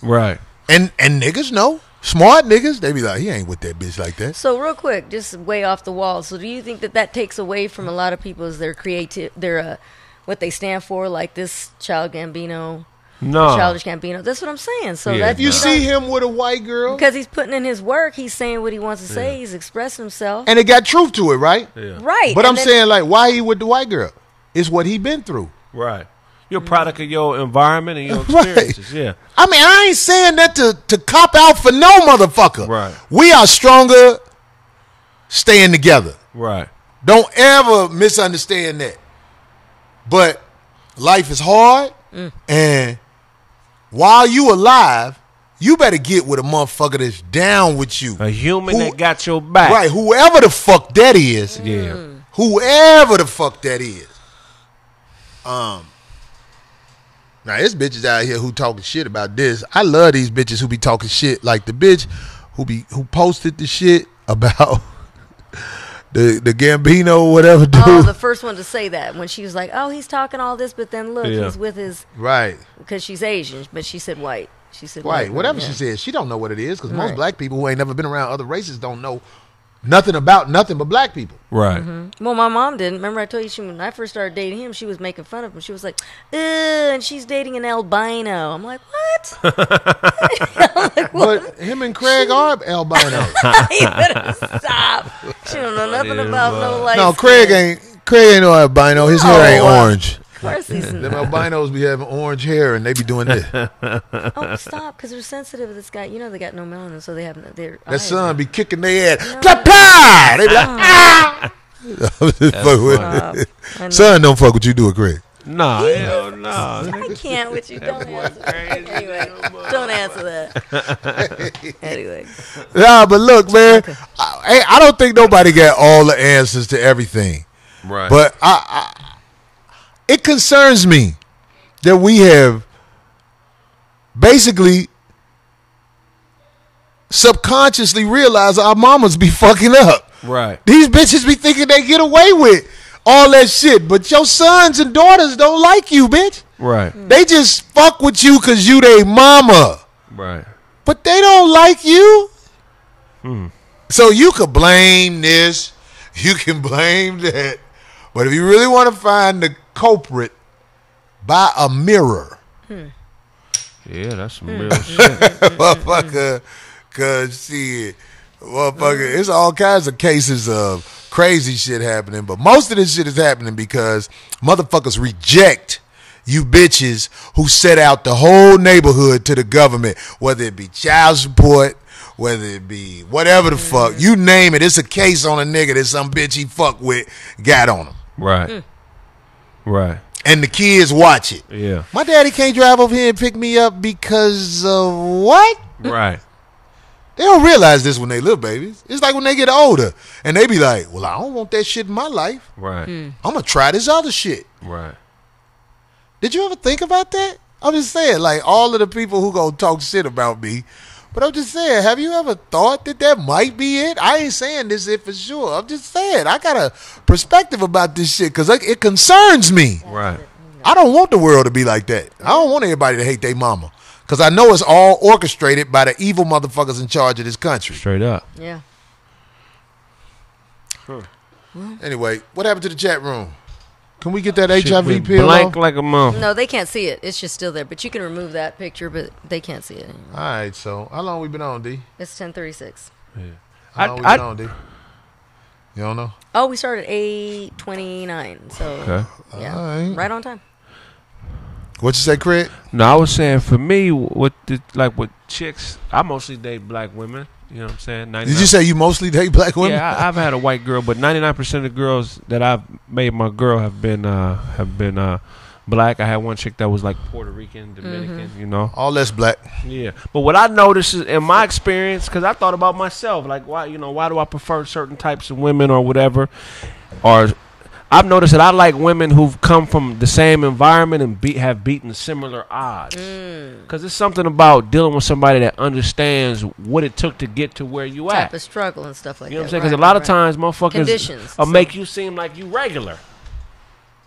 Right. and niggas know. Smart niggas, they be like, he ain't with that bitch like that. So real quick, just way off the wall. So do you think that takes away from a lot of people's their creative, their what they stand for, like this Child Gambino, No. Childish Gambino? That's what I'm saying. So Yeah, that You see him with a white girl, because he's putting in his work, he's saying what he wants to say, he's expressing himself. and it got truth to it, right? Yeah. Right. But and I'm then- saying, like, why he with the white girl? It's what he been through. Right. You're a product of your environment and your Right. experiences. Yeah. I mean, I ain't saying that to cop out for no motherfucker. Right. We are stronger staying together. Right. Don't ever misunderstand that. But life is hard, and while you alive, you better get with a motherfucker that's down with you. A human Who- that got your back. Right, whoever the fuck that is. Yeah. Whoever the fuck that is. Now there's bitches out here who talking shit about this. I love these bitches who be talking shit, like the bitch who posted the shit about the Gambino whatever dude. Oh, the first one to say that when she was like, "Oh, he's talking all this, but then look, Yeah. he's with his," Right. because she's Asian, but she said white. She said Right. white. Whatever Yeah. she said, she don't know what it is because most Right. black people who ain't never been around other races don't know nothing about nothing but black people. Right. Well, my mom didn't. Remember, I told you when I first started dating him, she was making fun of him. She was like, "Ugh," and she's dating an albino. I'm like, what? But him and Craig are albino. You better stop. She don't know nothing about no life. No, Craig ain't no albino. His hair ain't No. orange. Of course he's Them not. albinos be having orange hair and they be doing this. Oh, stop, because they're sensitive to this guy. You know they got no melanin, so they have their That eyes son are- be kicking their ass. Blah, blah. They be like, ah. I'm just fucking with Stop. it. I know. Son don't fuck with you, do it, Craig. Nah, hell no. I can't with you. Don't answer that. Anyway, don't answer that. Anyway, Nah, but look, man, I don't think nobody got all the answers to everything. Right. But it concerns me that we have basically subconsciously realized our mamas be fucking up. Right. These bitches be thinking they get away with all that shit, but your sons and daughters don't like you, bitch. Right. They just fuck with you because you they mama. Right. But they don't like you. So you could blame this, you can blame that. But if you really want to find the culprit, buy a mirror. Yeah, that's some real shit. Motherfucker, cause shit, motherfucker, it's all kinds of cases of crazy shit happening, but most of this shit is happening because motherfuckers reject you bitches who set out the whole neighborhood to the government, whether it be child support, whether it be whatever the fuck, you name it. It's a case on a nigga that some bitch he fuck with got on him. Right. Right. And the kids watch it. Yeah. My daddy can't drive over here and pick me up because of what? Right. They don't realize this when they little babies. It's like when they get older and they be like, well, I don't want that shit in my life. Right. I'm going to try this other shit. Right. Did you ever think about that? I'm just saying, like, all of the people who gonna talk shit about me, but I'm just saying, have you ever thought that might be it? I ain't saying this if for sure. I'm just saying, I got a perspective about this shit because it concerns me. Right. I don't want the world to be like that. I don't want everybody to hate their mama because I know it's all orchestrated by the evil motherfuckers in charge of this country. Straight up. Yeah. Anyway, what happened to the chat room? Can we get that Shit HIV went pill blank off? like a month. No, they can't see it. It's just still there. But you can remove that picture, but they can't see it anymore. All right, so how long we been on, D? It's 10:36. How long we been on, D? You don't know? Oh, we started 8:29. So Okay. yeah, All right on time. What you say, Craig? No, I was saying for me, with chicks, I mostly date black women. You know what I'm saying? 99 Did you say you mostly date black women? Yeah, I've had a white girl, but 99% of the girls that I've made my girl have been black. I had one chick that was like Puerto Rican, Dominican, you know. All that's black. Yeah, but what I noticed is in my experience, because I thought about myself, like why do I prefer certain types of women or whatever, or I've noticed that I like women who've come from the same environment and have beaten similar odds. Because it's something about dealing with somebody that understands what it took to get to where you Type at. of struggle and stuff like You know what I'm that. saying? Because Right, a lot of right. times motherfuckers Conditions, will so- make you seem like you regular.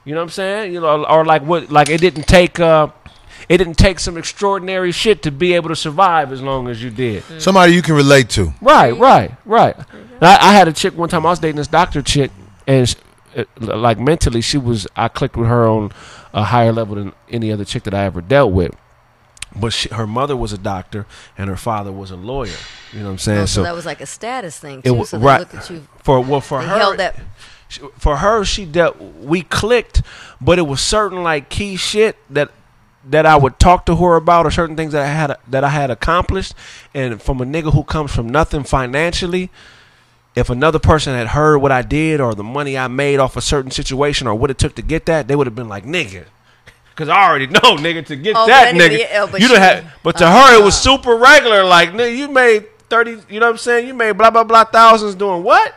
You know what I'm saying? You know, or like it didn't take some extraordinary shit to be able to survive as long as you did. Somebody you can relate to. Right. And I had a chick one time. I was dating this doctor chick, and like mentally, I clicked with her on a higher level than any other chick that I ever dealt with. But her mother was a doctor, and her father was a lawyer. You know what I'm saying? Oh, so that was like a status thing It too. was So they right looked at you. for They her. held that. For her, we clicked, but it was certain like key shit that I would talk to her about, or certain things that I had accomplished. And from a nigga who comes from nothing financially, if another person had heard what I did or the money I made off a certain situation or what it took to get that, they would have been like, nigga. Because I already know, nigga, to get Oh, that, but anyway, nigga. yeah, but You done had, but to her, it was super regular. Like, nigga, you made 30, you know what I'm saying? You made blah, blah, blah thousands doing what?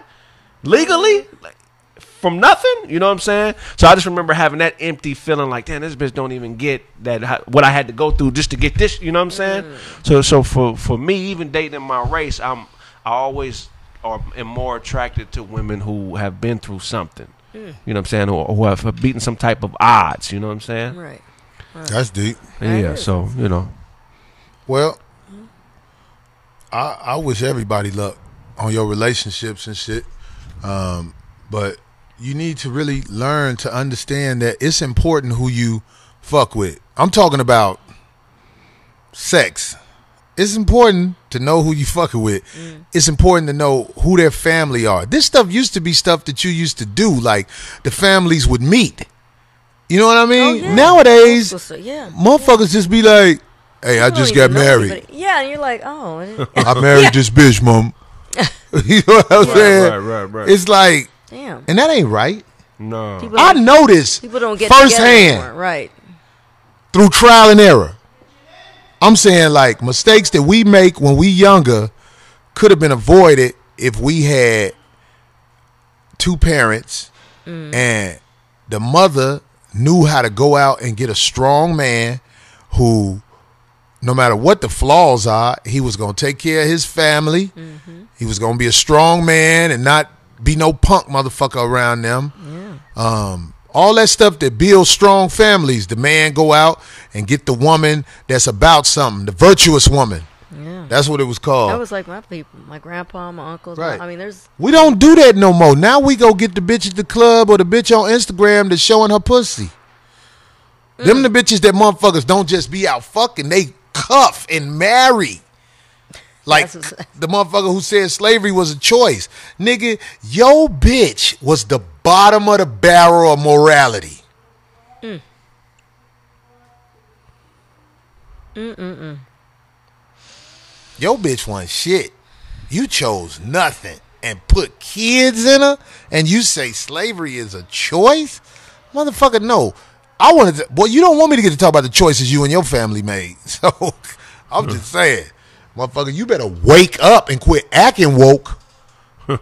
Legally? Like, from nothing? You know what I'm saying? So I just remember having that empty feeling like, damn, this bitch don't even get that what I had to go through just to get this. You know what I'm saying? So for me, even dating in my race, I always am more attracted to women who have been through something. You know what I'm saying? Or who have beaten some type of odds. You know what I'm saying? Right. That's deep. Yeah. So you know. Well, I wish everybody luck on your relationships and shit. But you need to really learn to understand that it's important who you fuck with. I'm talking about sex. It's important to know who you fucking with. It's important to know who their family are. This stuff used to be stuff that you used to do, like the families would meet. You know what I mean? yeah. Nowadays, Yeah. motherfuckers just be like, hey, I You just don't got even know married. anybody. Yeah, and you're like, oh. I married this bitch, mom. You know what I'm saying? Right. It's like, Damn. and that ain't right. No. People I don't- know this People don't get together firsthand anymore. Right. through trial and error. I'm saying like mistakes that we make when we younger could have been avoided if we had two parents and the mother knew how to go out and get a strong man who, no matter what the flaws are, he was going to take care of his family. He was going to be a strong man and not be no punk motherfucker around them. All that stuff that builds strong families. The man go out and get the woman that's about something, the virtuous woman. Yeah. That's what it was called. That was like my people, my grandpa, my uncles. Right. I mean, there's. We don't do that no more. Now we go get the bitch at the club or the bitch on Instagram that's showing her pussy. Them the bitches that motherfuckers don't just be out fucking. They cuff and marry. Like That's what's- the motherfucker who said slavery was a choice. Nigga, yo bitch was the bottom of the barrel of morality. Your bitch wants shit. You chose nothing and put kids in her, and you say slavery is a choice? Motherfucker, no. I wanted to. Well, you don't want me to get to talk about the choices you and your family made. So I'm just saying, motherfucker, you better wake up and quit acting woke. Shit,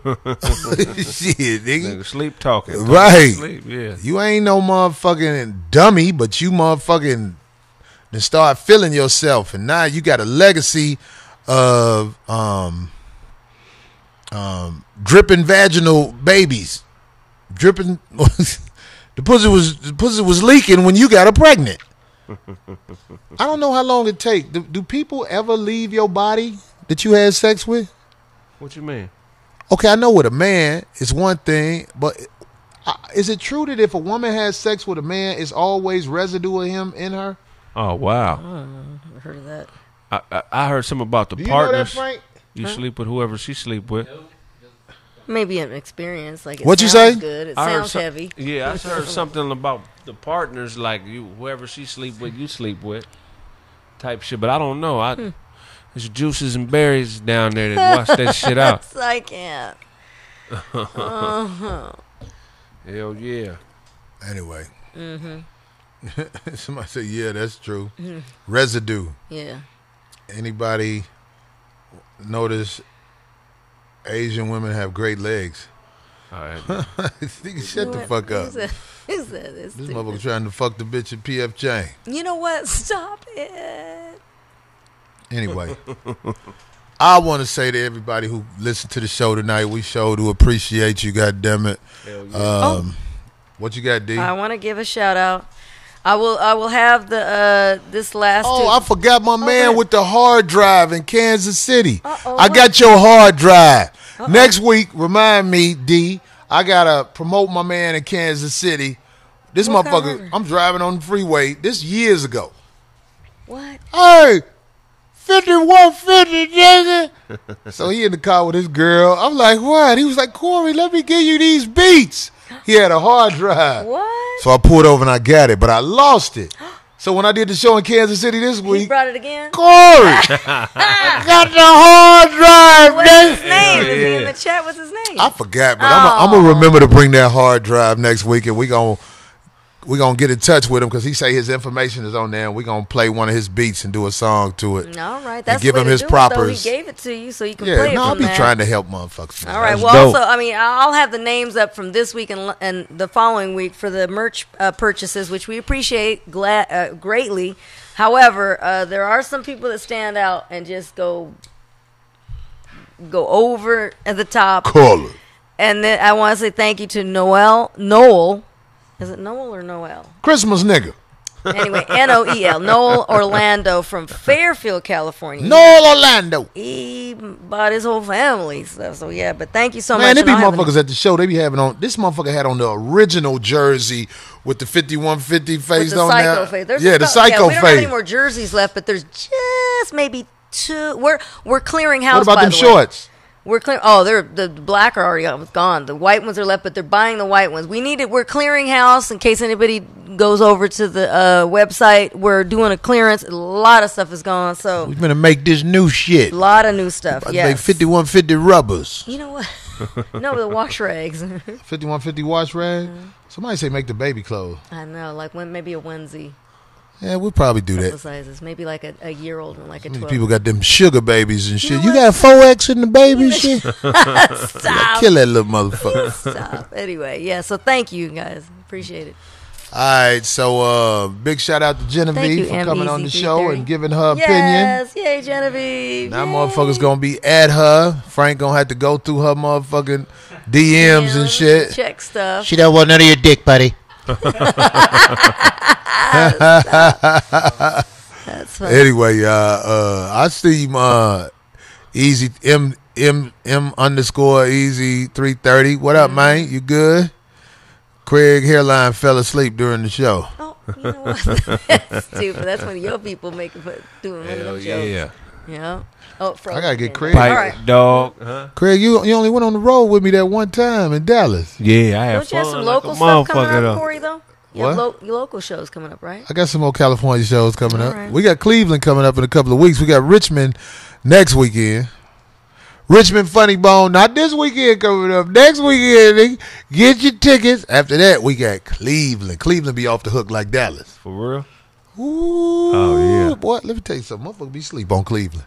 nigga. Sleep talking. Right. Sleep, yeah. You ain't no motherfucking dummy, but you motherfucking then start feeling yourself, and now you got a legacy of dripping vaginal babies. Dripping the pussy was leaking when you got her pregnant. I don't know how long it take. Do people ever leave your body that you had sex with? What you mean? Okay, I know with a man it's one thing, but is it true that if a woman has sex with a man, it's always residue of him in her? Oh wow! I heard of that. I heard something about the Do you partners. know that, Frank? You sleep with whoever she sleep with. Maybe an experience. Like it What'd you sounds say? good. It I heard sounds heavy. Yeah, I heard something about the partners, like you, whoever she sleep with, you sleep with, type shit. But I don't know. There's juices and berries down there that wash that shit out. I can't. Hell yeah. Anyway. Somebody say, yeah, that's true. Residue. Yeah. Anybody notice Asian women have great legs? All right. Nigga, shut the fuck up. Who's that? This motherfucker trying to fuck the bitch at PF Chang. You know what? Stop it. Anyway, I want to say to everybody who listened to the show tonight, we sure do appreciate you, goddammit. Hell yeah. What you got, D? I want to give a shout out. I will have the this last. I forgot my man Okay. with the hard drive in Kansas City. Uh-oh, I got your hard drive. Uh-oh. Next week, remind me, D, I got to promote my man in Kansas City. This What kind of motherfucker, hard I'm driving on the freeway. This years ago. What? Hey, 5150, nigga. So he in the car with his girl. I'm like, what? He was like, Corey, let me give you these beats. He had a hard drive. What? So I pulled over and I got it, but I lost it. So when I did the show in Kansas City this He week, brought it again. Corey, I got the hard drive, What's his nigga. name? Is he in the chat? What's his name? I forgot, but I'm gonna remember to bring that hard drive next week, and we gonna get in touch with him because he say his information is on there, and we gonna play one of his beats and do a song to it. All right, that's give the way him to his do propers. It, though. He gave it to you, so you can Yeah, play it no, I'll from be there. trying to help motherfuckers. All right. That's Well, dope. also, I mean, I'll have the names up from this week and the following week for the merch purchases, which we appreciate greatly. However, there are some people that stand out and just go over at the top. Call it. And then I want to say thank you to Noel. Is it Noel or Noel? Christmas nigga. Anyway, Noel. Noel Orlando from Fairfield, California. Noel Orlando. He bought his whole family stuff. So yeah, but thank you so Man, much. there be And I'll have motherfuckers at the show. They be having on. This motherfucker had on the original jersey with the 5150 face with the on psycho there. face. There's Yeah, the psycho we don't have any face. more jerseys left, but there's just maybe two. We're clearing house. What about by them the way. shorts? We're clear. Oh, they're the black are already gone. The white ones are left, but they're buying the white ones. We're clearing house in case anybody goes over to the website. We're doing a clearance. A lot of stuff is gone. So We gonna make this new shit. a lot of new stuff. Make Yes. 5150 rubbers. You know what? No, the wash rags. 5150 wash rag. Somebody say make the baby clothes. I know, like maybe a onesie. Yeah, we'll probably do Couple that. sizes, maybe like a year old one, like a These 12. people got them sugar babies and shit. know You what? got 4X in the baby and shit? Stop. Kill that little motherfucker. Stop. Anyway, yeah. So thank you guys. Appreciate it. All right, so big shout out to Thank Genevieve you, for coming on the show M-E-Z-330. and giving her opinion. Yes, yay, Genevieve. Now Yay. motherfuckers gonna be at her. Frank gonna have to go through her motherfucking DMs and shit. Check stuff. She don't want none of your dick, buddy. That's funny. Anyway, I see easy M underscore easy 330. What up, man? You good? Craig hairline fell asleep during the show. Oh, you know what? That's stupid. That's when your people doing one of Hell them jokes. yeah. Yeah. Oh, I gotta get Craig. Pipe All right. dog. Huh? Craig, you only went on the road with me that one time in Dallas. Yeah, I have Don't you have fun some like local a stuff coming motherfucker, up, though. Corey, though? You have What? your local shows coming up, right? I got some more California shows coming up. right. We got Cleveland coming up in a couple of weeks. We got Richmond next weekend. Richmond Funny Bone, not this weekend coming up. Next weekend, nigga. Get your tickets. After that, we got Cleveland. Cleveland be off the hook like Dallas. For real? Ooh, Oh, yeah. boy, let me tell you something. Motherfucker be sleep on Cleveland.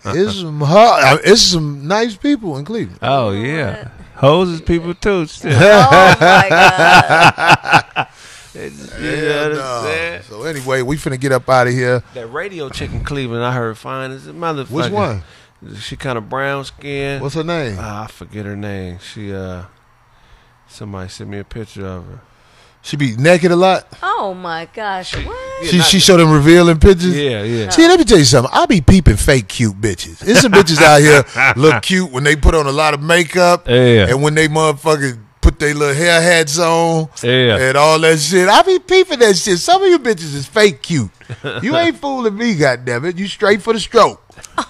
It's some nice people in Cleveland. Oh, yeah. Hoes is people too. Still. Oh my god! You Hell no. understand? So anyway, we finna get up out of here. That radio chick in Cleveland, I heard fine as a motherfucker. Which one? She kind of brown skin. What's her name? I forget her name. She somebody sent me a picture of her. She be naked a lot. Oh my gosh! What? She showed them revealing pictures. Yeah, yeah. See, let me tell you something. I be peeping fake cute bitches. There's some bitches out here look cute when they put on a lot of makeup. Yeah. And when they motherfuckers put their little hair hats on. Yeah. And all that shit. I be peeping that shit. Some of you bitches is fake cute. You ain't fooling me, goddammit. You straight for the stroke.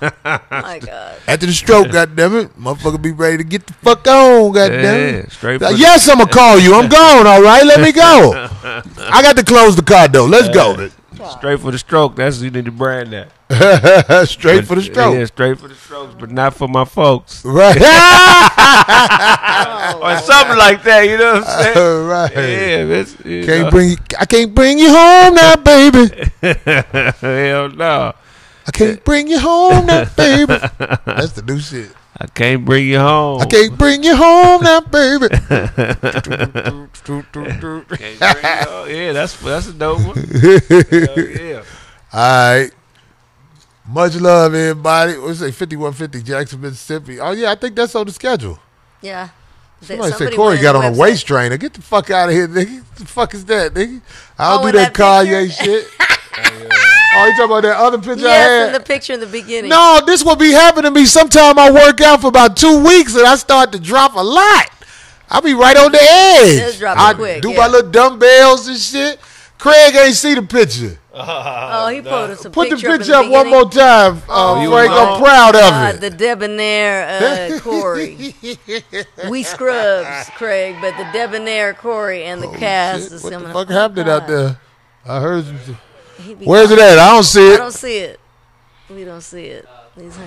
My god! After the stroke, goddammit, motherfucker be ready to get the fuck on, goddammit. Yeah, straight for the- Yes, I'm gonna call you. I'm gone, all right? Let me go. I got to close the car door. Let's go. Straight for the stroke. That's you need to brand that. Straight for the stroke. Yeah, straight for the strokes, but not for my folks. Right. Or something like that, you know what I'm saying? Right. Yeah, I can't bring you home now, baby. Hell no. I can't bring you home now, baby. That's the new shit. I can't bring you home. I can't bring you home now, baby. Can't bring you home. Yeah, that's a dope one. Hell yeah. All right. Much love, everybody. What's it, 5150 Jackson, Mississippi. Oh, yeah, I think that's on the schedule. Yeah. Somebody said Corey got on a waist trainer. Get the fuck out of here, nigga. What the fuck is that, nigga? I don't do that Kanye shit. Oh, you talking about that other picture I Yes, had? in the picture in the beginning. No, this will be happening to me sometime. I work out for about 2 weeks and I start to drop a lot. I'll be right on the edge. Just drop it I quick, do yeah. my little dumbbells and shit. Craig ain't see the picture. Oh, he posted some Put the picture picture up up one more time, you Frank. alone? I'm proud of it. The debonair Corey. We scrubs, Craig, but the debonair Corey and the cast Shit, is what the coming fuck up. happened out there? I heard some shit. He be Where's it gone. at? I don't see I it. don't see it. We don't see it. These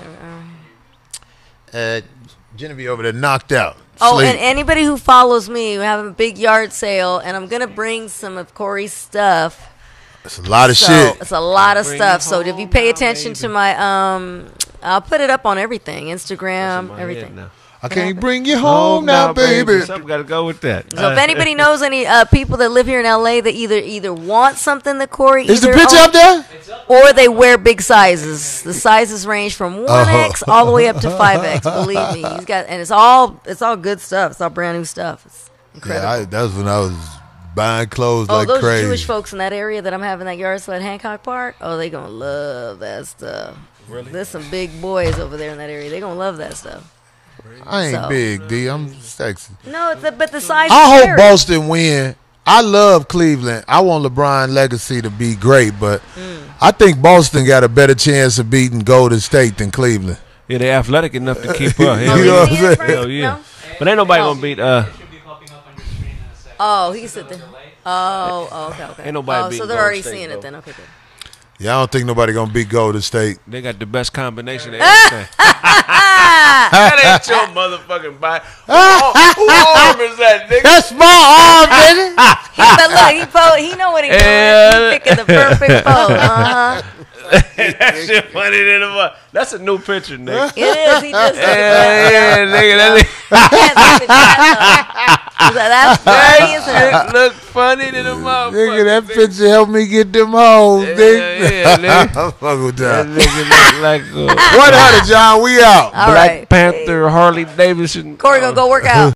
Genevieve over there knocked out. Oh, Sleep. and anybody who follows me, we're having a big yard sale, and I'm gonna bring some of Corey's stuff. It's a lot of So shit. it's a lot of Bring stuff. it So if you home pay now, attention baby. to my I'll put it up on everything, That's in Instagram, my everything. head now. I can't bring you home now, baby. Something got to go with that. So if anybody knows any people that live here in LA that either want something that Corey Is the either picture up there? or they wear big sizes. The sizes range from 1X all the way up to 5X. Believe me, he's got, and it's all good stuff. It's all brand new stuff. It's incredible. Yeah, that was when I was buying clothes like those crazy. Jewish folks in that area that I'm having that yard sale at Hancock Park. Oh, they gonna love that stuff. Really? There's some big boys over there in that area. They gonna love that stuff. I ain't So- big, D. I'm sexy. No, but the size. I hope vary. Boston win. I love Cleveland. I want LeBron legacy to be great, but I think Boston got a better chance of beating Golden State than Cleveland. Yeah, they're athletic enough to keep up. Oh, You Hell know you what I'm see it, saying? Frank? Hell yeah. No? But ain't nobody gonna beat. Oh, he said that. Oh, okay. Ain't nobody so beating they're Golden already State, seeing though. it then. Okay, good. Yeah, I don't think nobody gonna beat Golden State. They got the best combination of everything. That ain't your motherfucking body. Who arm is that, nigga? That's my arm, nigga. But look, he know what he doing. Yeah. He picking the perfect pose. That shit funny than a fuck. That's a new picture, nigga. It is. He just Yeah, nigga. That's funny, isn't it? That look funny than a motherfucker. Nigga, that picture helped me get them hoes, nigga. Yeah, nigga. I'm fucking with That that. nigga look like 100, John. We out. All Black right. Panther, Harley Davidson. Corey gonna go work out.